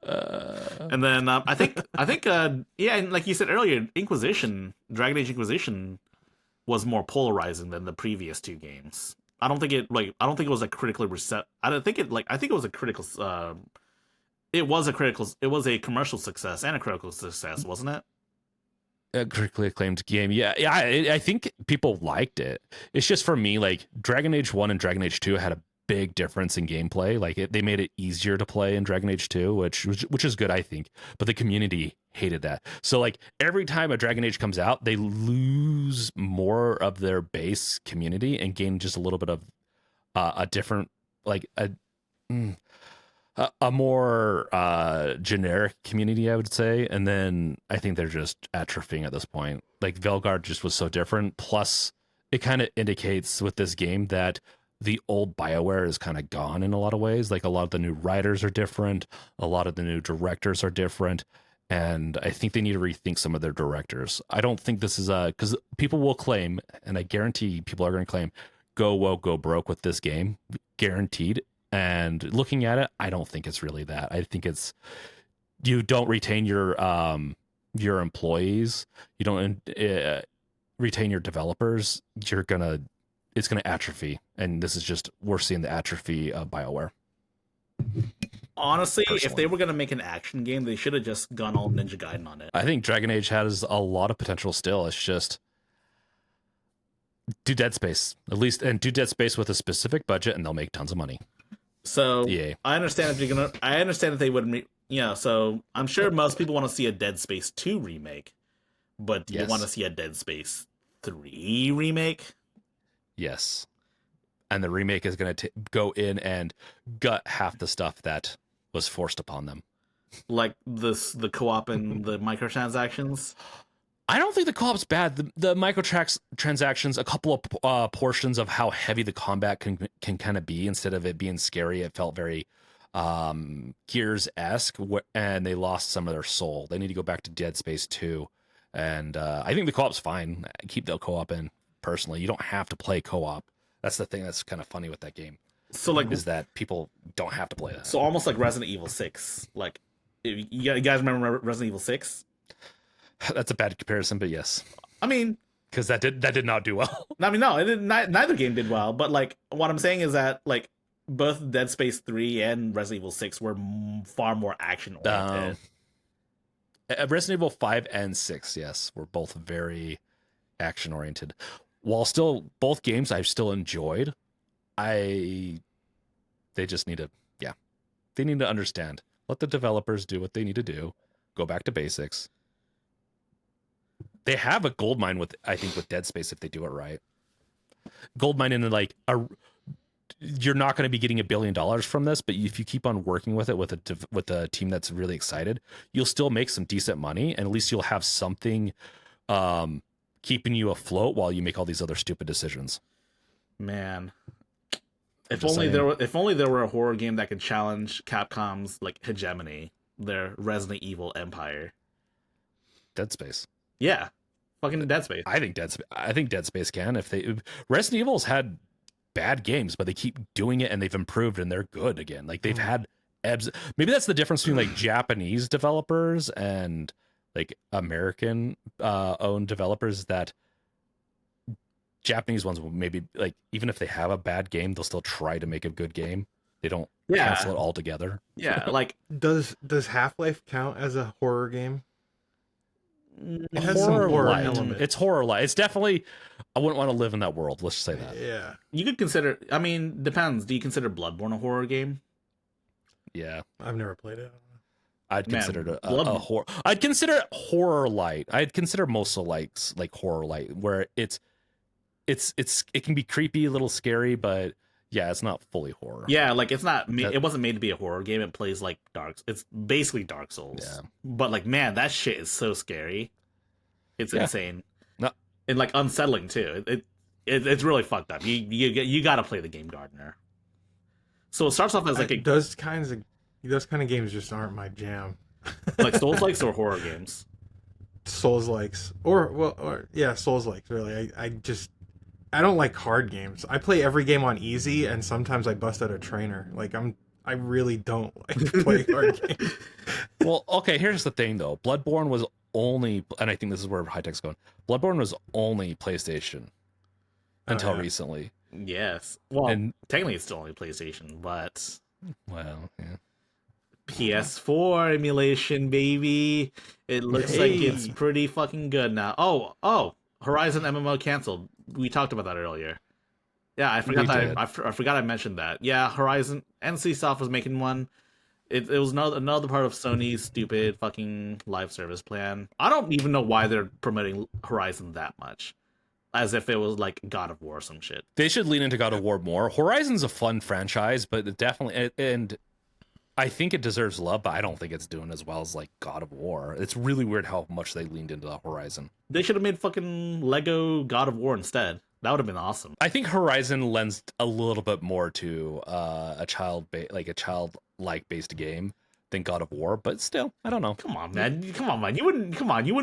And then I think yeah, and like you said earlier, Dragon Age Inquisition was more polarizing than the previous two games. I don't think it was a critically reset. I think it was a critical. It was a commercial success and a critical success, wasn't it? A critically acclaimed game. Yeah. I think people liked it. It's just for me, like Dragon Age 1 and Dragon Age 2 had a big difference in gameplay. Like they made it easier to play in Dragon Age 2, which is good, I think. But the community hated that. So like every time a Dragon Age comes out, they lose more of their base community and gain just a little bit of a different, like a more generic community, I would say. And then I think they're just atrophying at this point. Like Veilguard just was so different. Plus, it kind of indicates with this game that the old Bioware is kind of gone in a lot of ways. Like a lot of the new writers are different. A lot of the new directors are different. And I think they need to rethink some of their directors. I don't think this is because people will claim, and I guarantee people are going to claim, go woke, go broke with this game, guaranteed. And looking at it, I don't think it's really that. I think it's you don't retain your employees, you don't retain your developers. It's gonna atrophy, and this is just we're seeing the atrophy of BioWare. Honestly, if they were gonna make an action game, they should have just gone all Ninja Gaiden on it. I think Dragon Age has a lot of potential still. It's just do Dead Space at least, and do Dead Space with a specific budget, and they'll make tons of money. So I understand if they would, so I'm sure most people want to see a Dead Space 2 remake, but do you want to see a Dead Space 3 remake? Yes. And the remake is going to go in and gut half the stuff that was forced upon them. Like the co-op and the microtransactions? I don't think the co-op's bad. The microtransactions, a couple of portions of how heavy the combat can kind of be, instead of it being scary, it felt very Gears-esque, and they lost some of their soul. They need to go back to Dead Space 2. And I think the co-op's fine. Keep the co-op in, personally. You don't have to play co-op. That's the thing that's kind of funny with that game. So like, is that people don't have to play that. So almost like Resident Evil 6. Like, you guys remember Resident Evil 6? That's a bad comparison, but yes. I mean, because that did not do well. I mean, no, neither game did well. But like, what I'm saying is that like both Dead Space 3 and Resident Evil 6 were far more action oriented. Resident Evil 5 and 6, yes, were both very action oriented. While still both games I've still enjoyed, they just need to they need to understand. Let the developers do what they need to do. Go back to basics. They have a goldmine with Dead Space if they do it right. Goldmine in like you're not going to be getting $1 billion from this, but if you keep on working with it with a team that's really excited, you'll still make some decent money, and at least you'll have something keeping you afloat while you make all these other stupid decisions. Man, if only there were a horror game that could challenge Capcom's like hegemony, their Resident Evil empire. Dead Space. Yeah, fucking Dead Space. I think Dead Space can. Resident Evil's had bad games, but they keep doing it and they've improved and they're good again. Like they've had ebbs. Maybe that's the difference between like Japanese developers and like American owned developers. That Japanese ones will maybe like, even if they have a bad game, they'll still try to make a good game. They don't cancel it altogether. Yeah, like does Half-Life count as a horror game? It has some horror element. It's horror light. It's definitely, I wouldn't want to live in that world. Let's just say that. Yeah. You could consider, I mean, depends. Do you consider Bloodborne a horror game? Yeah. I've never played it. I'd consider it a horror. I'd consider it horror light. I'd consider most of like horror light, where it can be creepy, a little scary, but yeah, it's not fully horror. Yeah, like it's not. It wasn't made to be a horror game. It plays like It's basically Dark Souls. Yeah. But like, man, that shit is so scary. It's insane. No. And like unsettling too. It's really fucked up. You got to play the game Gardiner. So it starts off as like those kind of games just aren't my jam. Like Souls-likes or horror games. Souls likes, or Souls likes. Really, I don't like hard games. I play every game on easy, and sometimes I bust out a trainer. Like I really don't like to play hard games. Well, okay, here's the thing though. Bloodborne was only, and I think this is where high tech's going. Bloodborne was only PlayStation until recently. Yes. Well, and technically it's still only PlayStation, but well, yeah. PS4 emulation, baby. It looks like it's pretty fucking good now. Oh, Horizon MMO canceled. We talked about that earlier. Yeah, I forgot I forgot I mentioned that. Yeah, Horizon NCSoft was making one. It was another part of Sony's stupid fucking live service plan. I don't even know why they're promoting Horizon that much. As if it was like God of War or some shit. They should lean into God of War more. Horizon's a fun franchise, but it definitely, and I think it deserves love, but I don't think it's doing as well as like God of War. It's really weird how much they leaned into the Horizon. They should have made fucking Lego God of War instead. That would have been awesome. I think Horizon lends a little bit more to a childlike based game than God of War, but still, I don't know. Come on, man. You wouldn't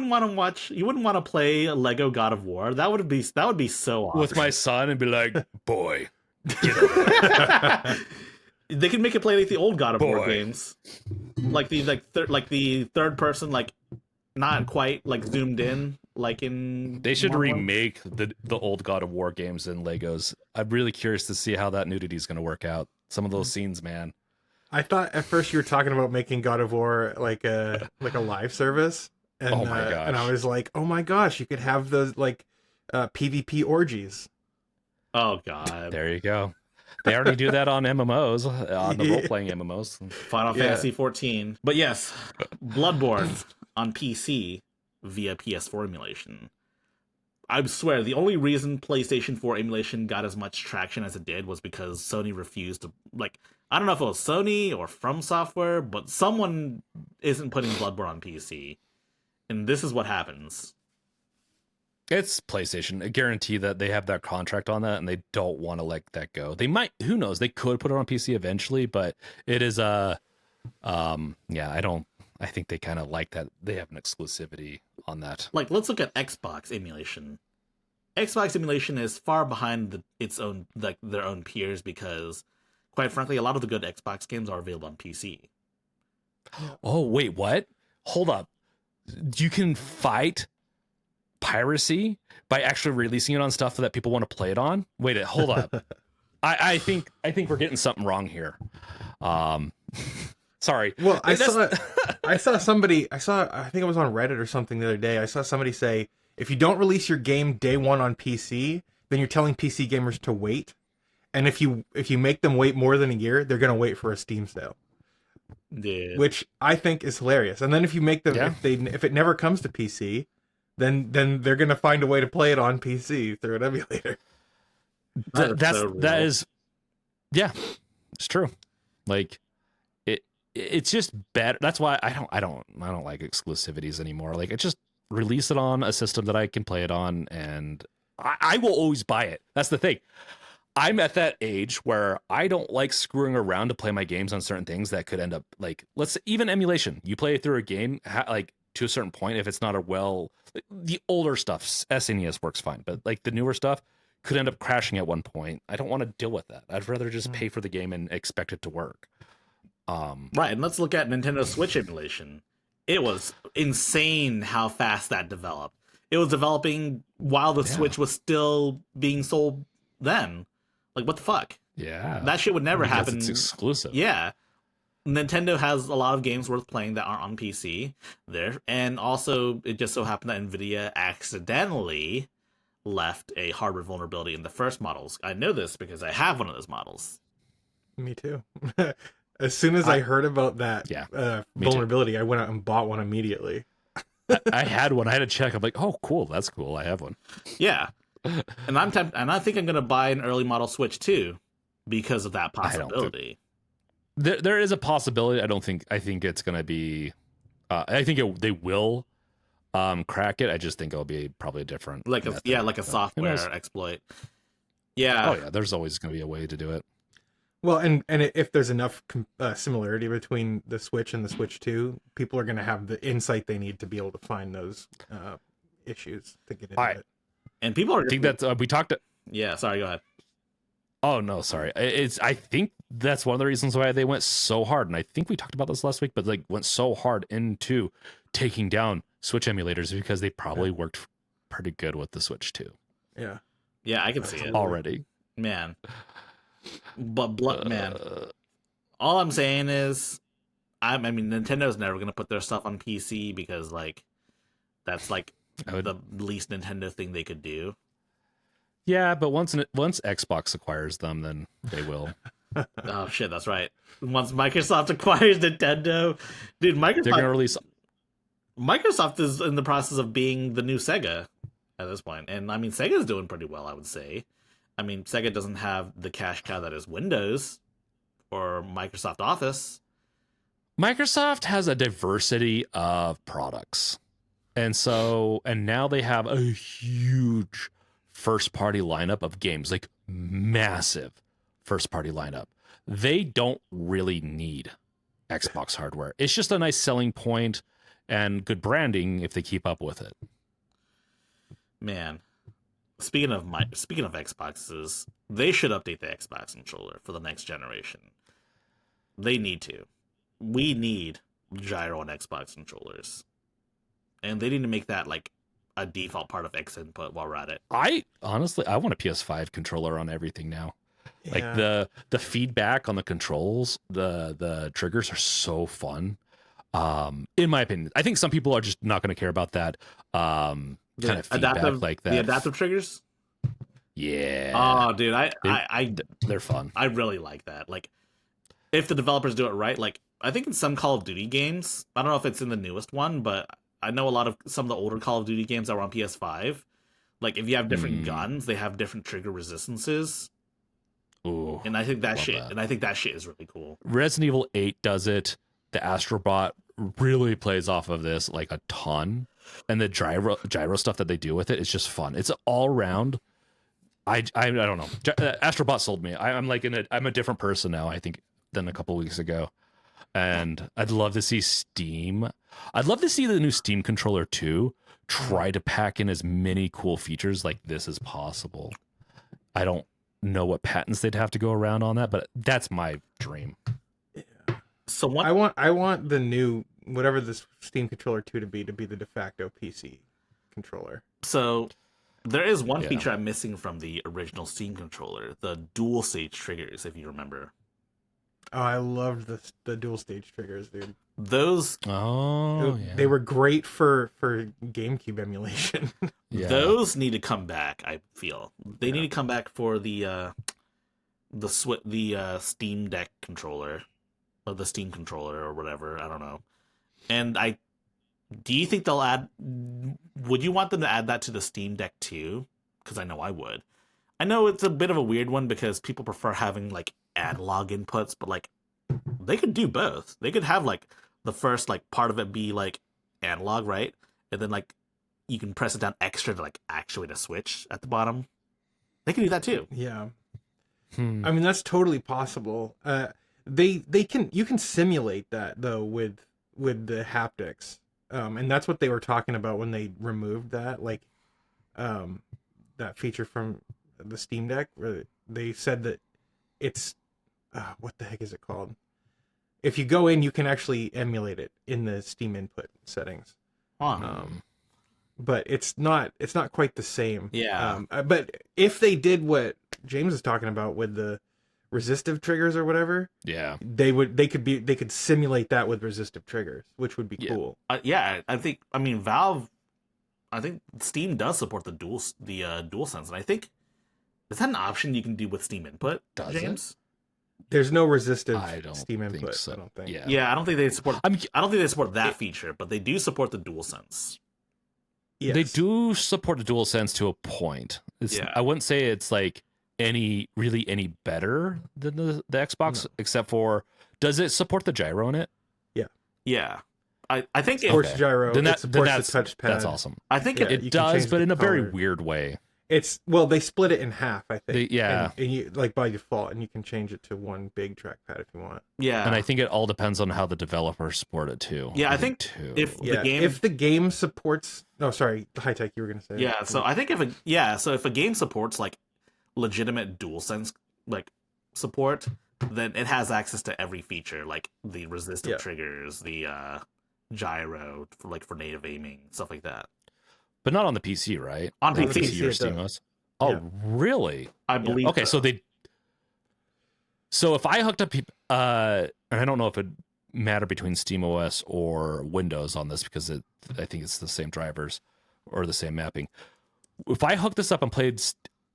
want to play a Lego God of War. That would be so awesome. With my son and be like, boy, get over. They could make it play like the old God of War games. Like the third person, like not quite like zoomed in, like in. They should remake the old God of War games in Legos. I'm really curious to see how that nudity is going to work out. Some of those scenes, man. I thought at first you were talking about making God of War like a live service, and oh my gosh. And I was like, oh my gosh, you could have those like PvP orgies. Oh god, there you go. They already do that on MMOs, on the role-playing MMOs. Final Fantasy 14. But yes, Bloodborne on PC via PS4 emulation. I swear, the only reason PlayStation 4 emulation got as much traction as it did was because Sony refused to, like, I don't know if it was Sony or From Software, but someone isn't putting Bloodborne on PC. And this is what happens. It's PlayStation. I guarantee that they have that contract on that and they don't want to let that go. They might, who knows, they could put it on PC eventually, but it is I think they kind of like that they have an exclusivity on that. Like, let's look at Xbox emulation. Xbox emulation is far behind their own peers because, quite frankly, a lot of the good Xbox games are available on PC. Oh, wait, what? Hold up. You can fight piracy by actually releasing it on stuff that people want to play it on? Wait, hold up. I think we're getting something wrong here. Sorry. Well, I saw somebody, I think it was on Reddit or something the other day. I saw somebody say, if you don't release your game day one on PC, then you're telling PC gamers to wait. And if you make them wait more than a year, they're going to wait for a Steam sale. Yeah. Which I think is hilarious. And then if you make them, if it never comes to PC, then they're going to find a way to play it on PC through an emulator. That is, yeah, it's true. Like, it's just better. That's why I don't like exclusivities anymore. Like, just release it on a system that I can play it on, and I will always buy it. That's the thing. I'm at that age where I don't like screwing around to play my games on certain things that could end up like, even emulation. You play it through a game, like to a certain point, if it's not the older stuff, SNES works fine, but like the newer stuff could end up crashing at one point. I don't want to deal with that. I'd rather just pay for the game and expect it to work. Right, and let's look at Nintendo Switch emulation. It was insane how fast that developed. It was developing while the Switch was still being sold then. Like, what the fuck? Yeah. That shit would never happen. It's exclusive. Yeah. Nintendo has a lot of games worth playing that aren't on PC there. And also, it just so happened that NVIDIA accidentally left a hardware vulnerability in the first models. I know this because I have one of those models. Me too. As soon as I heard about that vulnerability, I went out and bought one immediately. I had one. I had to check. I'm like, oh, cool. That's cool. I have one. Yeah. And I think I'm going to buy an early model Switch too because of that possibility. There is a possibility. I think it's going to be, I think they will crack it. I just think it'll be probably a different method. Like a software exploit. Yeah. Oh yeah. There's always going to be a way to do it. Well, and if there's enough similarity between the Switch and the Switch 2, people are going to have the insight they need to be able to find those issues to get into it. And people are. I think that we talked. Yeah, sorry. Go ahead. Oh no, sorry. I think that's one of the reasons why they went so hard, and I think we talked about this last week, but like went so hard into taking down Switch emulators because they probably worked pretty good with the Switch 2. Yeah. Yeah, I can see it already. Man. But man, all I'm saying is, I mean, Nintendo's never gonna put their stuff on PC because like that's like the least Nintendo thing they could do. Yeah, but once Xbox acquires them, then they will. Oh shit, that's right. Once Microsoft acquires Nintendo, dude, They're gonna release. Microsoft is in the process of being the new Sega at this point, and I mean, Sega's doing pretty well, I would say. I mean, Sega doesn't have the cash cow that is Windows or Microsoft Office. Microsoft has a diversity of products, and now they have a huge first-party lineup of games, like massive first-party lineup. They don't really need Xbox hardware. It's just a nice selling point and good branding if they keep up with it. Man, speaking of Xboxes, they should update the Xbox controller for the next generation. They need to. We need gyro on Xbox controllers, and they need to make that like a default part of X input while we're at it. I want a PS5 controller on everything now. Yeah. Like the feedback on the controls, the triggers are so fun. In my opinion, I think some people are just not going to care about that kind of feedback like that. The adaptive triggers. Yeah. Oh, dude, they're fun. I really like that. Like, if the developers do it right, like I think in some Call of Duty games, I don't know if it's in the newest one, but I know a lot of some of the older Call of Duty games that were on PS5. Like, if you have different guns, they have different trigger resistances. Ooh, and I think that shit is really cool. Resident Evil 8 does it. The Astrobot really plays off of this like a ton, and the gyro stuff that they do with it is just fun. It's all around. I don't know. Astrobot sold me. I'm a different person now, I think, than a couple weeks ago. And I'd love to see Steam. I'd love to see the new Steam controller too try to pack in as many cool features like this as possible. I don't know what patents they'd have to go around on that, but that's my dream. Yeah. So I want the new whatever this Steam controller 2 to be the de facto PC controller. So there is one feature I'm missing from the original Steam controller, the dual stage triggers, if you remember. Oh, I loved the dual stage triggers, dude. Those they were great for GameCube emulation. Yeah. Those need to come back, I feel. They need to come back for the Steam Deck controller, or the Steam controller or whatever, I don't know. And do you think they'll add, would you want them to add that to the Steam Deck too? Because I know I would. I know it's a bit of a weird one because people prefer having like analog inputs, but like they could do both. They could have like the first like part of it be like analog, right? And then like you can press it down extra to like actuate a switch at the bottom. They can do that too. Yeah. I mean, that's totally possible. You can simulate that though with the haptics. And that's what they were talking about when they removed that, like that feature from the Steam Deck, where they said that it's what the heck is it called? If you go in, you can actually emulate it in the Steam input settings. But it's not quite the same. Yeah. But if they did what James is talking about with the resistive triggers or whatever, they could simulate that with resistive triggers, which would be cool. I think Steam does support the DualSense, and I think is that an option you can do with Steam input, James? There's no resistive Steam input. So. I don't think. Yeah, I don't think they support. I don't think they support that feature, but they do support the DualSense. Yes. They do support the DualSense to a point. I wouldn't say it's like any better than the Xbox, except for, does it support the gyro in it? Yeah. I think it supports gyro. Then it supports the touchpad. That's awesome. I think it does, but in a very weird way. They split it in half, I think. Yeah. And you, like, by default, and you can change it to one big trackpad if you want. Yeah. And I think it all depends on how the developers support it too. Yeah, I think if the game supports, sorry, High Tech, you were gonna say. Yeah, so I think if a game supports like legitimate DualSense like support, then it has access to every feature, like the resistive triggers, the gyro for native aiming, stuff like that. But not on the PC, right? On PC, or SteamOS. Oh, really? I believe. Okay, so if I hooked up, and I don't know if it matter between SteamOS or Windows on this because I think it's the same drivers or the same mapping. If I hooked this up and played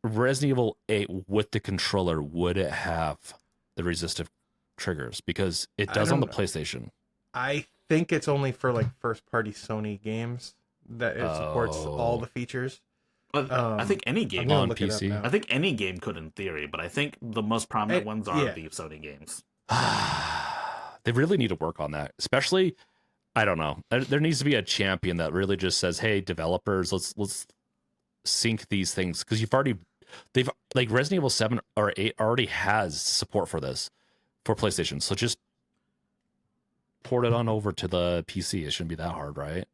Resident Evil 8 with the controller, would it have the resistive triggers? Because it does on the PlayStation. I think it's only for like first-party Sony games that it supports all the features. I think any game on PC. I think any game could in theory, but I think the most prominent ones are the Sony games. They really need to work on that, especially. I don't know. There needs to be a champion that really just says, "Hey, developers, let's sync these things," because they've like Resident Evil 7 or 8 already has support for this for PlayStation, so just port it on over to the PC. It shouldn't be that hard, right?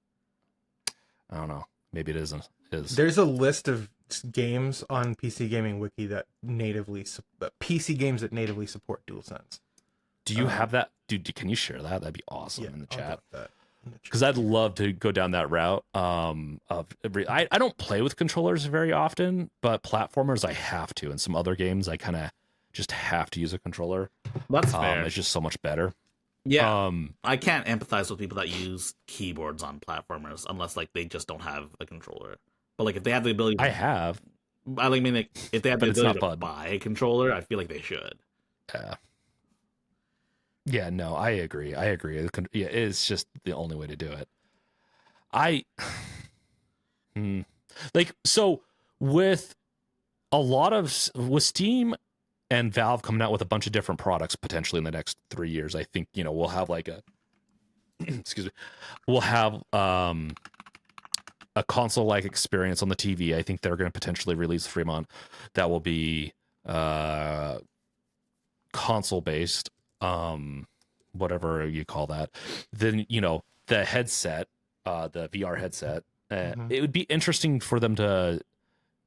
I don't know. Maybe it isn't. There's a list of games on PC Gaming Wiki that PC games that natively support DualSense. Do you have that? Dude, can you share that? That'd be awesome in the chat. Because I'd love to go down that route. I don't play with controllers very often, but platformers I have to, and some other games I kind of just have to use a controller. That's fair. It's just so much better. Yeah, I can't empathize with people that use keyboards on platformers unless like they just don't have a controller. But like if they have the ability, I mean, like, if they have the ability to buy a controller, I feel like they should. Yeah. Yeah, no, I agree. Yeah, it's just the only way to do it. So with with Steam and Valve coming out with a bunch of different products potentially in the next 3 years, I think, we'll have like we'll have a console-like experience on the TV. I think they're going to potentially release Fremont that will be console-based. Whatever you call that, then the headset, the VR headset. It would be interesting for them to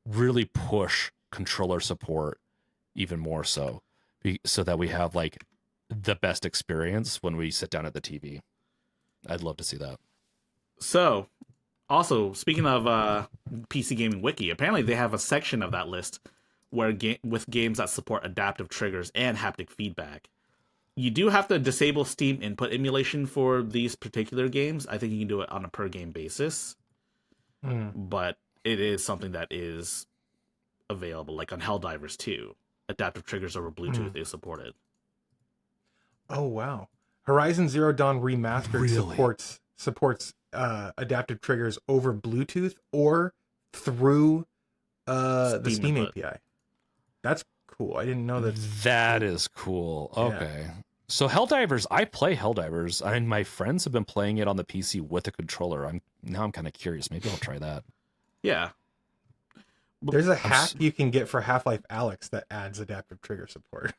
really push controller support even more so that we have like the best experience when we sit down at the TV. I'd love to see that. So, also speaking of PC Gaming Wiki, apparently they have a section of that list where with games that support adaptive triggers and haptic feedback. You do have to disable Steam input emulation for these particular games. I think you can do it on a per game basis, but it is something that is available. Like on Helldivers 2, adaptive triggers over Bluetooth is supported. Oh wow! Horizon Zero Dawn Remastered supports adaptive triggers over Bluetooth or through the Steam API. That's cool. I didn't know that. That is cool. Okay. Yeah. So Helldivers, I play Helldivers. My friends have been playing it on the PC with a controller. I'm kind of curious. Maybe I'll try that. Yeah. There's a hack you can get for Half-Life Alyx that adds adaptive trigger support.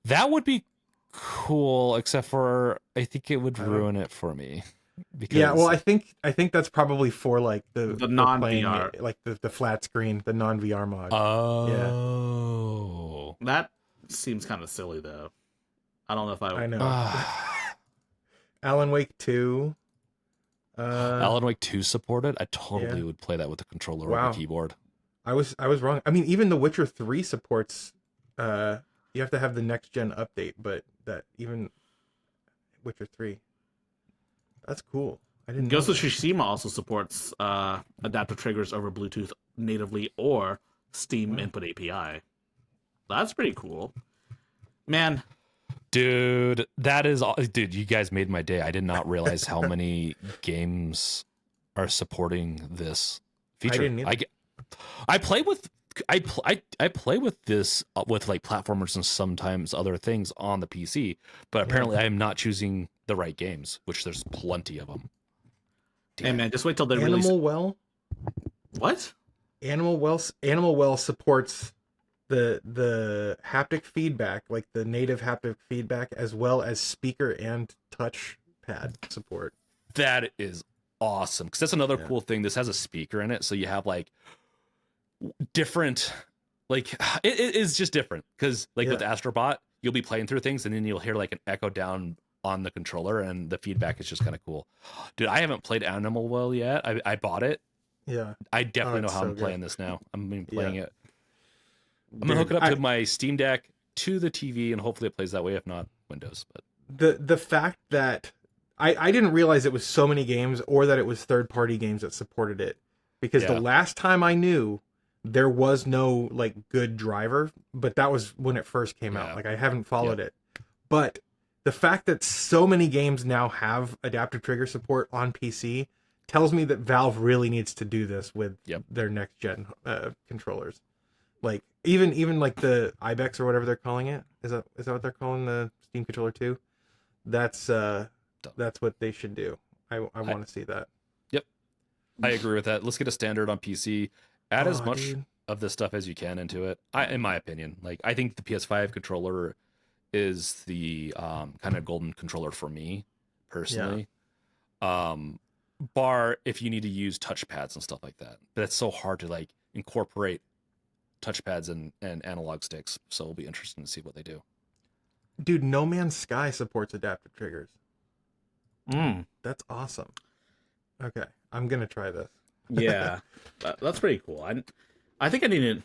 That would be cool, except for I think it would ruin it for me. Because I think that's probably for like the non-VR, like the flat screen, the non-VR mod. Oh, yeah. That seems kind of silly though. I don't know if I know. Alan Wake 2. Alan Wake 2 supported. I totally would play that with a controller or a keyboard. I was wrong. I mean, even The Witcher 3 supports. You have to have the next gen update, but that even Witcher 3. That's cool. I didn't. Ghost of Tsushima also supports adaptive triggers over Bluetooth natively or Steam input API. That's pretty cool, man. Dude, that is all. Dude, you guys made my day. I did not realize how many games are supporting this feature. I didn't either. I play with this with like platformers and sometimes other things on the PC, but apparently I am not choosing the right games, which there's plenty of them. Damn. Hey man, just wait till they release. What? Animal Well supports the haptic feedback, like the native haptic feedback, as well as speaker and touch pad support. That is awesome, because that's another cool thing. This has a speaker in it, so you have like different, like it is just different, because like with Astrobot, you'll be playing through things and then you'll hear like an echo down on the controller, and the feedback is just kind of cool. Dude, I haven't played Animal Well yet. I bought it. Yeah, I definitely know how I'm playing this now. I'm playing it. I'm gonna hook it up to my Steam Deck, to the TV, and hopefully it plays that way. If not, Windows. But the fact that I didn't realize it was so many games, or that it was third-party games that supported it, because the last time I knew, there was no like good driver, but that was when it first came out. Like I haven't followed it, but the fact that so many games now have adaptive trigger support on PC tells me that Valve really needs to do this with their next gen controllers. Like even like the Ibex or whatever they're calling it. Is that what they're calling the Steam controller 2? That's what they should do. I want to see that. Yep. I agree with that. Let's get a standard on PC. Add as much of this stuff as you can into it. In my opinion, like I think the PS5 controller is the kind of golden controller for me personally. Bar if you need to use touchpads and stuff like that, but it's so hard to like incorporate touchpads and analog sticks. So it'll be interesting to see what they do. Dude, No Man's Sky supports adaptive triggers. That's awesome. Okay, I'm gonna try this. Yeah, that's pretty cool. I think I need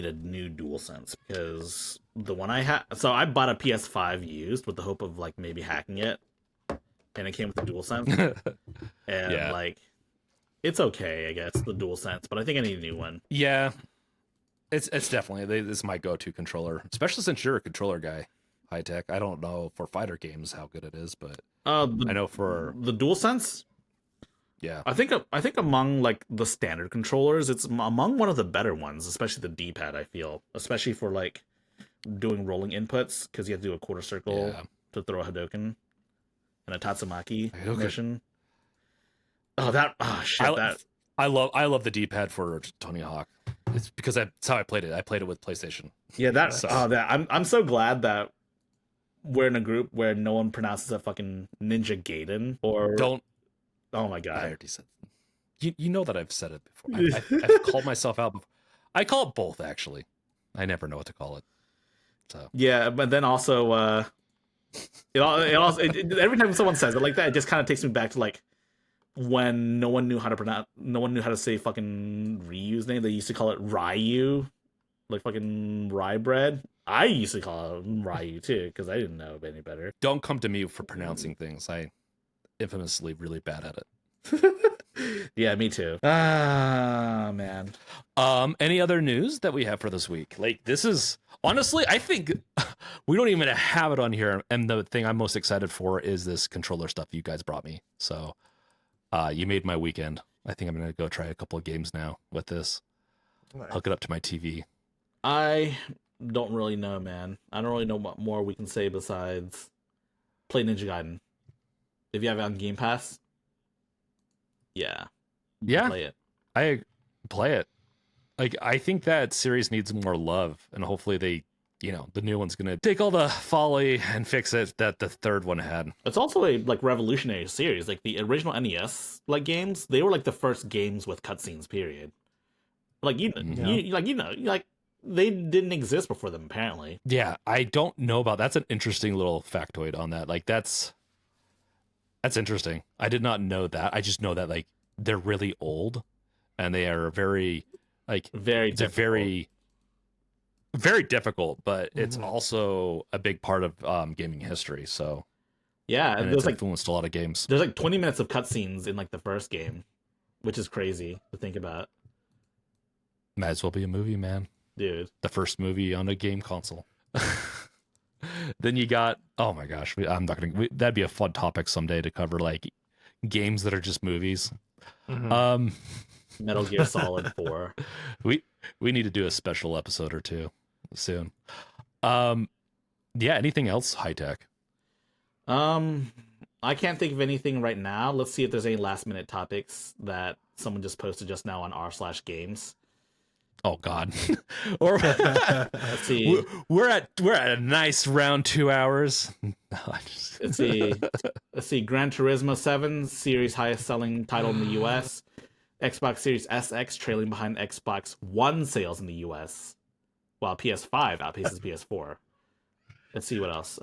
a new DualSense, because the one I had. So I bought a PS5 used with the hope of like maybe hacking it, and it came with the DualSense, and like it's okay, I guess, the DualSense, but I think I need a new one. Yeah, it's definitely this is my go-to controller, especially since you're a controller guy. High Tech. I don't know for fighter games how good it is, but I know for the DualSense. Yeah, I think among like the standard controllers, it's among one of the better ones, especially the D-pad. I feel, especially for like doing rolling inputs, because you have to do a quarter circle to throw a Hadouken and a Tatsumaki mission. I love the D-pad for Tony Hawk. It's because that's how I played it. I played it with PlayStation. Yeah, I'm so glad that we're in a group where no one pronounces a fucking Ninja Gaiden or don't. Oh my god! I already said. You know that I've said it before. I've called myself out before. I call it both, actually. I never know what to call it. So yeah, but then also, every time someone says it like that, it just kind of takes me back to like when no one knew how to say fucking Ryu's name. They used to call it Ryu, like fucking rye bread. I used to call it Ryu too, because I didn't know any better. Don't come to me for pronouncing things. I infamously really bad at it. Yeah, me too. Ah, man. Any other news that we have for this week? Like, this is honestly, I think we don't even have it on here. And the thing I'm most excited for is this controller stuff you guys brought me. So, you made my weekend. I think I'm gonna go try a couple of games now with this. Nice. Hook it up to my TV. I don't really know, man. I don't really know what more we can say besides play Ninja Gaiden. If you have it on Game Pass, play it. I play it. Like, I think that series needs more love, and hopefully they, the new one's gonna take all the folly and fix it that the third one had. It's also a like revolutionary series. Like the original NES like games, they were like the first games with cutscenes. Period. Like they didn't exist before them, apparently. Yeah, I don't know about that's an interesting little factoid on that. Like that's interesting. I did not know that. I just know that like they're really old and they are very very difficult, but it's also a big part of gaming history. So yeah, and it's influenced a lot of games. There's like 20 minutes of cutscenes in like the first game, which is crazy to think about. Might as well be a movie, man. Dude. The first movie on a game console. Then you got, oh my gosh, that'd be a fun topic someday to cover, like games that are just movies. Metal Gear Solid 4. We need to do a special episode or two soon. Yeah, anything else high tech? I can't think of anything right now. Let's see if there's any last minute topics that someone just posted just now on r/games. Oh God. Or Let's see. We're at a nice round 2 hours. Let's see. Gran Turismo 7, series highest selling title in the US. Xbox Series SX trailing behind Xbox One sales in the US, while PS5 outpaces PS4. Let's see what else.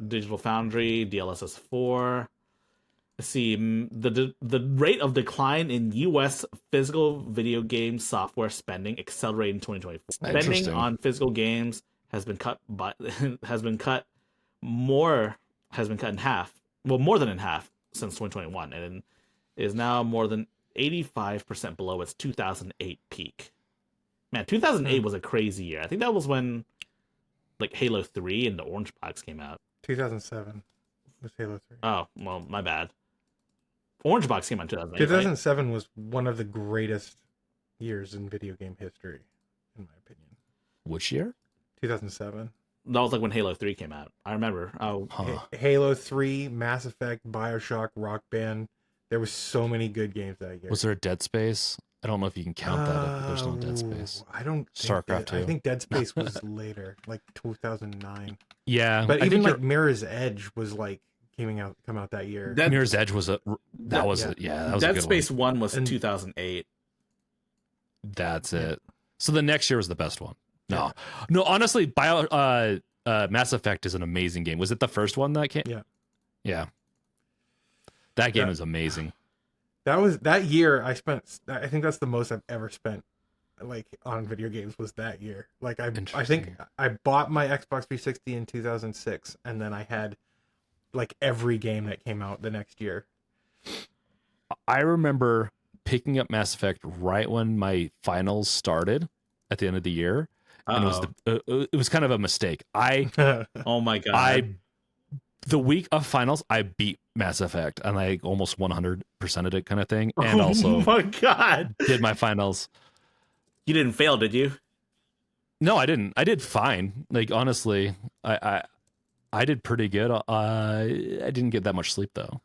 Digital Foundry, DLSS 4. Let's see, the rate of decline in U.S. physical video game software spending accelerated in 2024. Spending on physical games has been cut in half. Well, more than in half since 2021, and is now more than 85% below its 2008 peak. Man, 2008 was a crazy year. I think that was when like Halo 3 and the Orange Box came out. 2007 was Halo 3. Oh, well, my bad. Orange Box came out in 2008. 2007 was one of the greatest years in video game history, in my opinion. Which year? 2007. That was like when Halo 3 came out. I remember. Halo 3, Mass Effect, Bioshock, Rock Band. There was so many good games that year. Was there a Dead Space? I don't know if you can count that if there's no Dead Space. I don't. StarCraft 2. I think Dead Space was later, like 2009. Yeah, but even like Mirror's Edge was like come out that year. Mirror's Edge was that was a Dead good Space one. 1 was 2008. That's it. So the next year was the best one. No, honestly, Mass Effect is an amazing game. Was it the first one that came? Yeah. That game is amazing. That year I spent. I think that's the most I've ever spent, like on video games was that year. Like I think I bought my Xbox 360 in 2006, and then I had like every game that came out the next year. I remember picking up Mass Effect right when my finals started at the end of the year. And it was kind of a mistake. Oh my God. The week of finals, I beat Mass Effect and I almost 100%ed it kind of thing. And also, oh my God, did my finals. You didn't fail, did you? No, I didn't. I did fine. Like, honestly, I did pretty good. I didn't get that much sleep though.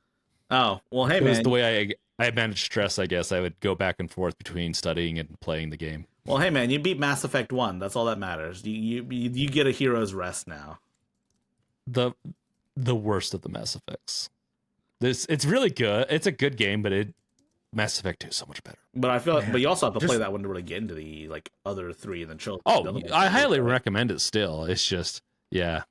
Oh, well, hey, it man. was the way I managed stress, I guess. I would go back and forth between studying and playing the game. Well, hey, man, you beat Mass Effect 1. That's all that matters. You get a hero's rest now. The worst of the Mass Effects. It's really good. It's a good game, but Mass Effect 2 is so much better. But I feel like, but you also have to play that one to really get into the like other three and the children. Oh, I highly recommend it still. It's just, yeah.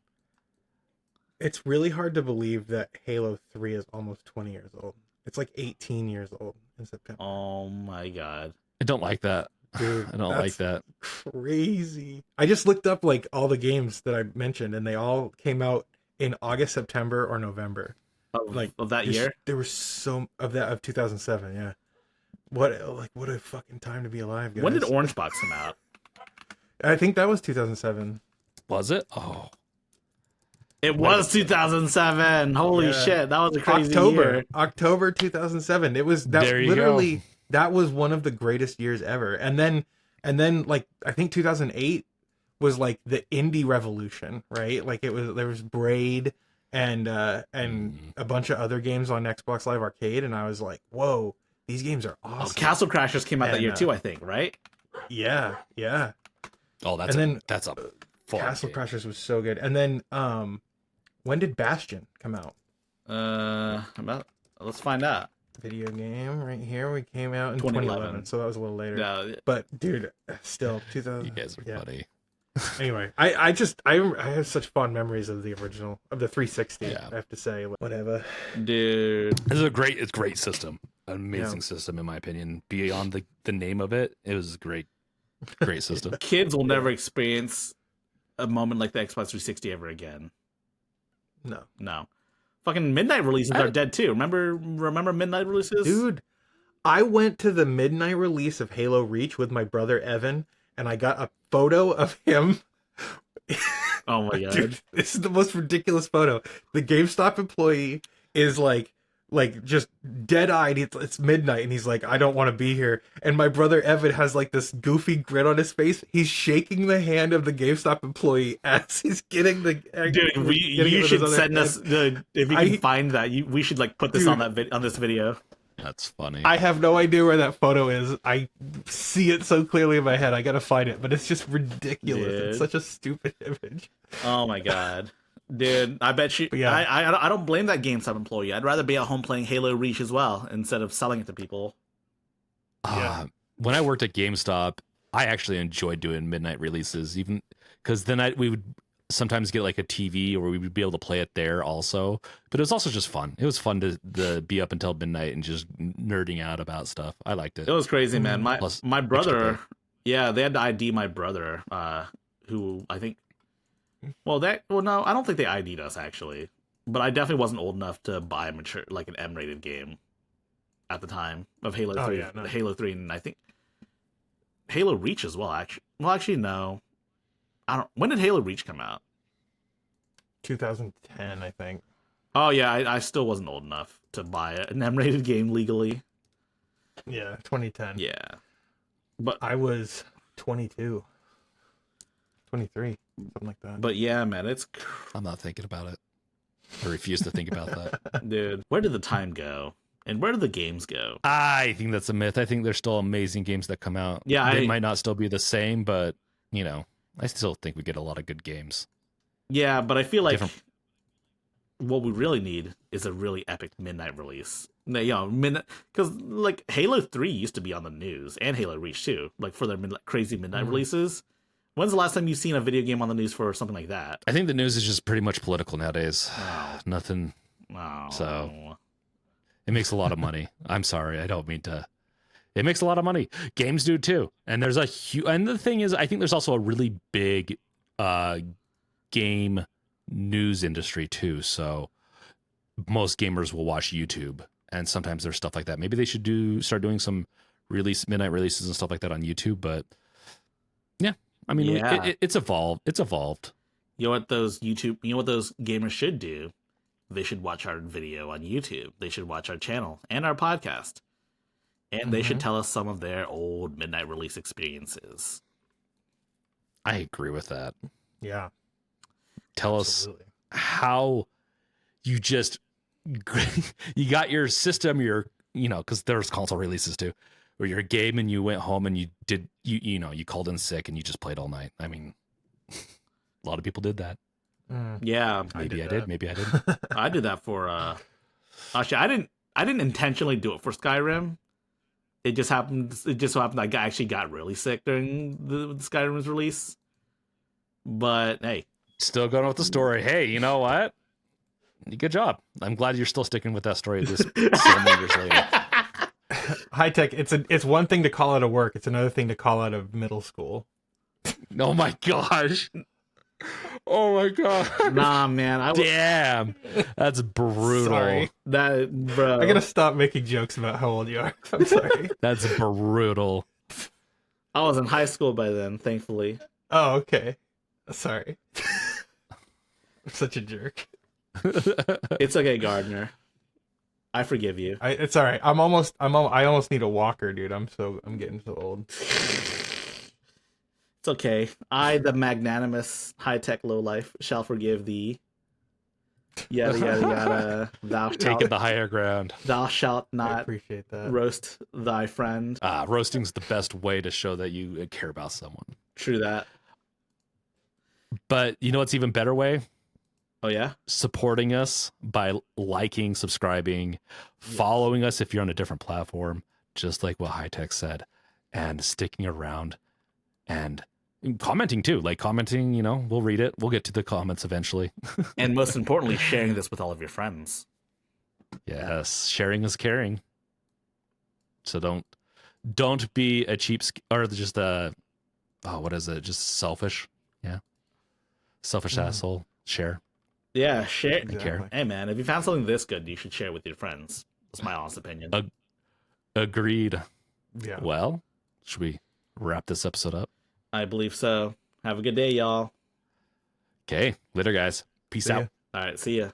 It's really hard to believe that Halo 3 is almost 20 years old. It's like 18 years old in September. Oh my God. I don't like that. Dude, I don't like that. Crazy. I just looked up like all the games that I mentioned and they all came out in August, September, or November. Of that year? There was so of 2007, yeah. What a fucking time to be alive, guys. When did Orange Box come out? I think that was 2007. Was it? Oh. It was 2007. Holy shit, that was a crazy year. October 2007. It was that literally that was one of the greatest years ever. And then like I think 2008 was like the indie revolution, right? Like there was Braid and a bunch of other games on Xbox Live Arcade, and I was like, whoa, these games are awesome. Oh, Castle Crashers came out that year too, I think, right? Yeah. Oh, that's a fun Castle game. Crashers was so good. And then when did Bastion come out? Let's find out. Video game right here. We came out in 2011, so that was a little later. Yeah. But dude, still 2000. You guys are funny. Anyway, I have such fond memories of the original of the 360. I have to say, whatever. Dude, this is a great system, an amazing system in my opinion. Beyond the name of it, it was a great system. Kids will never experience a moment like the Xbox 360 ever again. No. Fucking midnight releases are dead too. Remember midnight releases? Dude, I went to the midnight release of Halo Reach with my brother Evan, and I got a photo of him. Oh my God. Dude, this is the most ridiculous photo. The GameStop employee is like just dead-eyed. It's midnight and he's like, I don't want to be here. And my brother Evan has like this goofy grin on his face. He's shaking the hand of the GameStop employee as he's getting the dude. You should send us if you can find that. We should like put this on this video. That's funny. I have no idea where that photo is. I see it so clearly in my head. I gotta find it, but it's just ridiculous. Dude. It's such a stupid image. Oh my god. Dude, I bet you. Yeah. I don't blame that GameStop employee. I'd rather be at home playing Halo Reach as well instead of selling it to people. When I worked at GameStop, I actually enjoyed doing midnight releases, even because then we would sometimes get like a TV or we would be able to play it there also. But it was also just fun. It was fun to be up until midnight and just nerding out about stuff. I liked it. It was crazy, man. My brother, yeah, they had to ID my brother, who I think. No, I don't think they ID'd us actually, but I definitely wasn't old enough to buy an M-rated game at the time of Halo 3. Yeah, no. Halo 3, and I think Halo Reach as well. Actually, no. When did Halo Reach come out? 2010, I think. Oh yeah, I still wasn't old enough to buy an M-rated game legally. Yeah, 2010. Yeah, but I was 22, 23, something like that. But yeah, man, I'm not thinking about it. I refuse to think about that. Dude, where did the time go? And where do the games go? I think that's a myth. I think there's still amazing games that come out. Yeah, they might not still be the same, but I still think we get a lot of good games. Yeah, but I feel like what we really need is a really epic midnight release. Because like Halo 3 used to be on the news, and Halo Reach too, like for their crazy midnight releases. When's the last time you've seen a video game on the news for something like that? I think the news is just pretty much political nowadays. Nothing. So it makes a lot of money. I'm sorry, I don't mean to. It makes a lot of money. Games do too, and there's and the thing is, I think there's also a really big game news industry too. So most gamers will watch YouTube, and sometimes there's stuff like that. Maybe they should start doing some midnight releases and stuff like that on YouTube. But yeah, I mean, it's evolved. It's evolved. You know what those gamers should do? They should watch our video on YouTube. They should watch our channel and our podcast. And they should tell us some of their old midnight release experiences. I agree with that. Yeah. Tell Absolutely. Us how you you got your system, because there's console releases too, where you're a game and you went home and you called in sick and you just played all night. I mean, a lot of people did that. Yeah. Maybe I did. Maybe I did. I did that for, actually, I didn't intentionally do it for Skyrim. It just so happened I actually got really sick during the Skyrim's release. But hey, still going with the story. Hey, you know what? Good job. I'm glad you're still sticking with that story this so many years later. High Tech. It's one thing to call out of work. It's another thing to call out of middle school. Oh my gosh. Oh my god. Nah, man. Damn. That's brutal. Sorry. Bro. I gotta stop making jokes about how old you are. I'm sorry. That's brutal. I was in high school by then, thankfully. Oh, okay. Sorry. I'm such a jerk. It's okay, Gardiner. I forgive you. It's all right. I almost need a walker, dude. I'm getting so old. It's okay. I, the magnanimous high-tech lowlife, shall forgive thee. Yada, yada, yada. Thou shalt... Taking the higher ground. Thou shalt not I appreciate that. Roast thy friend. Roasting's the best way to show that you care about someone. True that. But you know what's even better way? Oh, yeah? Supporting us by liking, subscribing, following us if you're on a different platform, just like what High Tech said, and sticking around. And commenting too, we'll read it. We'll get to the comments eventually. And most importantly, sharing this with all of your friends. Yes, sharing is caring. So don't be a cheap or just what is it? Just selfish. Yeah. Selfish asshole. Share. Yeah, share. Exactly. Hey man, if you found something this good, you should share it with your friends. That's my honest opinion. Agreed. Yeah. Well, should we wrap this episode up? I believe so. Have a good day, y'all. Okay. Later, guys. Peace out. All right. See ya.